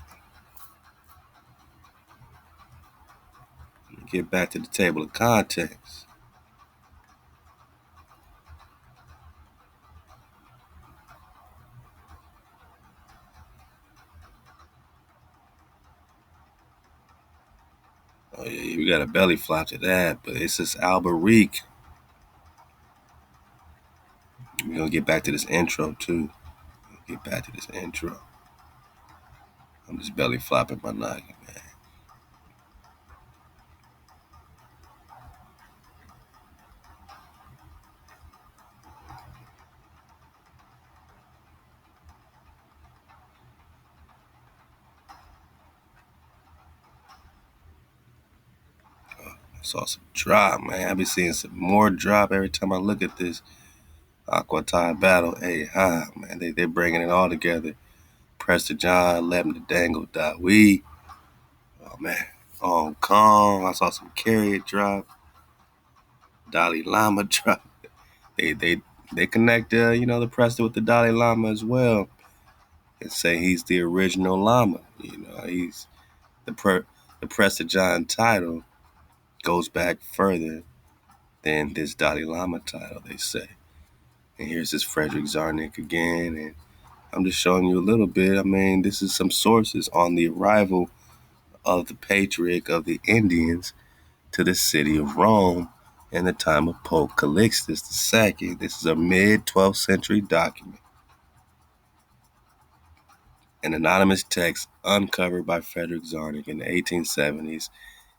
S1: Get back to the table of contents. Oh yeah, we got a belly flop to that, but it's this Alberic. We're gonna get back to this intro too. Get back to this intro. I'm just belly flopping my noggin, man. I saw some drop, man. I be seeing some more drop every time I look at this Aqua Tie battle. Hey, hi, man. They're bringing it all together. Prester John, Lebn the Dangle, We. Oh, man. Hong Kong. I saw some Carriot drop. Dalai Lama drop. They connect, the Prester with the Dalai Lama as well and say he's the original Lama. He's the Prester John title goes back further than this Dalai Lama title, they say. And here's this Frederick Zarnik again, and I'm just showing you a little bit. I mean, this is some sources on the arrival of the patriarch of the Indians to the city of Rome in the time of Pope Calixtus II. This is a mid-12th century document. An anonymous text uncovered by Frederick Zarnik in the 1870s.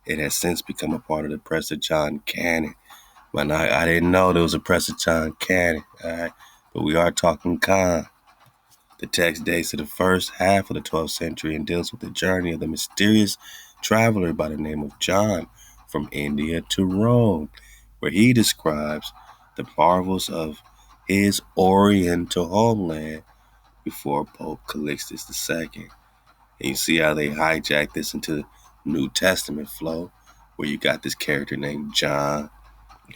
S1: It has since become a part of the Prester John canon. But I didn't know there was a Prester John canon, all right? But we are talking Khan. The text dates to the first half of the 12th century and deals with the journey of the mysterious traveler by the name of John from India to Rome, where he describes the marvels of his oriental homeland before Pope Calixtus II. And you see how they hijack this into New Testament flow, where you got this character named John,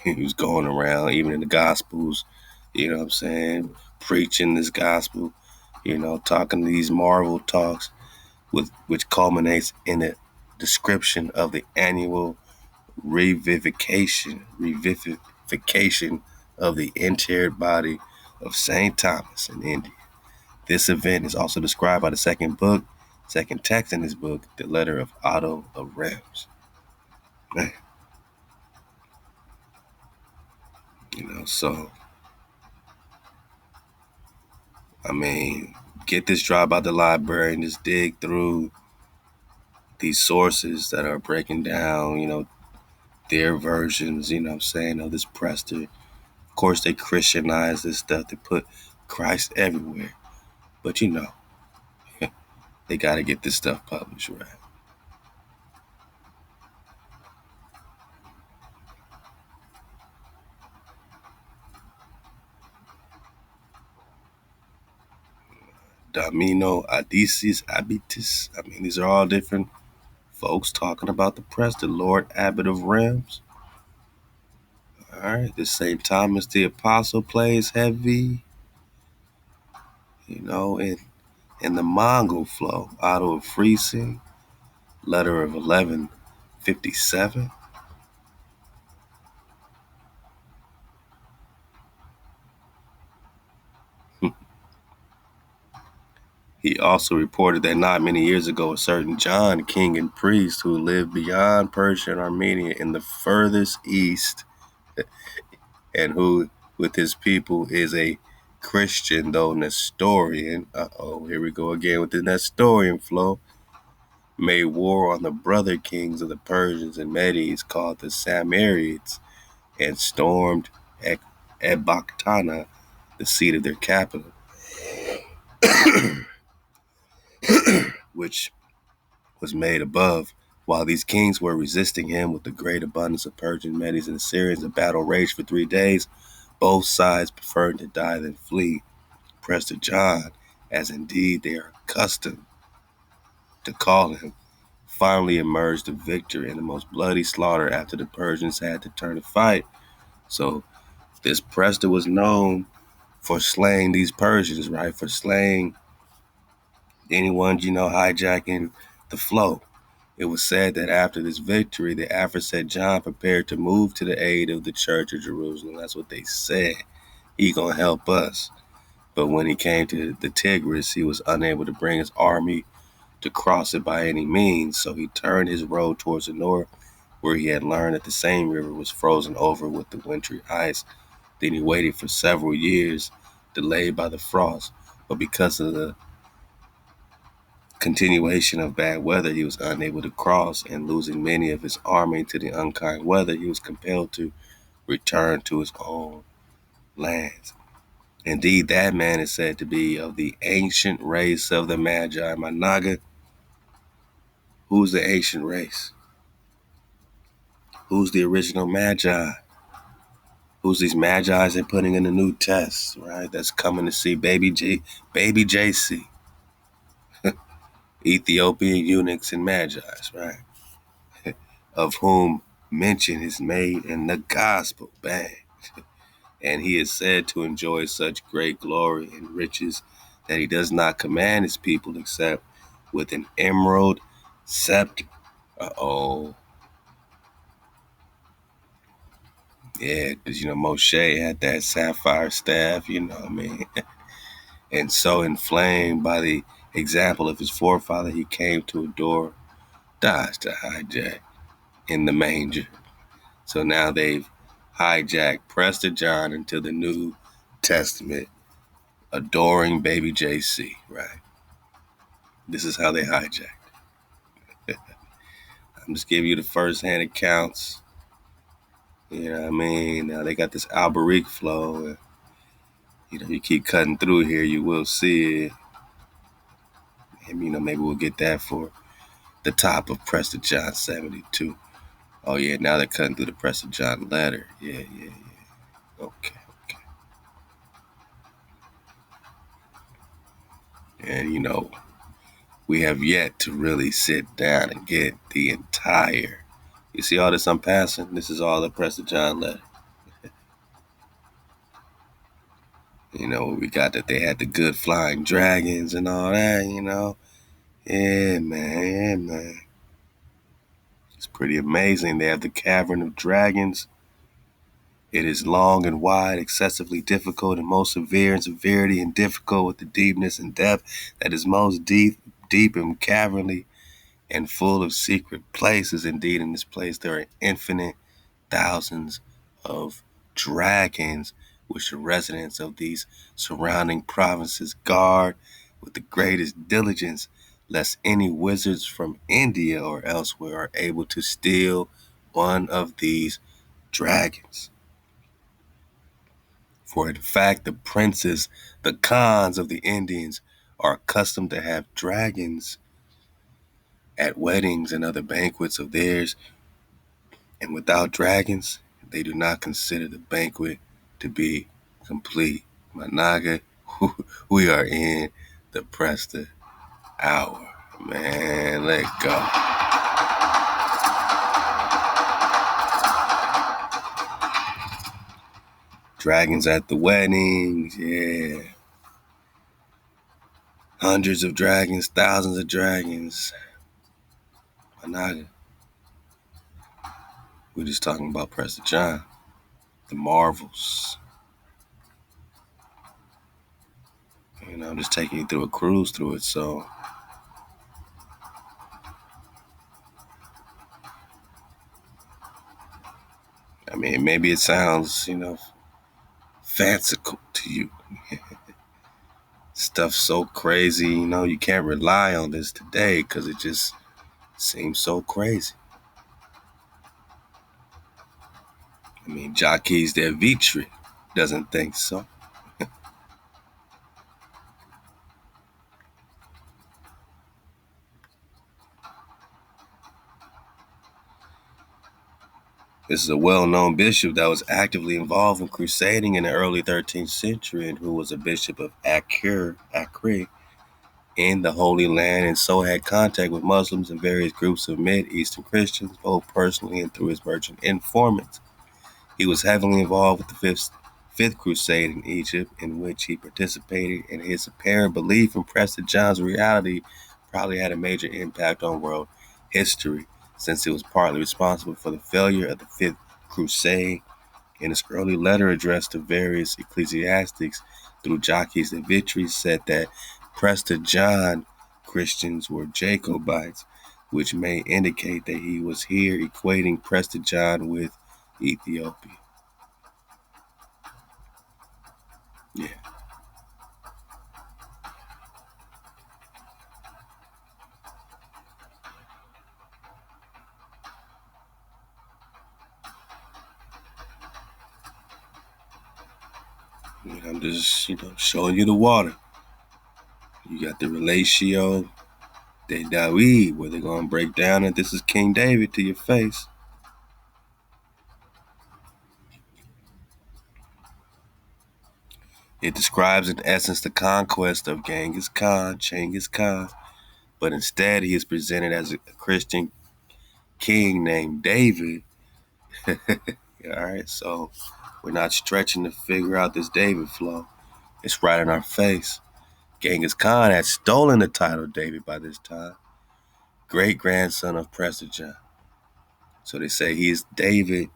S1: who's going around, even in the Gospels, preaching this gospel, talking these Marvel talks, which culminates in a description of the annual revivification of the interred body of St. Thomas in India. This event is also described by the second text in this book, the letter of Otto of Reims. Man. So, I mean, get this drop out the library and just dig through these sources that are breaking down, their versions, of this Prester. Of course, they Christianize this stuff. They put Christ everywhere. But, they got to get this stuff published, right? Domino Adicis Abitus. I mean, these are all different folks talking about the Prester, Lord Abbot of Reims. All right, this St. Thomas the Apostle plays heavy, in the Mongol flow, Otto of Freising, letter of 1157. He also reported that not many years ago, a certain John, king and priest who lived beyond Persia and Armenia in the furthest east, and who, with his people, is a Christian, though Nestorian. Here we go again with the Nestorian flow. Made war on the brother kings of the Persians and Medes, called the Samarids, and stormed Ecbatana, the seat of their capital, which was made above. While these kings were resisting him with the great abundance of Persian, Medes, and Assyrians, the battle raged for 3 days. Both sides preferred to die than flee. Prester John, as indeed they are accustomed to call him, finally emerged a victor in the most bloody slaughter after the Persians had to turn to fight. So this Prester was known for slaying these Persians, right? For slaying anyone, hijacking the flow. It was said that after this victory, the aforesaid John prepared to move to the aid of the Church of Jerusalem. That's what they said. He gonna help us. But when he came to the Tigris, he was unable to bring his army to cross it by any means. So he turned his road towards the north where he had learned that the same river was frozen over with the wintry ice. Then he waited for several years, delayed by the frost, but because of the continuation of bad weather, he was unable to cross, and losing many of his army to the unkind weather, he was compelled to return to his own lands. Indeed, that man is said to be of the ancient race of the Magi. Managa, who's the ancient race? Who's the original Magi? Who's these Magi's they're putting in the New Test, right? That's coming to see baby JC. Ethiopian eunuchs and Magi's, right? Of whom mention is made in the gospel. Bang. And he is said to enjoy such great glory and riches that he does not command his people except with an emerald scepter. Uh-oh. Yeah, because, Moshe had that sapphire staff, what I mean? And so inflamed by the example of his forefather, he came to adore, dodge to hijack in the manger. So now they've hijacked Prester John into the New Testament, adoring baby JC, right? This is how they hijacked. I'm just giving you the first-hand accounts. You know what I mean? Now they got this Alberic flow. You keep cutting through here, you will see it. And, maybe we'll get that for the top of Prester John 72. Oh, yeah, now they're cutting through the Prester John letter. Yeah. Okay. And, we have yet to really sit down and get the entire. You see all this I'm passing? This is all the Prester John letter. We got that they had the good flying dragons and all that, Yeah, man. It's pretty amazing. They have the cavern of dragons. It is long and wide, excessively difficult, and most severe in severity, and difficult with the deepness and depth that is most deep and cavernly, and full of secret places. Indeed, in this place there are infinite thousands of dragons, which the residents of these surrounding provinces guard with the greatest diligence, lest any wizards from India or elsewhere are able to steal one of these dragons. For in fact, the princes, the Khans of the Indians, are accustomed to have dragons at weddings and other banquets of theirs, and without dragons, they do not consider the banquet to be complete. Managa, we are in the Prester hour. Man, let go. Dragons at the weddings, yeah. Hundreds of dragons, thousands of dragons. Managa. We're just talking about Prester John. The marvels. I'm just taking you through a cruise through it, so. I mean, maybe it sounds, fanciful to you. Stuff so crazy, you can't rely on this today because it just seems so crazy. I mean, Jacques de Vitry doesn't think so. This is a well-known bishop that was actively involved in crusading in the early 13th century and who was a bishop of Acre in the Holy Land, and so had contact with Muslims and various groups of Mid-Eastern Christians, both personally and through his merchant informants. He was heavily involved with the Fifth Crusade in Egypt, in which he participated, and his apparent belief in Prester John's reality probably had a major impact on world history, since it was partly responsible for the failure of the Fifth Crusade. In his early letter addressed to various ecclesiastics through Jacques de Vitry, said that Prester John Christians were Jacobites, which may indicate that he was here equating Prester John with Ethiopia. Yeah. I'm just, showing you the water. You got the relatio de David, where they're going to break down that this is King David to your face. It describes in essence the conquest of Genghis Khan, but instead he is presented as a Christian king named David. All right, so we're not stretching to figure out this David flow. It's right in our face. Genghis Khan had stolen the title David by this time, great-grandson of Prester John. So they say he's David.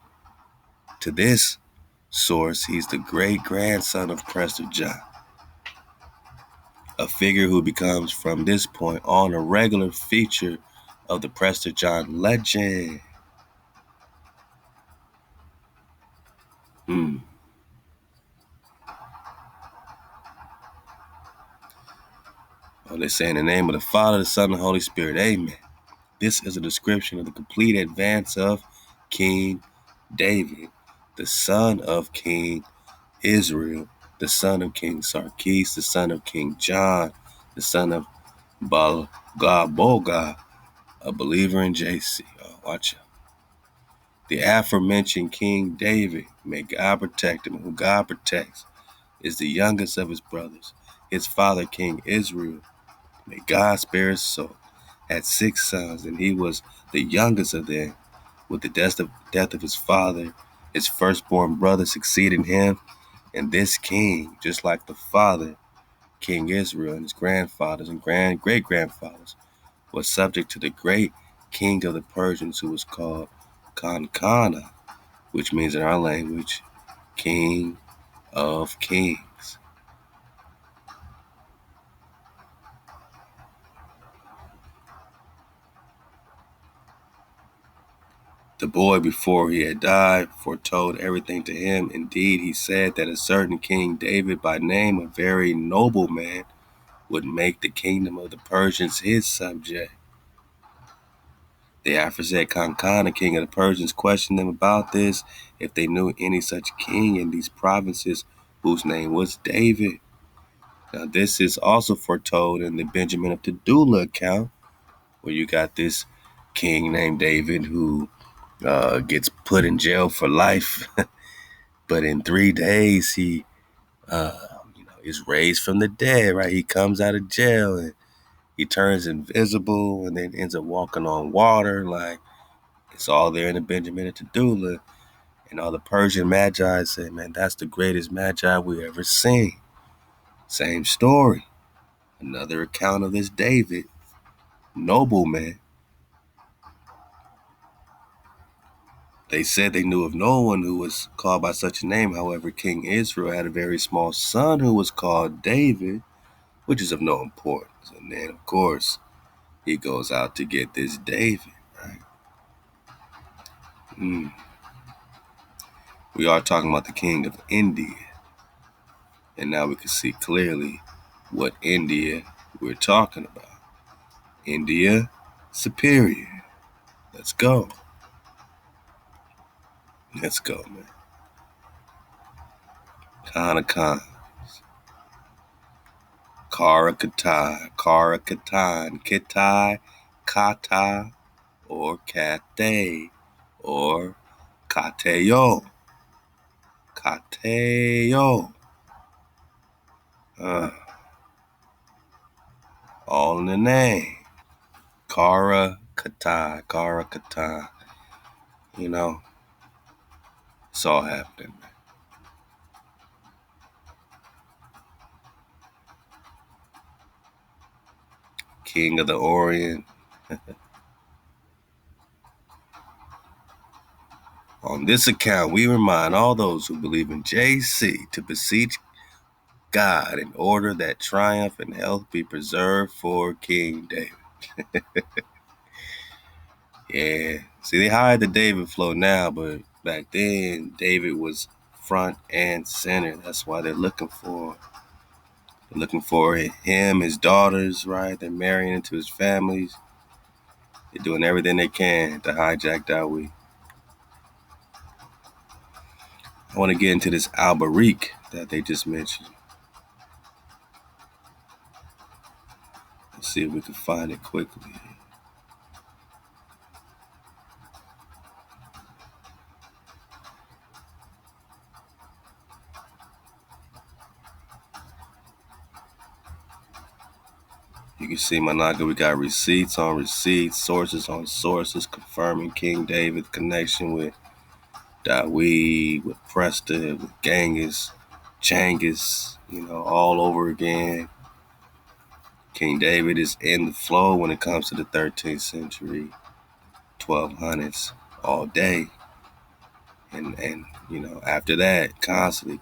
S1: To this source, he's the great-grandson of Prester John, a figure who becomes from this point on a regular feature of the Prester John legend. They say in the name of the Father, the Son, and the Holy Spirit. Amen. This is a description of the complete advance of King David, the son of King Israel, the son of King Sarkis, the son of King John, the son of Boga, a believer in JC. Oh, watch out. The aforementioned King David, may God protect him, who God protects, is the youngest of his brothers. His father, King Israel, may God spare his soul, had 6 sons, and he was the youngest of them. With the death of his father, his firstborn brother succeeded him, and this king, just like the father, King Israel, and his grandfathers and great-grandfathers, was subject to the great king of the Persians, who was called Kankana, which means in our language, King of Kings. The boy, before he had died, foretold everything to him. Indeed, he said that a certain King David, by name, a very noble man, would make the kingdom of the Persians his subject. The aforesaid Kankana, king of the Persians, questioned them about this, if they knew any such king in these provinces whose name was David. Now, this is also foretold in the Benjamin of Tudela account, where you got this king named David who gets put in jail for life, but in 3 days he is raised from the dead. Right, he comes out of jail and he turns invisible, and then ends up walking on water. Like, it's all there in the Benjamin of Tudela. And all the Persian magi say, man, that's the greatest magi we ever seen. Same story. Another account of this David, nobleman. They said they knew of no one who was called by such a name. However, King Israel had a very small son who was called David, which is of no importance. And then, of course, he goes out to get this David, right? We are talking about the king of India. And now we can see clearly what India we're talking about. India superior. Let's go. Let's go, man. Khan of Khans. Karakatan, Kitai, Kata, or Cathay, or Katayo. Katayo. All in the name. Karakatan. It's all happening, man. King of the Orient. On this account, we remind all those who believe in JC to beseech God in order that triumph and health be preserved for King David. Yeah. See, they hide the David flow now, but back then, David was front and center. That's why they're looking for him, his daughters, right? They're marrying into his families. They're doing everything they can to hijack Dawid. I want to get into this Alberic that they just mentioned. Let's see if we can find it quickly. You can see, Managa, we got receipts on receipts, sources on sources, confirming King David's connection with Dawid, with Prester, with Genghis, all over again. King David is in the flow when it comes to the 13th century, 1200s, all day. And after that, constantly.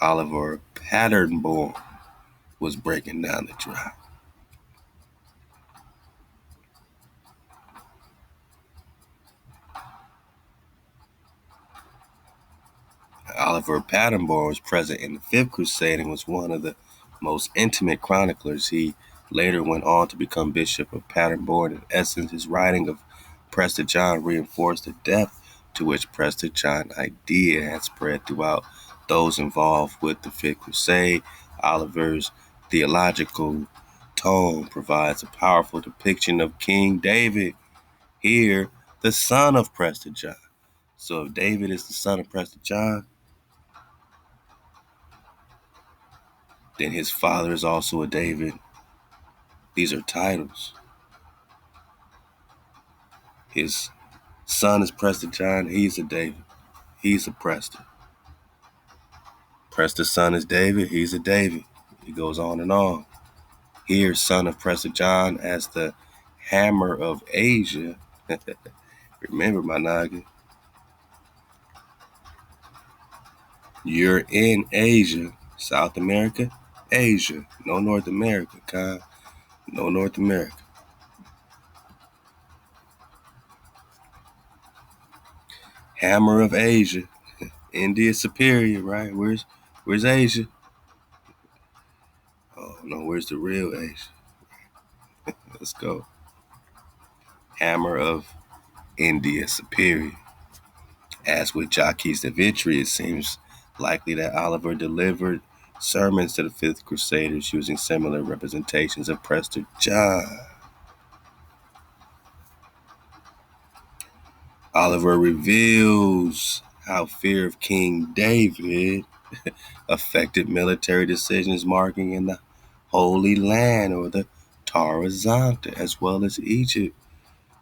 S1: Oliver Patternborn was breaking down the drought. Oliver Patternborn was present in the Fifth Crusade and was one of the most intimate chroniclers. He later went on to become Bishop of Patternborn. In essence, his writing of Prester John reinforced the depth to which Prester John idea had spread throughout those involved with the Fifth Crusade. Oliver's theological tone provides a powerful depiction of King David, here the son of Prester John. So if David is the son of Prester John, then his father is also a David. These are titles. His son is Prester John. He's a David. He's a Prester. Prester's son is David. He's a David. He goes on and on. Here, son of Prester John as the hammer of Asia. Remember, my noggin. You're in Asia. South America, Asia. No North America, Kyle. No North America. Hammer of Asia. India superior, right? Where's Asia? Oh no, where's the real Asia? Let's go. Hammer of India superior. As with Jacques de Vitry, it seems likely that Oliver delivered sermons to the Fifth Crusaders using similar representations of Prester John. Oliver reveals how fear of King David affected military decisions marking in the Holy Land or the Tarazanta, as well as Egypt.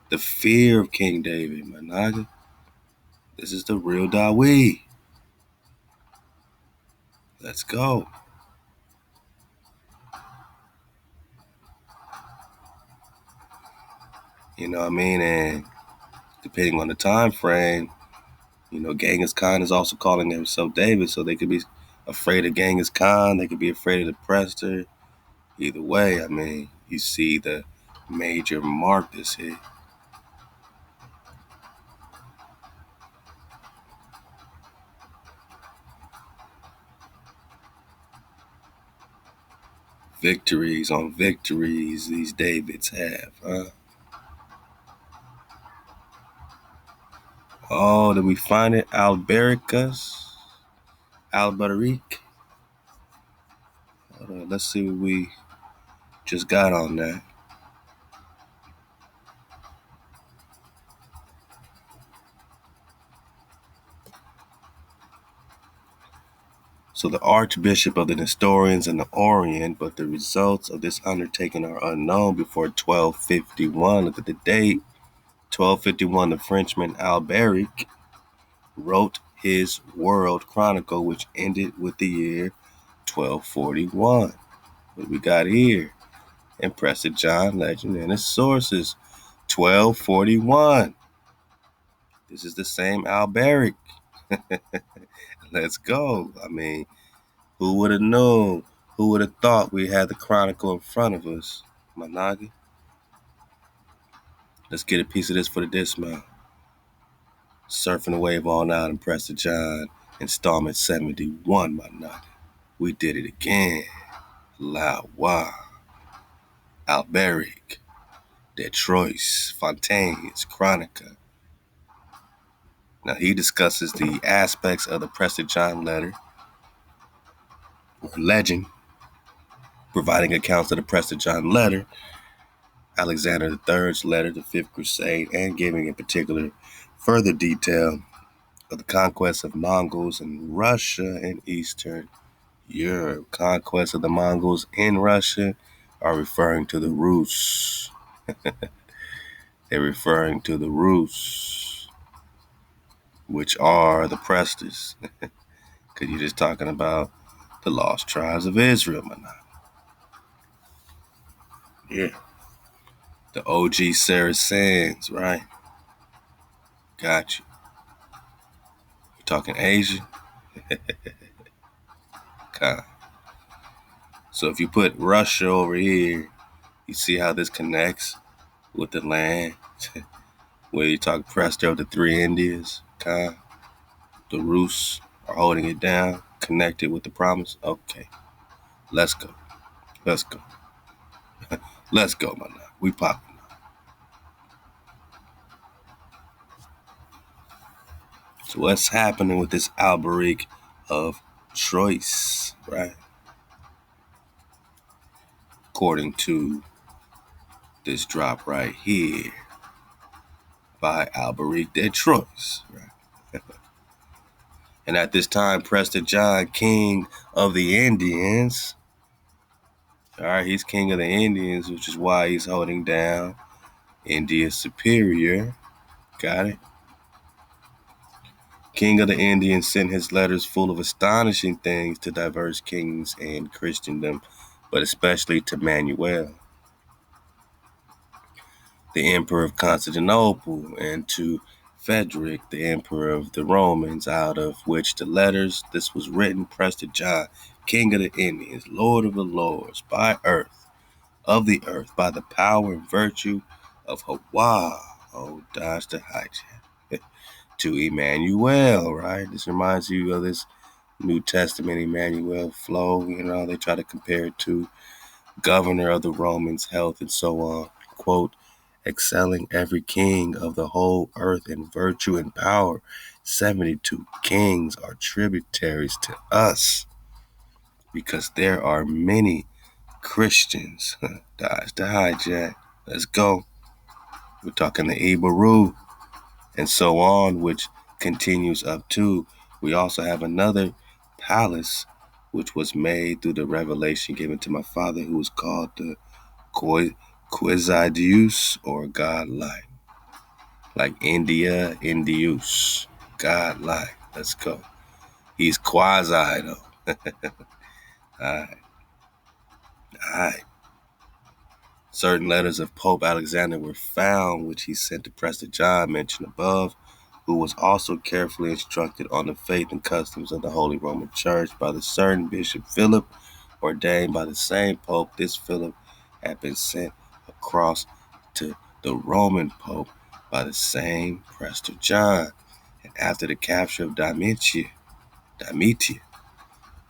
S1: The fear of King David, Managa. This is the real Dawid. Let's go. You know what I mean? And depending on the time frame, Genghis Khan is also calling himself David, so they could be afraid of Genghis Khan. They could be afraid of the Prester. Either way, I mean, you see the major mark this hit. Victories on victories these Davids have, huh? Oh, did we find it? Alberic. Let's see what we just got on that. So the Archbishop of the Nestorians in the Orient, but the results of this undertaking are unknown before 1251. Look at the date. 1251, the Frenchman Alberic wrote his World Chronicle, which ended with the year 1241. What we got here? And Prester John legend and its sources. 1241. This is the same Alberic. Let's go. I mean, who would have known? Who would have thought we had the Chronicle in front of us? Managi. Let's get a piece of this for the dismount. Surfing the wave all night in Prester John, installment 71, Managi. We did it again. HaWah, Alberic, Detroit, Fontaines, Chronicle. Now he discusses the aspects of the Prester John letter, or legend, providing accounts of the Prester John letter, Alexander III's letter, the Fifth Crusade, and giving in particular further detail of the conquest of Mongols in Russia and Eastern Europe. Conquest of the Mongols in Russia are referring to the Rus. They're referring to the Rus, which are the Presters. Because you're just talking about the lost tribes of Israel, man. Yeah. The OG Saracens, right? Got you. You're talking Asia? Okay. So if you put Russia over here, you see how this connects with the land? Where you talk Prester of the three Indias, okay? The Rus are holding it down, connected with the promise. Okay. Let's go. Let's go. Let's go, my man. We popping. So what's happening with this Alberic of Troyes, right? According to this drop right here by Alberic de Troyes, right? And at this time, Prester John, king of the Indians, all right, he's king of the Indians, which is why he's holding down India Superior. Got it? King of the Indians sent his letters full of astonishing things to diverse kings in Christendom, but especially to Manuel, the emperor of Constantinople, and to Frederick, the emperor of the Romans, out of which the letters, this was written, Prester John, king of the Indians, lord of the lords, by earth, of the earth, by the power and virtue of HaWah, oh, dodge the hijack, to Emmanuel, right? This reminds you of this New Testament Emmanuel flow. You know, they try to compare it to governor of the Romans, health, and so on. Quote, excelling every king of the whole earth in virtue and power. 72 kings are tributaries to us because there are many Christians. Dodge the hijack. Let's go. We're talking the Ibaru and so on, which continues up to. We also have another palace which was made through the revelation given to my father, who was called the Quasideus, or God-like. Like India, Indius. God-like. Let's go. He's quasi, though. Alright. Alright. Certain letters of Pope Alexander were found, which he sent to Prester John, mentioned above, who was also carefully instructed on the faith and customs of the Holy Roman Church by the certain Bishop Philip, ordained by the same Pope. This Philip had been sent across to the Roman Pope by the same Prester John. And after the capture of Damitia,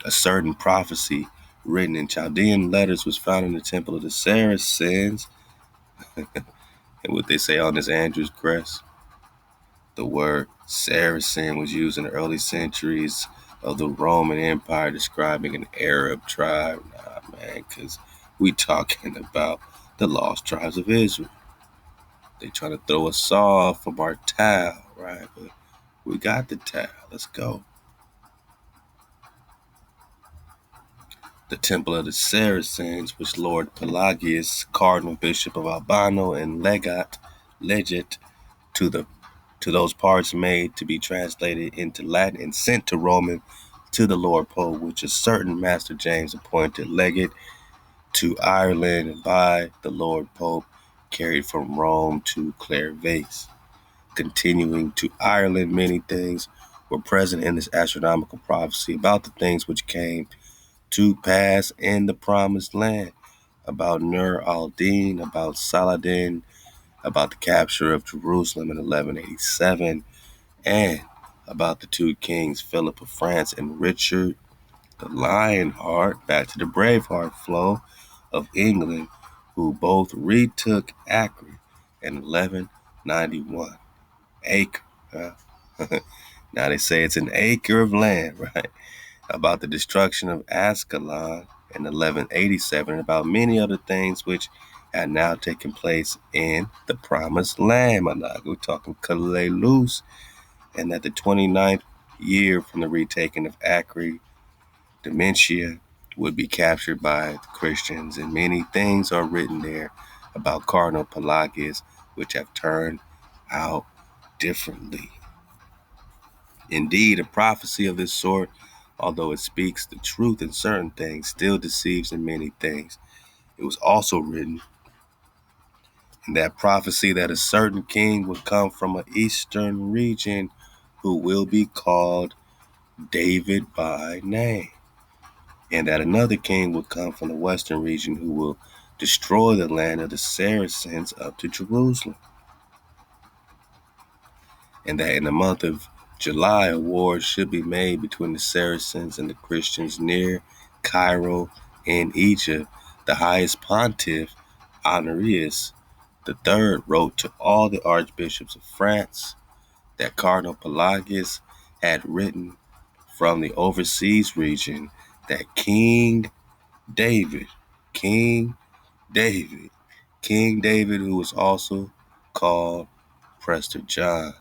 S1: a certain prophecy written in Chaldean letters was found in the temple of the Saracens. And what they say on this Andrew's crest, the word Saracen was used in the early centuries of the Roman Empire, describing an Arab tribe. Nah, man, because we talking about the lost tribes of Israel. They trying to throw us off from our towel, right? But we got the towel. Let's go. The Temple of the Saracens, which Lord Pelagius, Cardinal Bishop of Albano and legate to those parts made to be translated into Latin and sent to Roman to the Lord Pope, which a certain Master James appointed legate to Ireland by the Lord Pope, carried from Rome to Clairvaux. Continuing to Ireland, many things were present in this astronomical prophecy about the things which came to pass in the promised land. about Nur al-Din, about Saladin, about the capture of Jerusalem in 1187, and about the two kings, Philip of France and Richard the Lionheart, back to the Braveheart flow of England, who both retook Acre in 1191. Acre. Now they say it's an acre of land, right? About the destruction of Ascalon in 1187, and about many other things which had now taken place in the Promised Land. We're talking Kalelus, and that the 29th year from the retaking of Acre, Dementia would be captured by the Christians, and many things are written there about Cardinal Pelagius, which have turned out differently. Indeed, a prophecy of this sort, although it speaks the truth in certain things, still deceives in many things. It was also written in that prophecy that a certain king would come from an eastern region who will be called David by name, and that another king would come from the western region who will destroy the land of the Saracens up to Jerusalem, and that in the month of July a war should be made between the Saracens and the Christians near Cairo in Egypt. The highest pontiff, Honorius III, wrote to all the archbishops of France that Cardinal Pelagius had written from the overseas region that David, King David, King David, who was also called Prester John,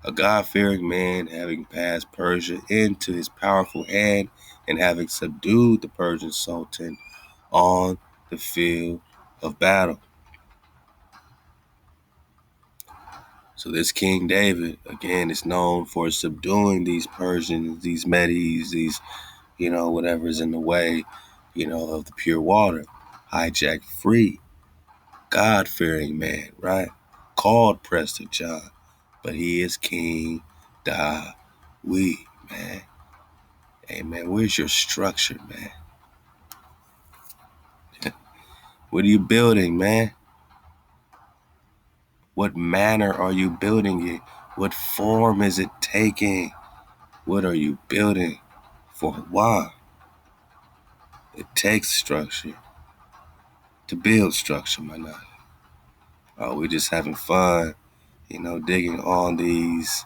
S1: a God-fearing man, having passed Persia into his powerful hand and having subdued the Persian Sultan on the field of battle. So this King David, again, is known for subduing these Persians, these Medes, these, whatever's in the way, of the pure water. Hijacked free, God-fearing man, right? Called Prester John, but he is King David, man. Hey, man, where's your structure, man? What are you building, man? What manner are you building it? What form is it taking? What are you building? For why? It takes structure to build structure, my nigga. Oh, we're just having fun, digging on these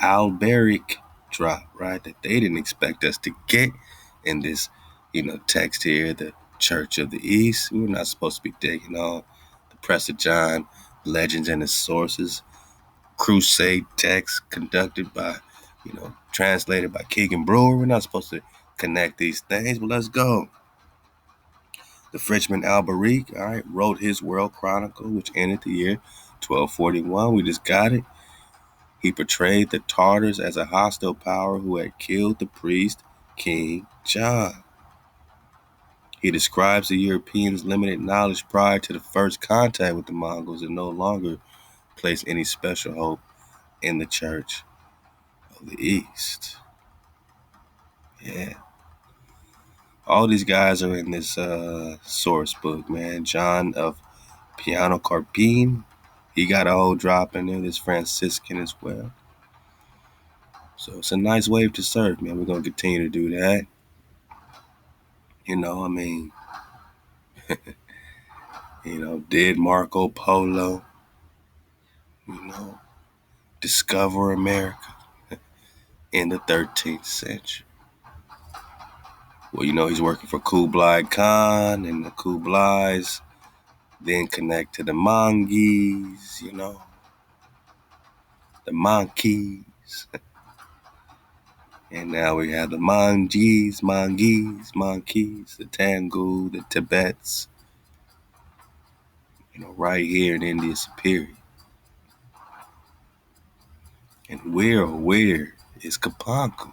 S1: alberic drop, right? That they didn't expect us to get in this, text here, the Church of the East. We're not supposed to be digging on the Prester John legends and its sources, crusade texts conducted by, translated by Keegan Brewer. We're not supposed to connect these things, but let's go. The Frenchman Alberic, all right, wrote his World Chronicle, which ended the year 1241. We just got it. He portrayed the Tartars as a hostile power who had killed the priest, King John. He describes the Europeans' limited knowledge prior to the first contact with the Mongols and no longer placed any special hope in the Church of the East. Yeah. All these guys are in this source book, man. John of Piano Carpine, he got a whole drop in there. This Franciscan as well. So it's a nice wave to surf, man. We're going to continue to do that. Did Marco Polo, discover America in the 13th century? Well, he's working for Kublai Khan, and the Kublais then connect to the Monkeys, the Monkeys. And now we have the Monkeys, the Tangu, the Tibets, right here in India Superior. And where is CIPANGU?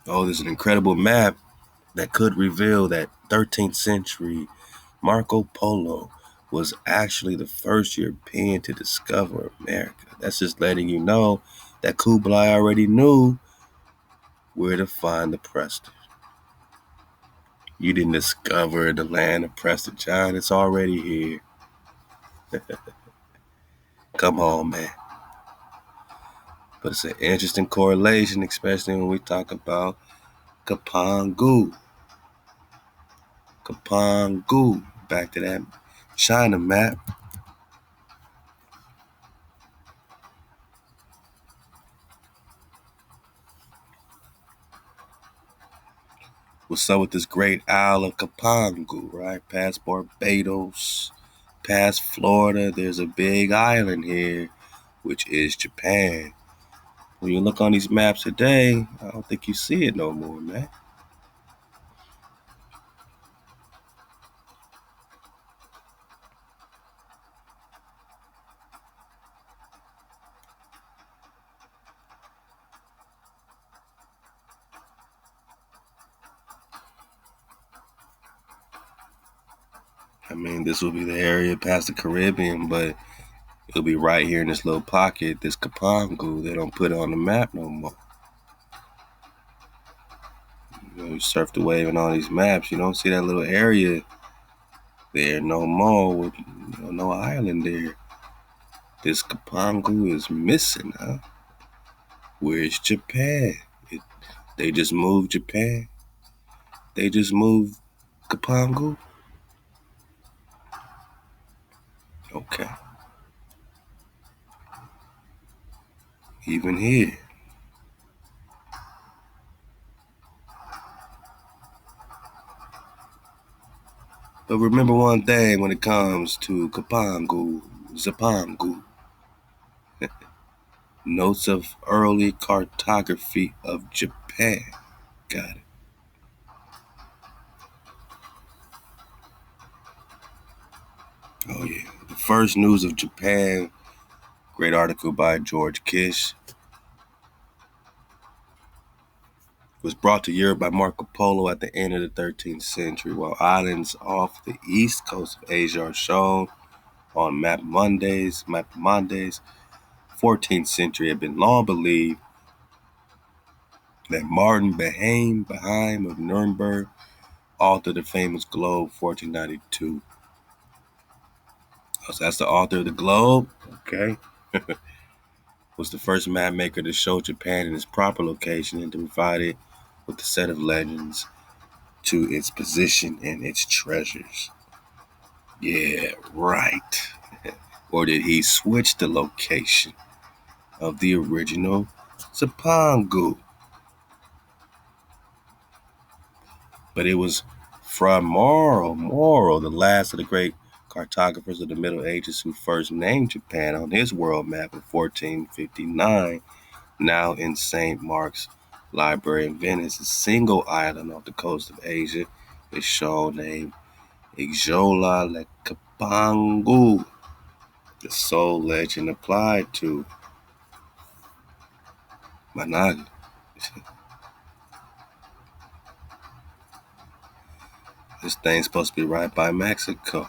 S1: Oh, there's an incredible map that could reveal that 13th century Marco Polo was actually the first European to discover America. That's just letting you know that Kublai already knew where to find the Prester. You didn't discover the land of Prester John. It's already here. Come on, man. But it's an interesting correlation, especially when we talk about CIPANGU. CIPANGU. Back to that China map. What's up with this great Isle of CIPANGU, right? Past Barbados, past Florida, there's a big island here, which is Japan. When you look on these maps today, I don't think you see it no more, man. I mean, this will be the area past the Caribbean, but it'll be right here in this little pocket, this CIPANGU. They don't put it on the map no more. You surf the wave and all these maps, you don't see that little area there no more with no island there. This CIPANGU is missing, huh? Where's Japan? They just moved Japan. They just moved CIPANGU. Okay. Even here. But remember one thing when it comes to CIPANGU. Notes of early cartography of Japan. Got it. Oh yeah. The first news of Japan. Great article by George Kish. Was brought to Europe by Marco Polo at the end of the 13th century, while islands off the east coast of Asia are shown on Map Mondays. 14th century had been long believed that Martin Behaim of Nuremberg authored the famous globe 1492. So that's the author of the globe, okay? Was the first map maker to show Japan in its proper location and to provide it with a set of legends to its position and its treasures. Yeah, right. Or did he switch the location of the original CIPANGU? But it was from Moro, the last of the great cartographers of the Middle Ages, who first named Japan on his world map in 1459, now in St. Mark's Library in Venice. A single island off the coast of Asia is shown named Ixola Lecapangu. The sole legend applied to Managua. This thing's supposed to be right by Mexico.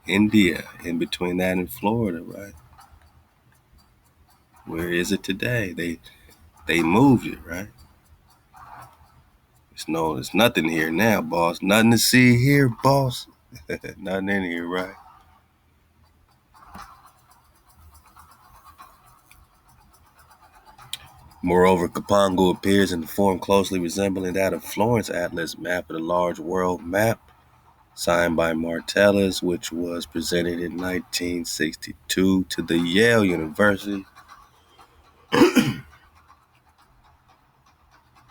S1: India, in between that and Florida, right? Where is it today? They moved it, right? There's nothing here now, boss. Nothing to see here, boss. Nothing in here, right? Moreover, CIPANGU appears in a form closely resembling that of Florence Atlas map of the large world map signed by Martellus, which was presented in 1962 to the Yale University.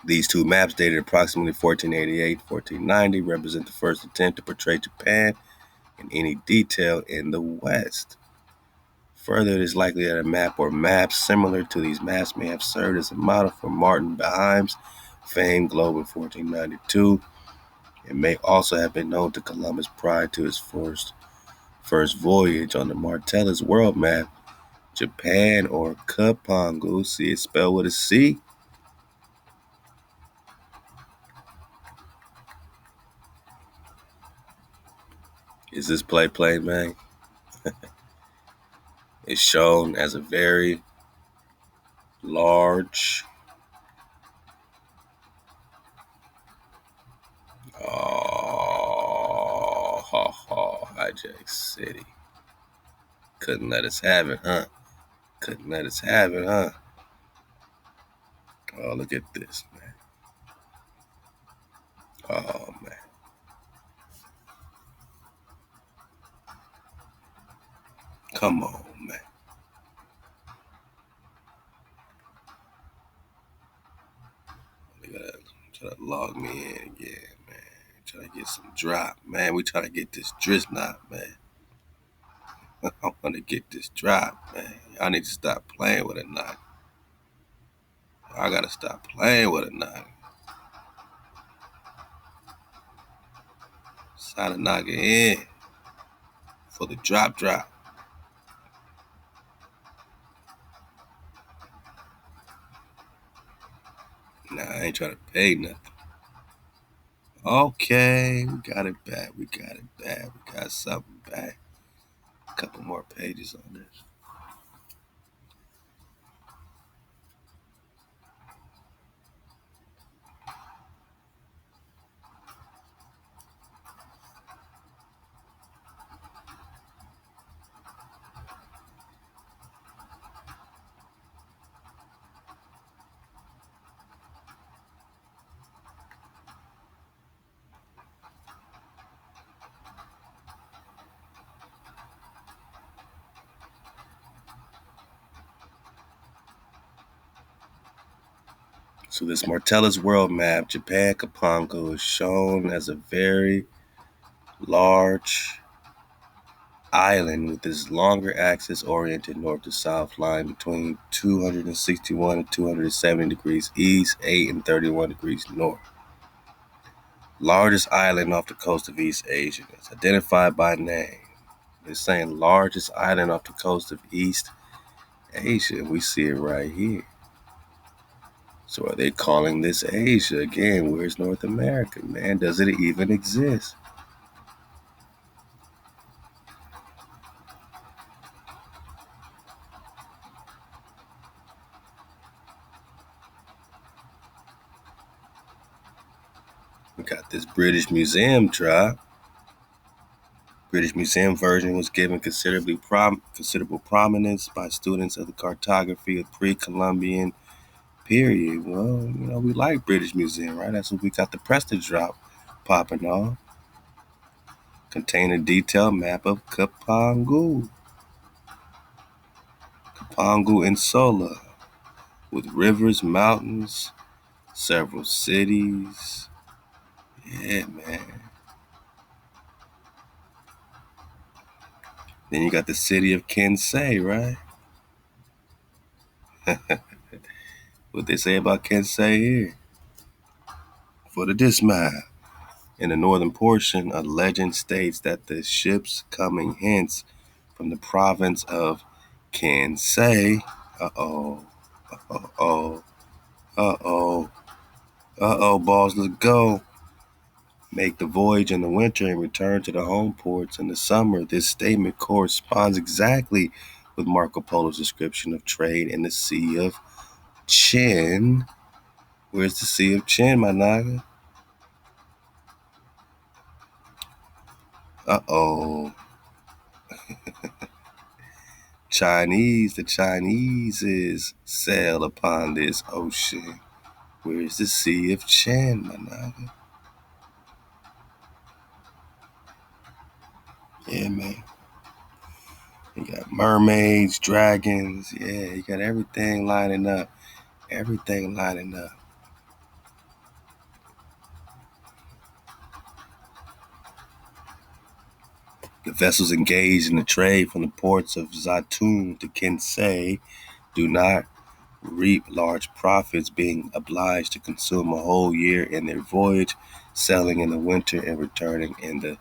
S1: These two maps, dated approximately 1488-1490, represent the first attempt to portray Japan in any detail in the West. Further, it is likely that a map or maps similar to these maps may have served as a model for Martin Behaim's famed globe in 1492. It may also have been known to Columbus prior to his first voyage. On the Martellus world map, Japan, or CIPANGU, see it spelled with a C, Is this play, man? It's shown as a very large hijack city. Couldn't let us have it, huh? Couldn't let us have it, huh? Oh, look at this, man. Oh, man. Come on, man. They gotta try to log me in again, man. Try to get some drop, man. We try to get this drift knot, man. I want to get this drop, man. Y'all need to stop playing with a knot. I gotta stop playing with a knot. Try to knock it in for the drop. Nah, I ain't trying to pay nothing. Okay, we got it back. We got something back. A couple more pages on this. So this Martellus world map, Japan CIPANGU, is shown as a very large island with its longer axis oriented north to south, lying between 261 and 270 degrees east, 8 and 31 degrees north. Largest island off the coast of East Asia. It's identified by name. They're saying largest island off the coast of East Asia. We see it right here. So are they calling this Asia? Again, where's North America, man? Does it even exist? We got this British Museum drop. British Museum version was given considerable prominence by students of the cartography of pre-Columbian period. Well, we like British Museum, right? That's what we got the Prester drop popping off. Contain a detailed map of CIPANGU Insula, with rivers, mountains, several cities. Yeah, man. Then you got the city of Cathay, right? What they say about Cathay here? For the dismount. In the northern portion, a legend states that the ships coming hence from the province of Cathay, balls, let's go, make the voyage in the winter and return to the home ports in the summer. This statement corresponds exactly with Marco Polo's description of trade in the Sea of Chin. Where's the Sea of Chin, my naga? The Chinese sail upon this ocean. Where's the Sea of Chin, my naga? Yeah, man. You got mermaids, dragons. Yeah, you got everything lining up. The vessels engaged in the trade from the ports of Zatun to Kinsei do not reap large profits, being obliged to consume a whole year in their voyage, sailing in the winter and returning in the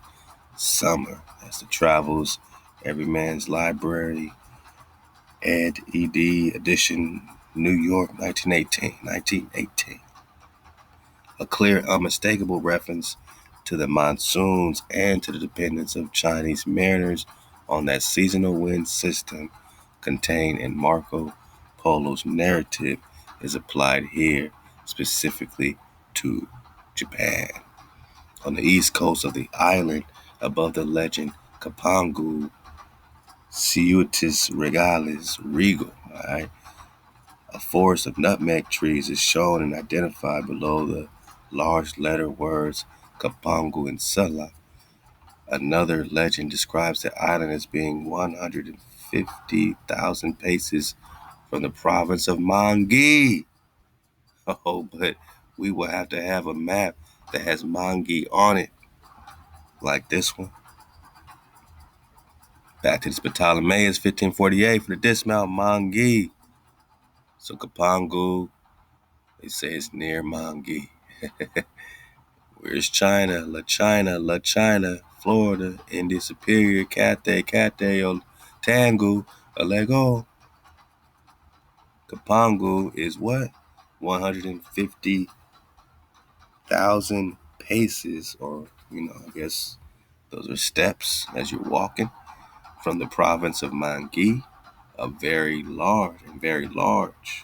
S1: summer. That's the Travels Every Man's Library, ed. edition, New York, 1918. A clear, unmistakable reference to the monsoons and to the dependence of Chinese mariners on that seasonal wind system contained in Marco Polo's narrative is applied here specifically to Japan. On the east coast of the island, above the legend CIPANGU, Ciutis Regalis Regal, right? A forest of nutmeg trees is shown and identified below the large letter words Kapangu and Sela. Another legend describes the island as being 150,000 paces from the province of Mangi. Oh, but we will have to have a map that has Mangi on it, like this one. Back to the Ptolemaios, 1548, for the dismount Mangi. So Kapangu, they say it's near Mangi. Where's China? La China, Florida, India Superior, Cathay, Tangu, Alego. Kapangu is what? 150,000 paces, or, I guess those are steps as you're walking from the province of Mangi, very large.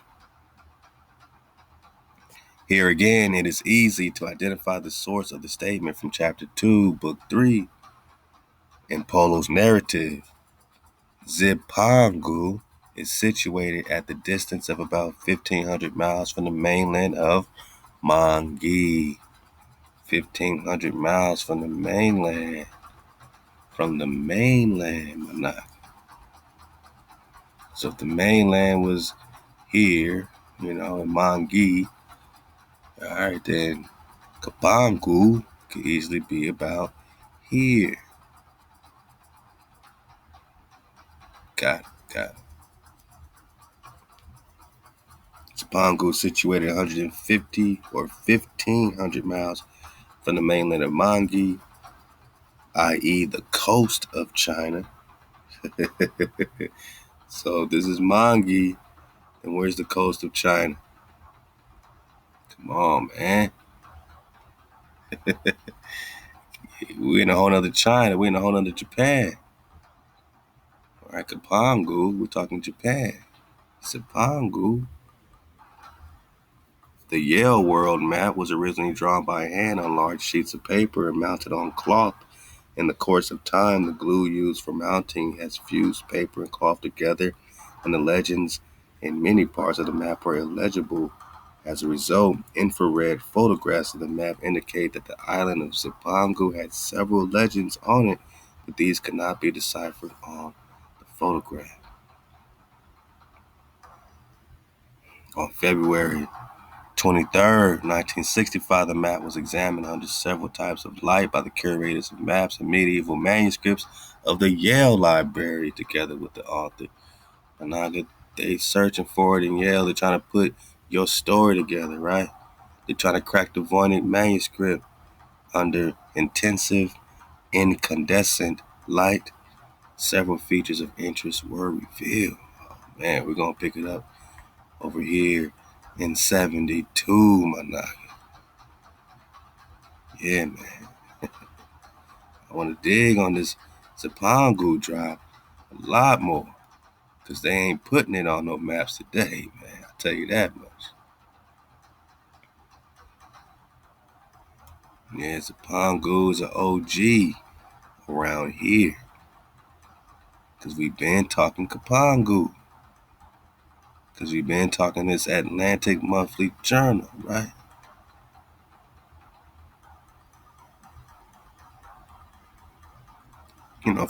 S1: Here again, it is easy to identify the source of the statement from chapter 2, book 3, in Polo's narrative. CIPANGU is situated at the distance of about 1,500 miles from the mainland of Mangi. 1,500 miles from the mainland. Manak. So if the mainland was here, in Mangi, all right, then Kapangu could easily be about here. Got it. CIPANGU is situated 150 or 1,500 miles from the mainland of Mangi, i.e. the coast of China. So this is Mangi, and where's the coast of China? Come on, man. We're in a whole nother China. We're in a whole nother Japan. All right, Kapangu, we're talking Japan. CIPANGU. The JoiWorld map was originally drawn by hand on large sheets of paper and mounted on cloth. In the course of time, the glue used for mounting has fused paper and cloth together, and the legends in many parts of the map are illegible. As a result, infrared photographs of the map indicate that the island of CIPANGU had several legends on it, but these could not be deciphered on the photograph. On February 23rd, 1965, the map was examined under several types of light by the curators of maps and medieval manuscripts of the Yale Library, together with the author. And now they searching for it in Yale. They're trying to put your story together, right? They're trying to crack the Voynich manuscript under intensive incandescent light. Several features of interest were revealed. Oh, man, we're going to pick it up over here in 72, my nigga. Yeah, man. I want to dig on this CIPANGU drop a lot more, because they ain't putting it on no maps today, man. I'll tell you that much. Yeah, CIPANGU is an OG around here, because we've been talking CIPANGU. Because we've been talking this Atlantic Monthly Journal, right?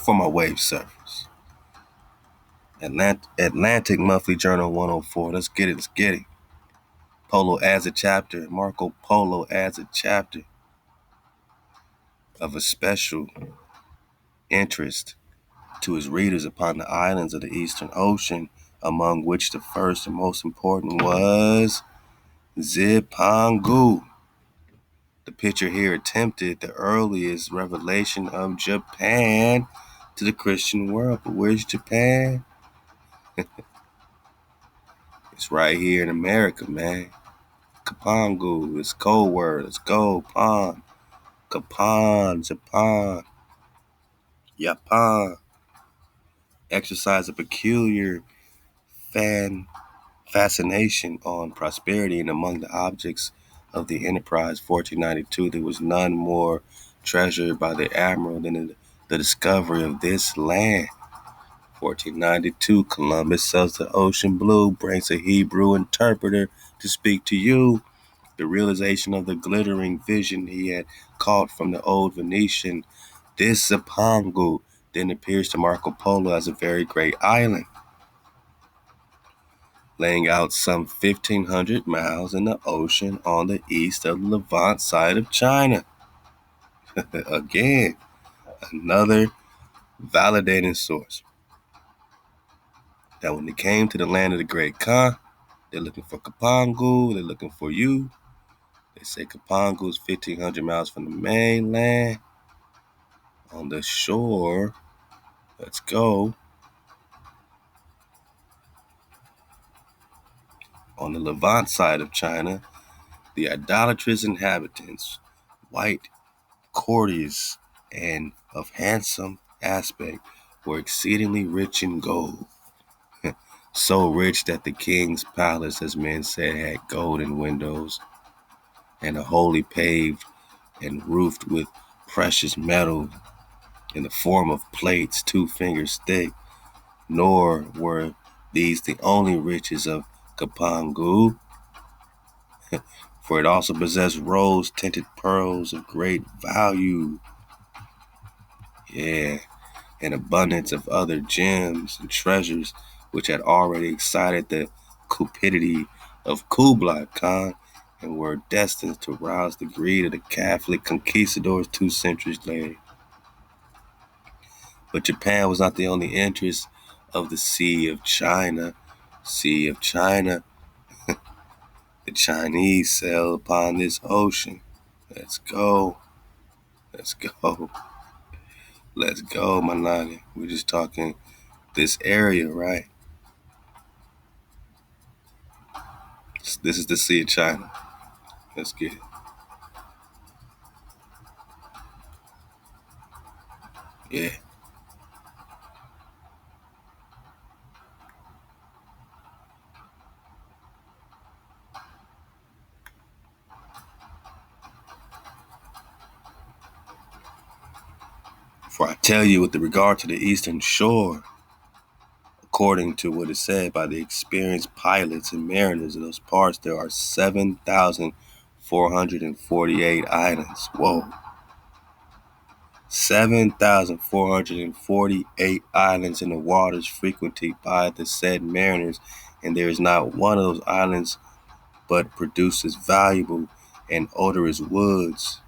S1: For my wave surfers. Atlantic Monthly Journal 104. Let's get it. Polo adds a chapter. Marco Polo adds a chapter of a special interest to his readers upon the islands of the Eastern Ocean, among which the first and most important was CIPANGU. The picture here attempted the earliest revelation of Japan to the Christian world. But where's Japan? It's right here in America, man. CIPANGU, it's code word. Let's go. Japan, exercise a peculiar fascination on prosperity, and among the objects of the enterprise 1492, there was none more treasured by the admiral than the discovery of this land. 1492, Columbus sails the ocean blue, brings a Hebrew interpreter to speak to you. The realization of the glittering vision he had caught from the old Venetian, this CIPANGU, then appears to Marco Polo as a very great island, laying out some 1,500 miles in the ocean on the east of the Levant side of China. Again, another validating source that when they came to the land of the Great Khan, they're looking for CIPANGU, they're looking for you. They say CIPANGU is 1,500 miles from the mainland on the shore. Let's go. On the Levant side of China, the idolatrous inhabitants, white, courteous, and of handsome aspect, were exceedingly rich in gold. So rich that the king's palace, as men said, had golden windows, and a wholly paved and roofed with precious metal in the form of plates 2 fingers thick. Nor were these the only riches of CIPANGU, for it also possessed rose-tinted pearls of great value. Yeah, an abundance of other gems and treasures which had already excited the cupidity of Kublai Khan and were destined to rouse the greed of the Catholic conquistadors 2 centuries later. But Japan was not the only interest of the Sea of China. Sea of China, the Chinese sail upon this ocean. Let's go. Let's go. Let's go, Manani. We're just talking this area, right? This is the Sea of China. Let's get it. Yeah. For I tell you, with regard to the eastern shore, according to what is said by the experienced pilots and mariners of those parts, there are 7,448 islands. Whoa. 7,448 islands in the waters frequented by the said mariners, and there is not one of those islands but produces valuable and odorous woods,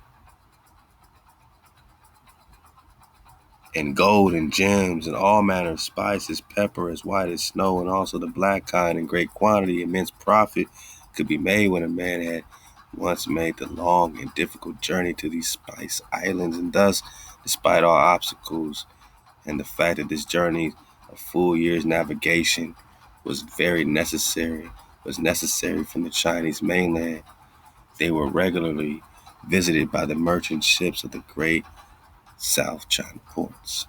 S1: and gold and gems and all manner of spices, pepper as white as snow, and also the black kind in great quantity. Immense profit could be made when a man had once made the long and difficult journey to these spice islands, and thus, despite all obstacles and the fact that this journey, a full year's navigation, was necessary from the Chinese mainland, they were regularly visited by the merchant ships of the great South China ports.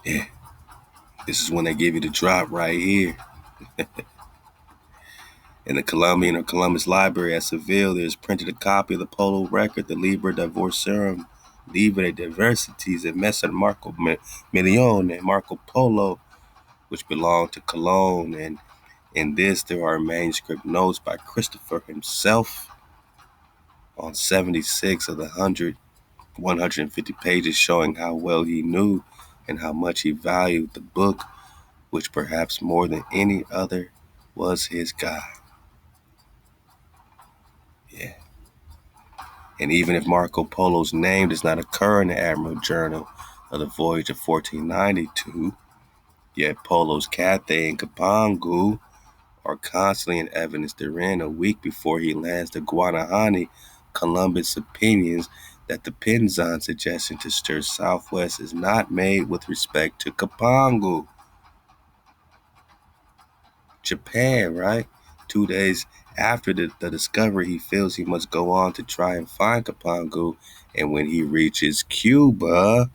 S1: Yeah, this is when they give you the drop right here. In the Columbian or Columbus Library at Seville, there is printed a copy of the Polo record, the Liber Divorciorum, Libre Diversities, and Messer Marco Milione and Marco Polo, which belonged to Cologne. And in this, there are manuscript notes by Christopher himself on 76 of the 150 pages, showing how well he knew and how much he valued the book, which perhaps more than any other was his guide. Yeah. And even if Marco Polo's name does not occur in the Admiral Journal of the voyage of 1492, yet Polo's Cathay and CIPANGU are constantly in evidence therein. A week before he lands the Guanahani, Columbus opinions that the Pinzon suggestion to steer southwest is not made with respect to CIPANGU. Japan, right? 2 days after the discovery, he feels he must go on to try and find CIPANGU, and when he reaches Cuba,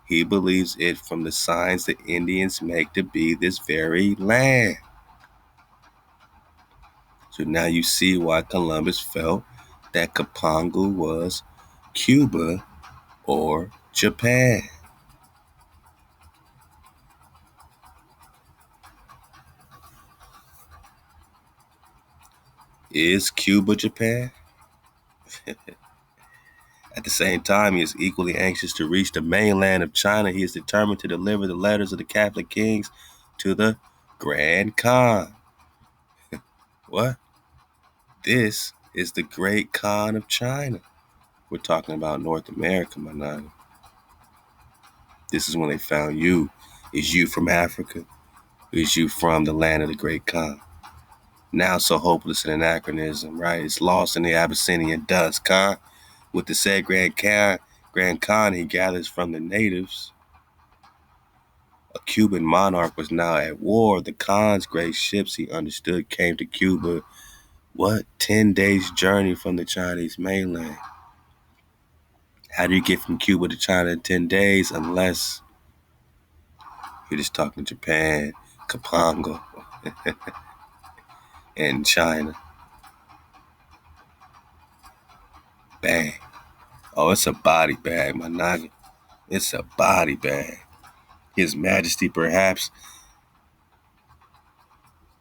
S1: he believes it from the signs the Indians make to be this very land. So now you see why Columbus felt that CIPANGU was Cuba or Japan. Is Cuba Japan? At the same time, he is equally anxious to reach the mainland of China. He is determined to deliver the letters of the Catholic kings to the Grand Khan. What? This is the Great Khan of China. We're talking about North America, my nigga. This is when they found you. Is you from Africa? Is you from the land of the Great Khan? Now so hopeless in anachronism, right? It's lost in the Abyssinian dust, Khan. With the said Grand Khan he gathers from the natives. A Cuban monarch was now at war. The Khan's great ships, he understood, came to Cuba. What? 10 days journey from the Chinese mainland. How do you get from Cuba to China in 10 days unless you're just talking Japan, CIPANGU, and China? Bang. Oh, it's a body bag, my noggin. It's a body bag. His Majesty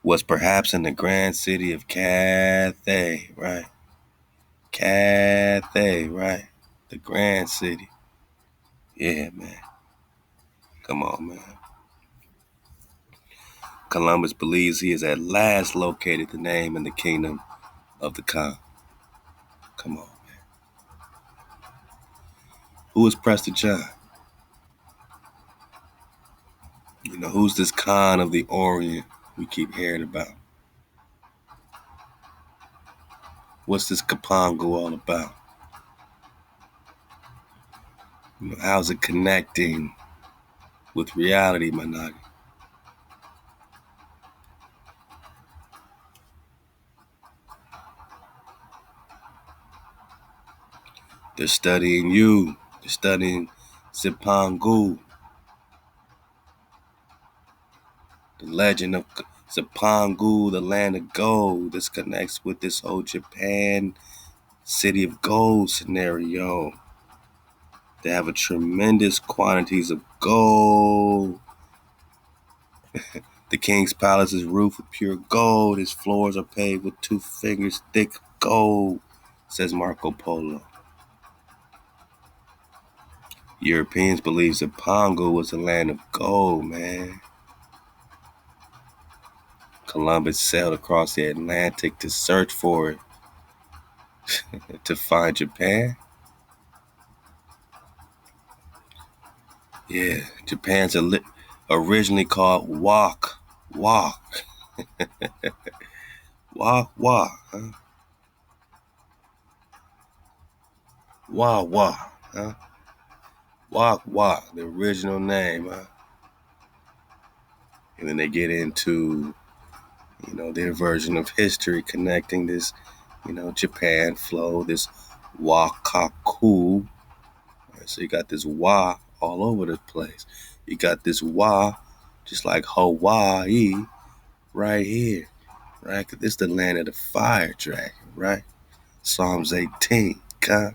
S1: was perhaps in the grand city of Cathay, right? Cathay, right? The grand city. Yeah, man. Come on, man. Columbus believes he has at last located the name and the kingdom of the Khan. Come on, man. Who is Prester John? You know, who's this Khan of the Orient we keep hearing about? What's this CIPANGU all about? You know, how's it connecting with reality, my noggin? They're studying you. They're studying CIPANGU. The legend of CIPANGU, the land of gold. This connects with this whole Japan city of gold scenario. They have a tremendous quantities of gold. The king's palace's roof of pure gold. His floors are paved with 2 fingers thick gold, says Marco Polo. Europeans believe CIPANGU was the land of gold, man. Columbus sailed across the Atlantic to search for it, to find Japan. Yeah, Japan's originally called HaWah. HaWah, huh? HaWah, huh? HaWah, the original name, huh? And then they get into, you know, their version of history connecting this, you know, Japan flow, this Wakaku. Right, so you got this Wa all over the place. You got this Wa, just like Hawaii, right here, right? Because this is the land of the fire dragon, right? Psalms 18, huh?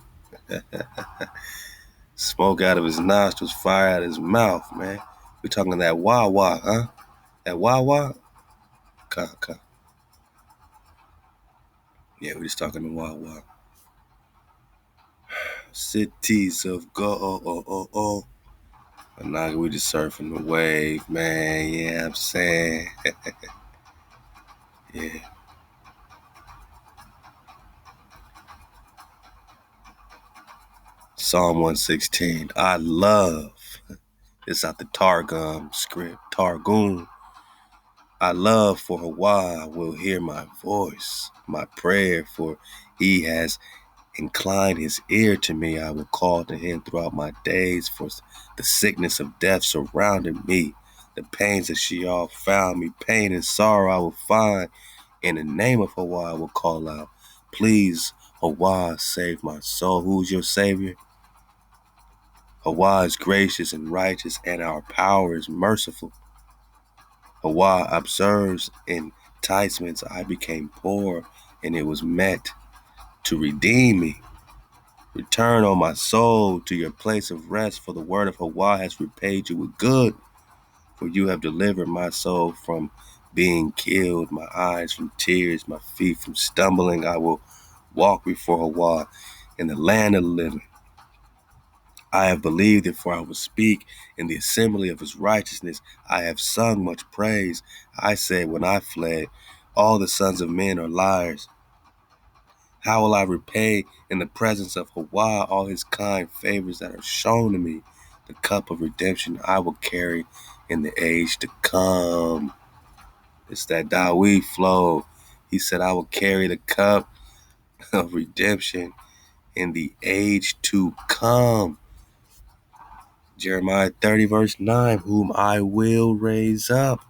S1: Smoke out of his nostrils, fire out of his mouth, man. We talking that wah, huh? That wah? Come. Yeah, we just talking the wah. Cities of gold. But now we just surfing the wave, man. Yeah, I'm saying. Yeah. Psalm 116. I love. It's out the Targum script. Targum. I love for HaWah will hear my voice, my prayer, for he has inclined his ear to me. I will call to him throughout my days, for the sickness of death surrounded me. the pains that she all found me. Pain and sorrow I will find. In the name of HaWah I will call out. Please, HaWah, save my soul. Who's your savior? HaWah is gracious and righteous, and our power is merciful. HaWah observes enticements. I became poor, and it was meant to redeem me. Return, O my soul, to your place of rest, for the word of HaWah has repaid you with good. For you have delivered my soul from being killed, my eyes from tears, my feet from stumbling. I will walk before HaWah in the land of the living. I have believed it, for I will speak in the assembly of his righteousness. I have sung much praise. I said when I fled, all the sons of men are liars. How will I repay in the presence of HaWah all his kind favors that are shown to me? The cup of redemption I will carry in the age to come. It's that Dawi flow. He said, I will carry the cup of redemption in the age to come. Jeremiah 30 verse 9, whom I will raise up.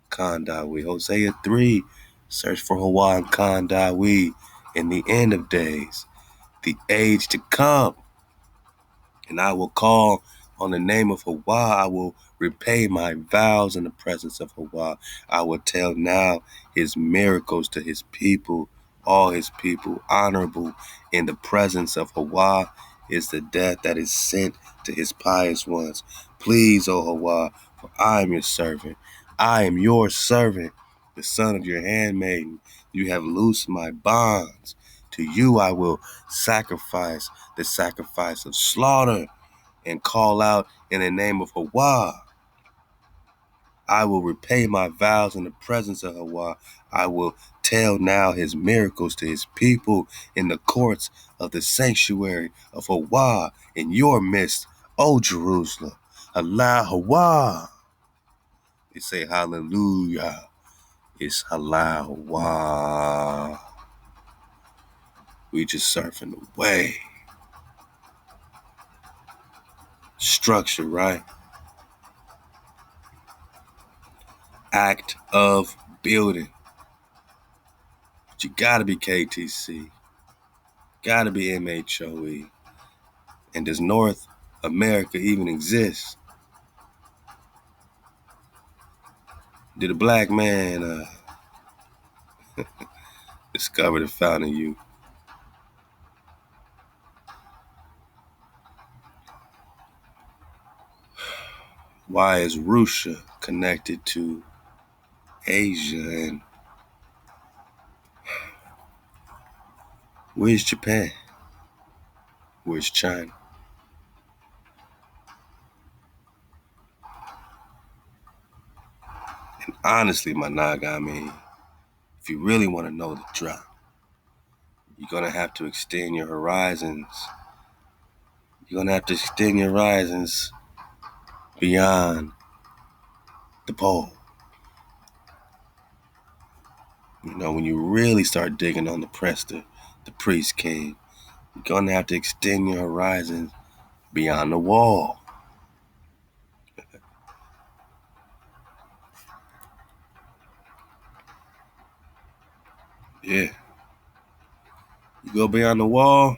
S1: Khandawi. Hosea 3, search for HaWah and Khandawi in the end of days, the age to come. And I will call on the name of HaWah. I will repay my vows in the presence of HaWah. I will tell now his miracles to his people, all his people. Honorable in the presence of HaWah is the death that is sent to his pious ones. Please, O HaWah, for I am your servant. I am your servant, the son of your handmaiden. You have loosed my bonds. To you I will sacrifice the sacrifice of slaughter and call out in the name of HaWah. I will repay my vows in the presence of HaWah. I will tell now his miracles to his people in the courts of the sanctuary of HaWah in your midst, O Jerusalem. Halal HaWah. They say hallelujah. It's Halal HaWah. We just surfing away. Structure, right? Act of building. But you gotta be KTC. Gotta be MHOE. And does North America even exist? Did a black man discover the fountain youth? Why is Russia connected to Asia? And where's Japan? Where's China? And honestly, my Naga, I mean, if you really want to know the drop, you're going to have to extend your horizons. You're going to have to extend your horizons beyond the pole. You know, when you really start digging on the Prester, the priest king, you're going to have to extend your horizons beyond the wall. Yeah. You go beyond the wall,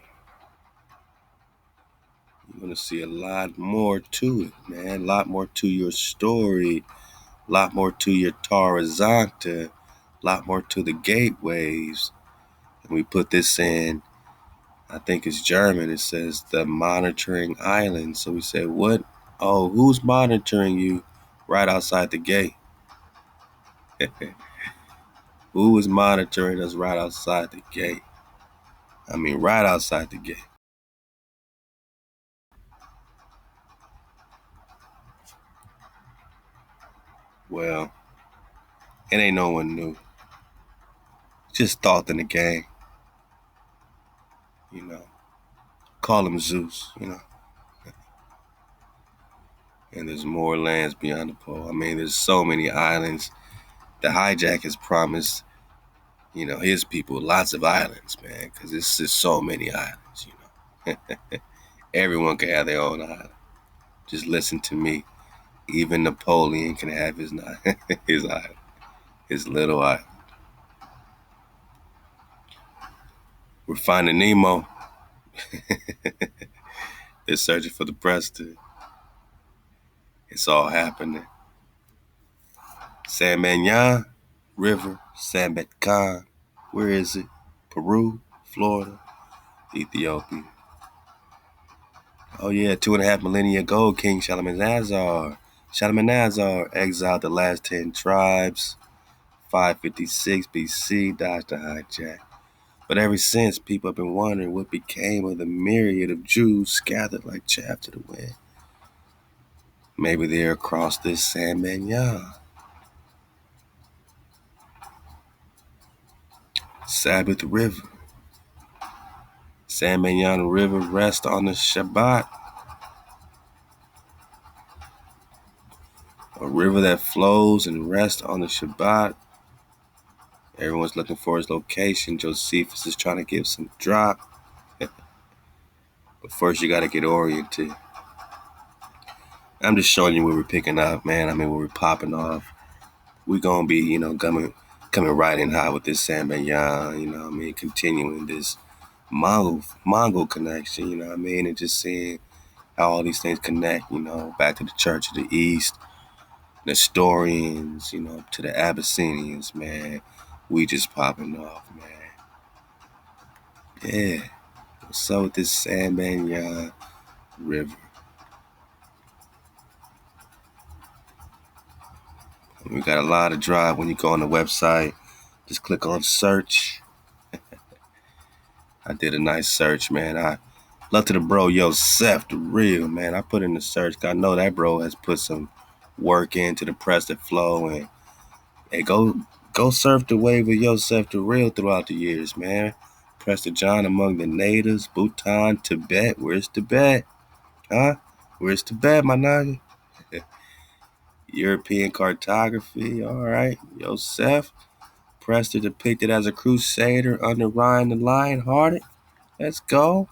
S1: you're going to see a lot more to it, man. A lot more to your story. A lot more to your Tarazanta. A lot more to the gateways. And we put this in, I think it's German. It says the monitoring island. So we say, what? Oh, who's monitoring you right outside the gate? Who is monitoring us right outside the gate? I mean, right outside the gate. Well, it ain't no one new. Just thought in the game. You know, call him Zeus, you know. And there's more lands beyond the pole. I mean, there's so many islands. The Hijack has promised, you know, his people lots of islands, man, because it's just so many islands, you know. Everyone can have their own island. Just listen to me. Even Napoleon can have his his island, his little island. We're finding Nemo. They're searching for the Prester. It's all happening. San Mayan River, San Betkan. Where is it? Peru, Florida, Ethiopia. Oh yeah, 2.5 millennia ago, King Shalmaneser exiled the last 10 tribes. 556 BC, dodged the hijack. But ever since, people have been wondering what became of the myriad of Jews scattered like chaff to the wind. Maybe they're across this San Mayan. Sabbath River. San Mayan River rests on the Shabbat. A river that flows and rests on the Shabbat. Everyone's looking for his location. Josephus is trying to give some drop. But first, you got to get oriented. I'm just showing you where we're picking up, man. I mean, where we're popping off. We're going to be, coming right in high with this San Mayan, continuing this Mongol connection, and just seeing how all these things connect, back to the Church of the East, Nestorians, to the Abyssinians, man. We just popping off, man. Yeah. What's up with this San Mayan River? We got a lot of drive. When you go on the website, just click on search. I did a nice search, man. I love to the bro Yosef, the real, man. I put in the search. I know that bro has put some work into the Prester flow. And hey, go surf the wave of Yosef, the real, throughout the years, man. Prester John among the natives, Bhutan, Tibet. Where's Tibet? Huh? Where's Tibet, my nigga? European cartography, all right. Yosef. Prester depicted as a crusader under Ryan the Lion-Hearted. Let's go.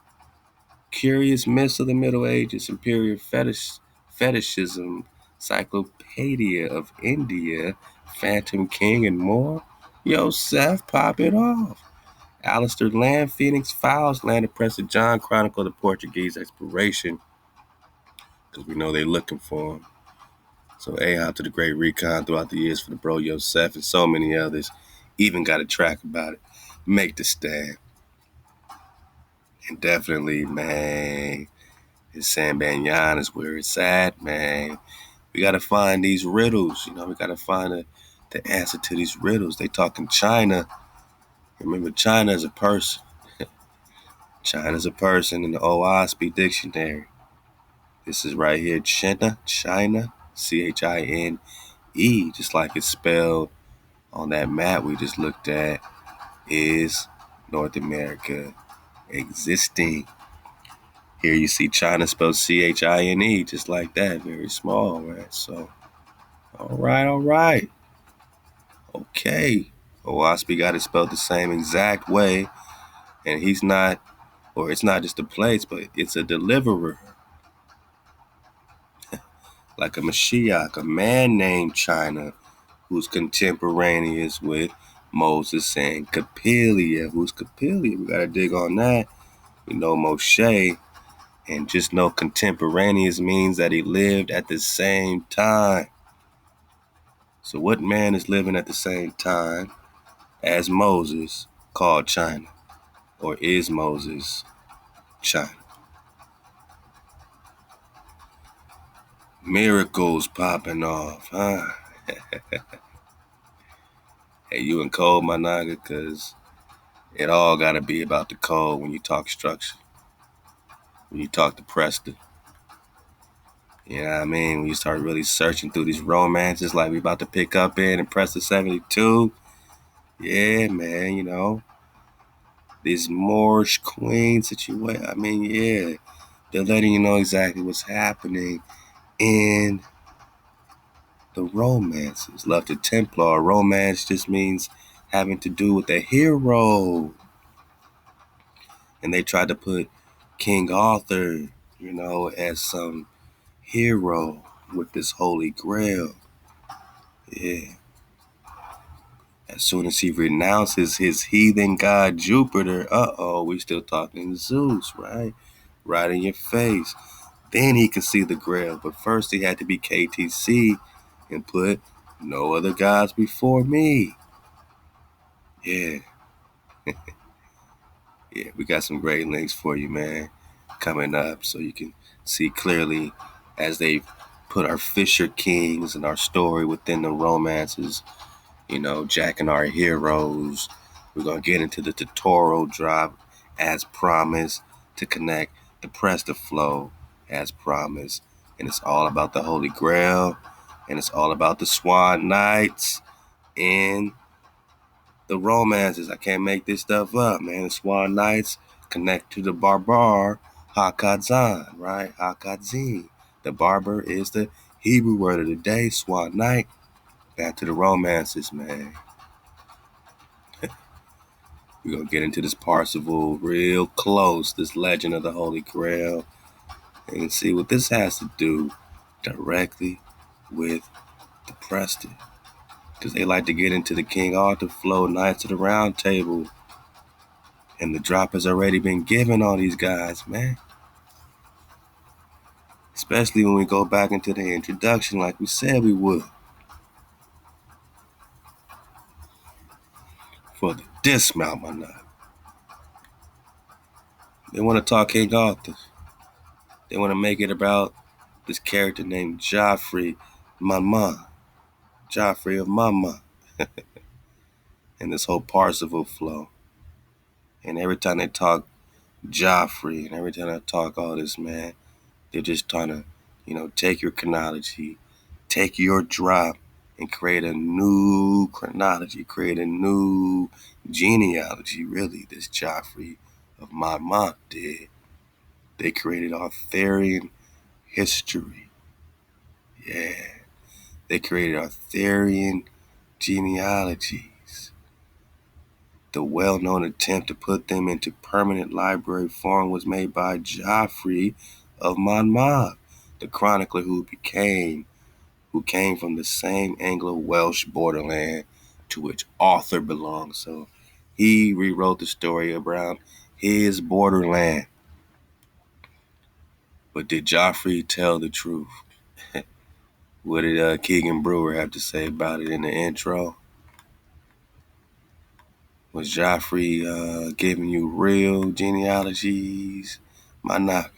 S1: Curious Myths of the Middle Ages, Imperial Fetishism, Cyclopedia of India, Phantom King, and more. Yosef, pop it off. Alistair Land, Phoenix Files, Land of Prester John, Chronicle of the Portuguese Exploration, because we know they're looking for him. So hop to the great Recon throughout the years for the bro Yosef and so many others. Even got a track about it. Make the stand. And definitely, man, this San Mayan is where it's at, man. We got to find these riddles. We got to find the answer to these riddles. They talking China. Remember, China is a person. China's a person in the OSB dictionary. This is right here, China, Chine, just like it's spelled on that map we just looked at, is North America existing. Here you see China spelled Chine, just like that, very small, right? So, all right. Okay. Owaspi got it spelled the same exact way, and he's not, or it's not just a place, but it's a deliverer. Like a Mashiach, a man named China, who's contemporaneous with Moses and Capelia. Who's Capelia? We got to dig on that. We know Moshe, and just know contemporaneous means that he lived at the same time. So what man is living at the same time as Moses called China? Or is Moses China? Miracles popping off, huh? Hey, you in code, my nigga, because it all got to be about the code when you talk structure. When you talk to Prester. You know what I mean? When you start really searching through these romances like we about to pick up in Prester 72. Yeah, man, these Moorish queen situation. I mean, yeah. They're letting you know exactly what's happening in the romances. Love to Templar. Romance just means having to do with a hero. And they tried to put King Arthur, as some hero. with this holy grail. Yeah. As soon as he renounces his heathen god Jupiter, we still talking Zeus, right? Right in your face. Then he could see the grail. But first he had to be KTC and put no other gods before me. Yeah. Yeah, we got some great links for you, man, coming up so you can see clearly as they put our Fisher Kings and our story within the romances, jacking our heroes. We're going to get into the tutorial drop as promised to connect the Prester flow as promised. And it's all about the Holy Grail, and it's all about the Swan Knights and the romances. I can't make this stuff up, man. The Swan Knights connect to the Barbar Hakadzan, right? Hakadzin. The barber is the Hebrew word of the day, Swan Knight. Back to the romances, man. We're going to get into this Parsifal real close, this legend of the Holy Grail, and see what this has to do directly with the Prester. Because they like to get into the King Arthur flow, Knights of the Round Table. And the drop has already been given on these guys, man. Especially when we go back into the introduction like we said we would. For the dismount, my nut. They want to talk King Arthur. They want to make it about this character named Joffrey Mama. Joffrey of Mama. And this whole Parsifal flow. And every time they talk Joffrey, and every time they talk all this, man, they're just trying to, take your chronology, take your drop, and create a new chronology, create a new genealogy, really, this Joffrey of Mama did. They created Arthurian history. Yeah. They created Arthurian genealogies. The well-known attempt to put them into permanent library form was made by Joffrey of Monmouth, the chronicler who came from the same Anglo-Welsh borderland to which Arthur belonged. So he rewrote the story around his borderland. But did Joffrey tell the truth? What did Keegan Brewer have to say about it in the intro? Was Joffrey giving you real genealogies? My knock.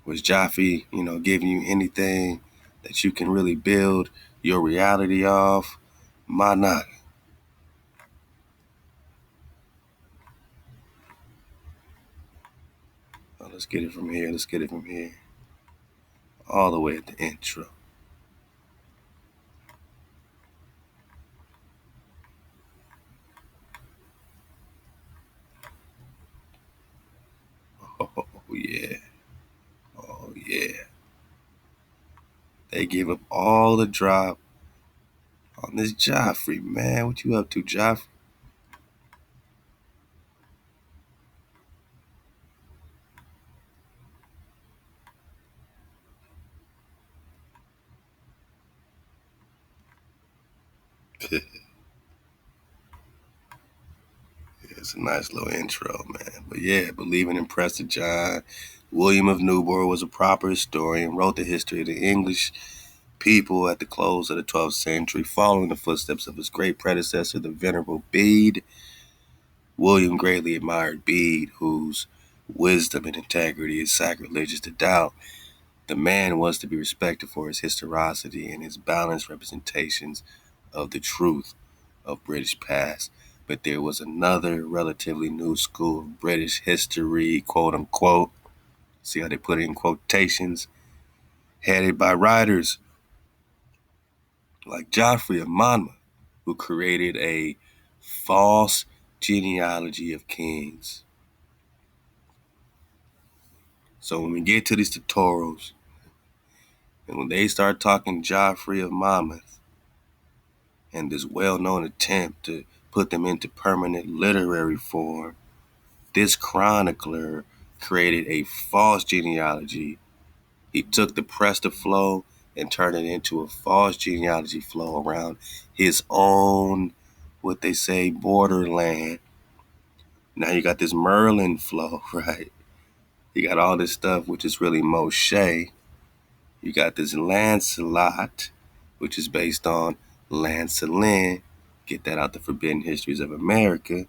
S1: Was Joffrey, giving you anything that you can really build your reality off? My knock. Let's get it from here. All the way at the intro. Oh, yeah. Oh, yeah. They gave up all the drop on this Joffrey, man. What you up to, Joffrey? It's a nice little intro, man. But yeah, believing in Prester John, William of Newburgh was a proper historian, wrote the history of the English people at the close of the 12th century, following the footsteps of his great predecessor, the Venerable Bede. William greatly admired Bede, whose wisdom and integrity is sacrilegious to doubt. The man was to be respected for his historicity and his balanced representations of the truth of British past. But there was another relatively new school of British history, quote unquote. See how they put it in quotations? Headed by writers like Joffrey of Monmouth, who created a false genealogy of kings. So when we get to these tutorials, and when they start talking Joffrey of Monmouth, and this well-known attempt to put them into permanent literary form, this chronicler created a false genealogy. He took the Prester flow and turned it into a false genealogy flow around his own, what they say, borderland. Now you got this Merlin flow, right? You got all this stuff, which is really Moshe. You got this Lancelot, which is based on Lancelin. Get that out the Forbidden Histories of America.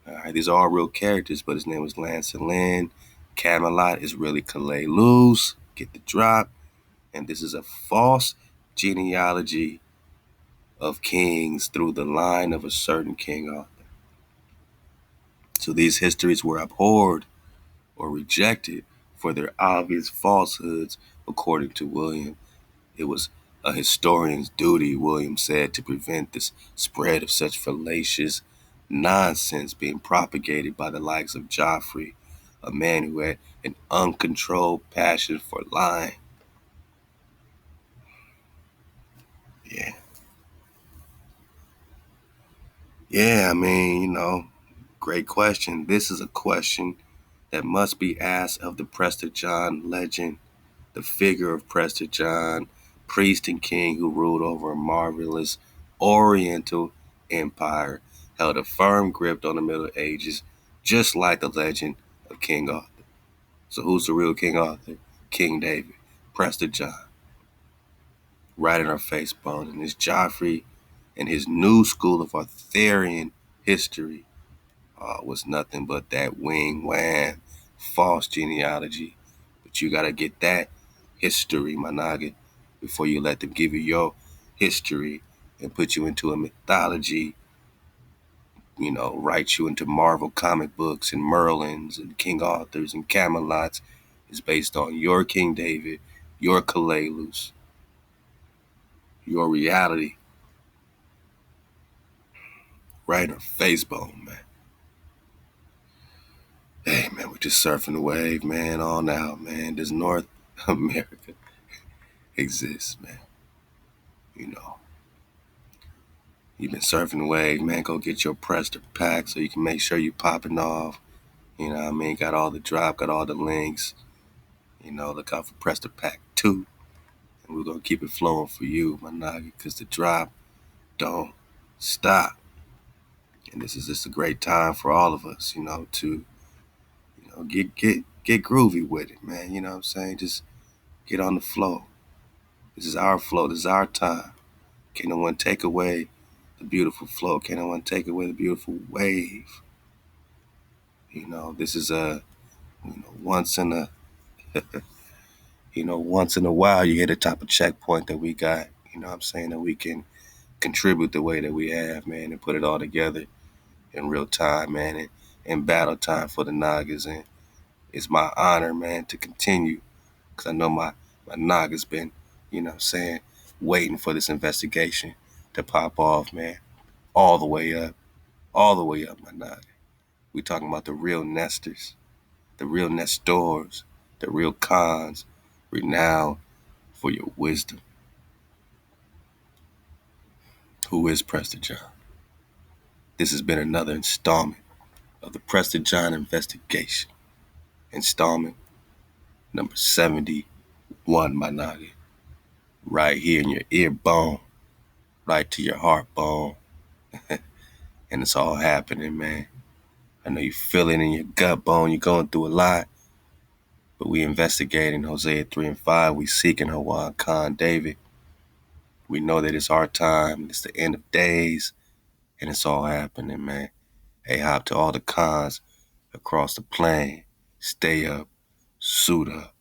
S1: All right, these are all real characters, but his name was Lancelin. Camelot is really Calais Luz. Get the drop. And this is a false genealogy of kings through the line of a certain King Arthur. So these histories were abhorred or rejected for their obvious falsehoods, according to William. It was a historian's duty, William said, to prevent this spread of such fallacious nonsense being propagated by the likes of Geoffrey, a man who had an uncontrolled passion for lying. Yeah. Yeah, I mean, great question. This is a question that must be asked of the Prester John legend, the figure of Prester John, priest and king who ruled over a marvelous Oriental empire, held a firm grip on the Middle Ages, just like the legend of King Arthur. So who's the real King Arthur? King David, Prester John, right in our face bone. And this Geoffrey and his new school of Arthurian history was nothing but that wing wham false genealogy. But you gotta get that history, my nugget, before you let them give you your history and put you into a mythology, write you into Marvel comic books and Merlins and King Arthurs and Camelots. Is based on your King David, your Kalelus, your reality. Right in our face bone, man. Hey, man, we're just surfing the wave, man, on out, man. Does North America exist, man? You've been surfing the wave, man. Go get your Prester pack so you can make sure you're popping off. You know what I mean? Got all the drop, got all the links. Look out for Prester Pack 2. And we're going to keep it flowing for you, my nugget, because the drop don't stop. And this is just a great time for all of us, to get groovy with it, man. You know what I'm saying? Just get on the flow. This is our flow. This is our time. Can't no one take away the beautiful flow. Can't no one take away the beautiful wave. This is once in a, once in a while you hit a type of checkpoint that we got, what I'm saying, that we can contribute the way that we have, man, and put it all together in real time, man, and in battle time for the Nagas. And it's my honor, man, to continue, because I know my Naga's been, waiting for this investigation to pop off, man, all the way up, my Naga. We talking about the real nesters, the real nestors, the real cons, renowned for your wisdom. Who is Prester John? This has been another installment of the Prester John investigation. Installment number 71, my Naga. Right here in your ear bone, right to your heart bone. And it's all happening, man. I know you feel it in your gut bone. You're going through a lot. But we investigating Hosea 3 and 5. We seeking HaWah, Khan, David. We know that it's our time. It's the end of days. And it's all happening, man. Hey, hop to all the cons across the plain. Stay up. Suit up.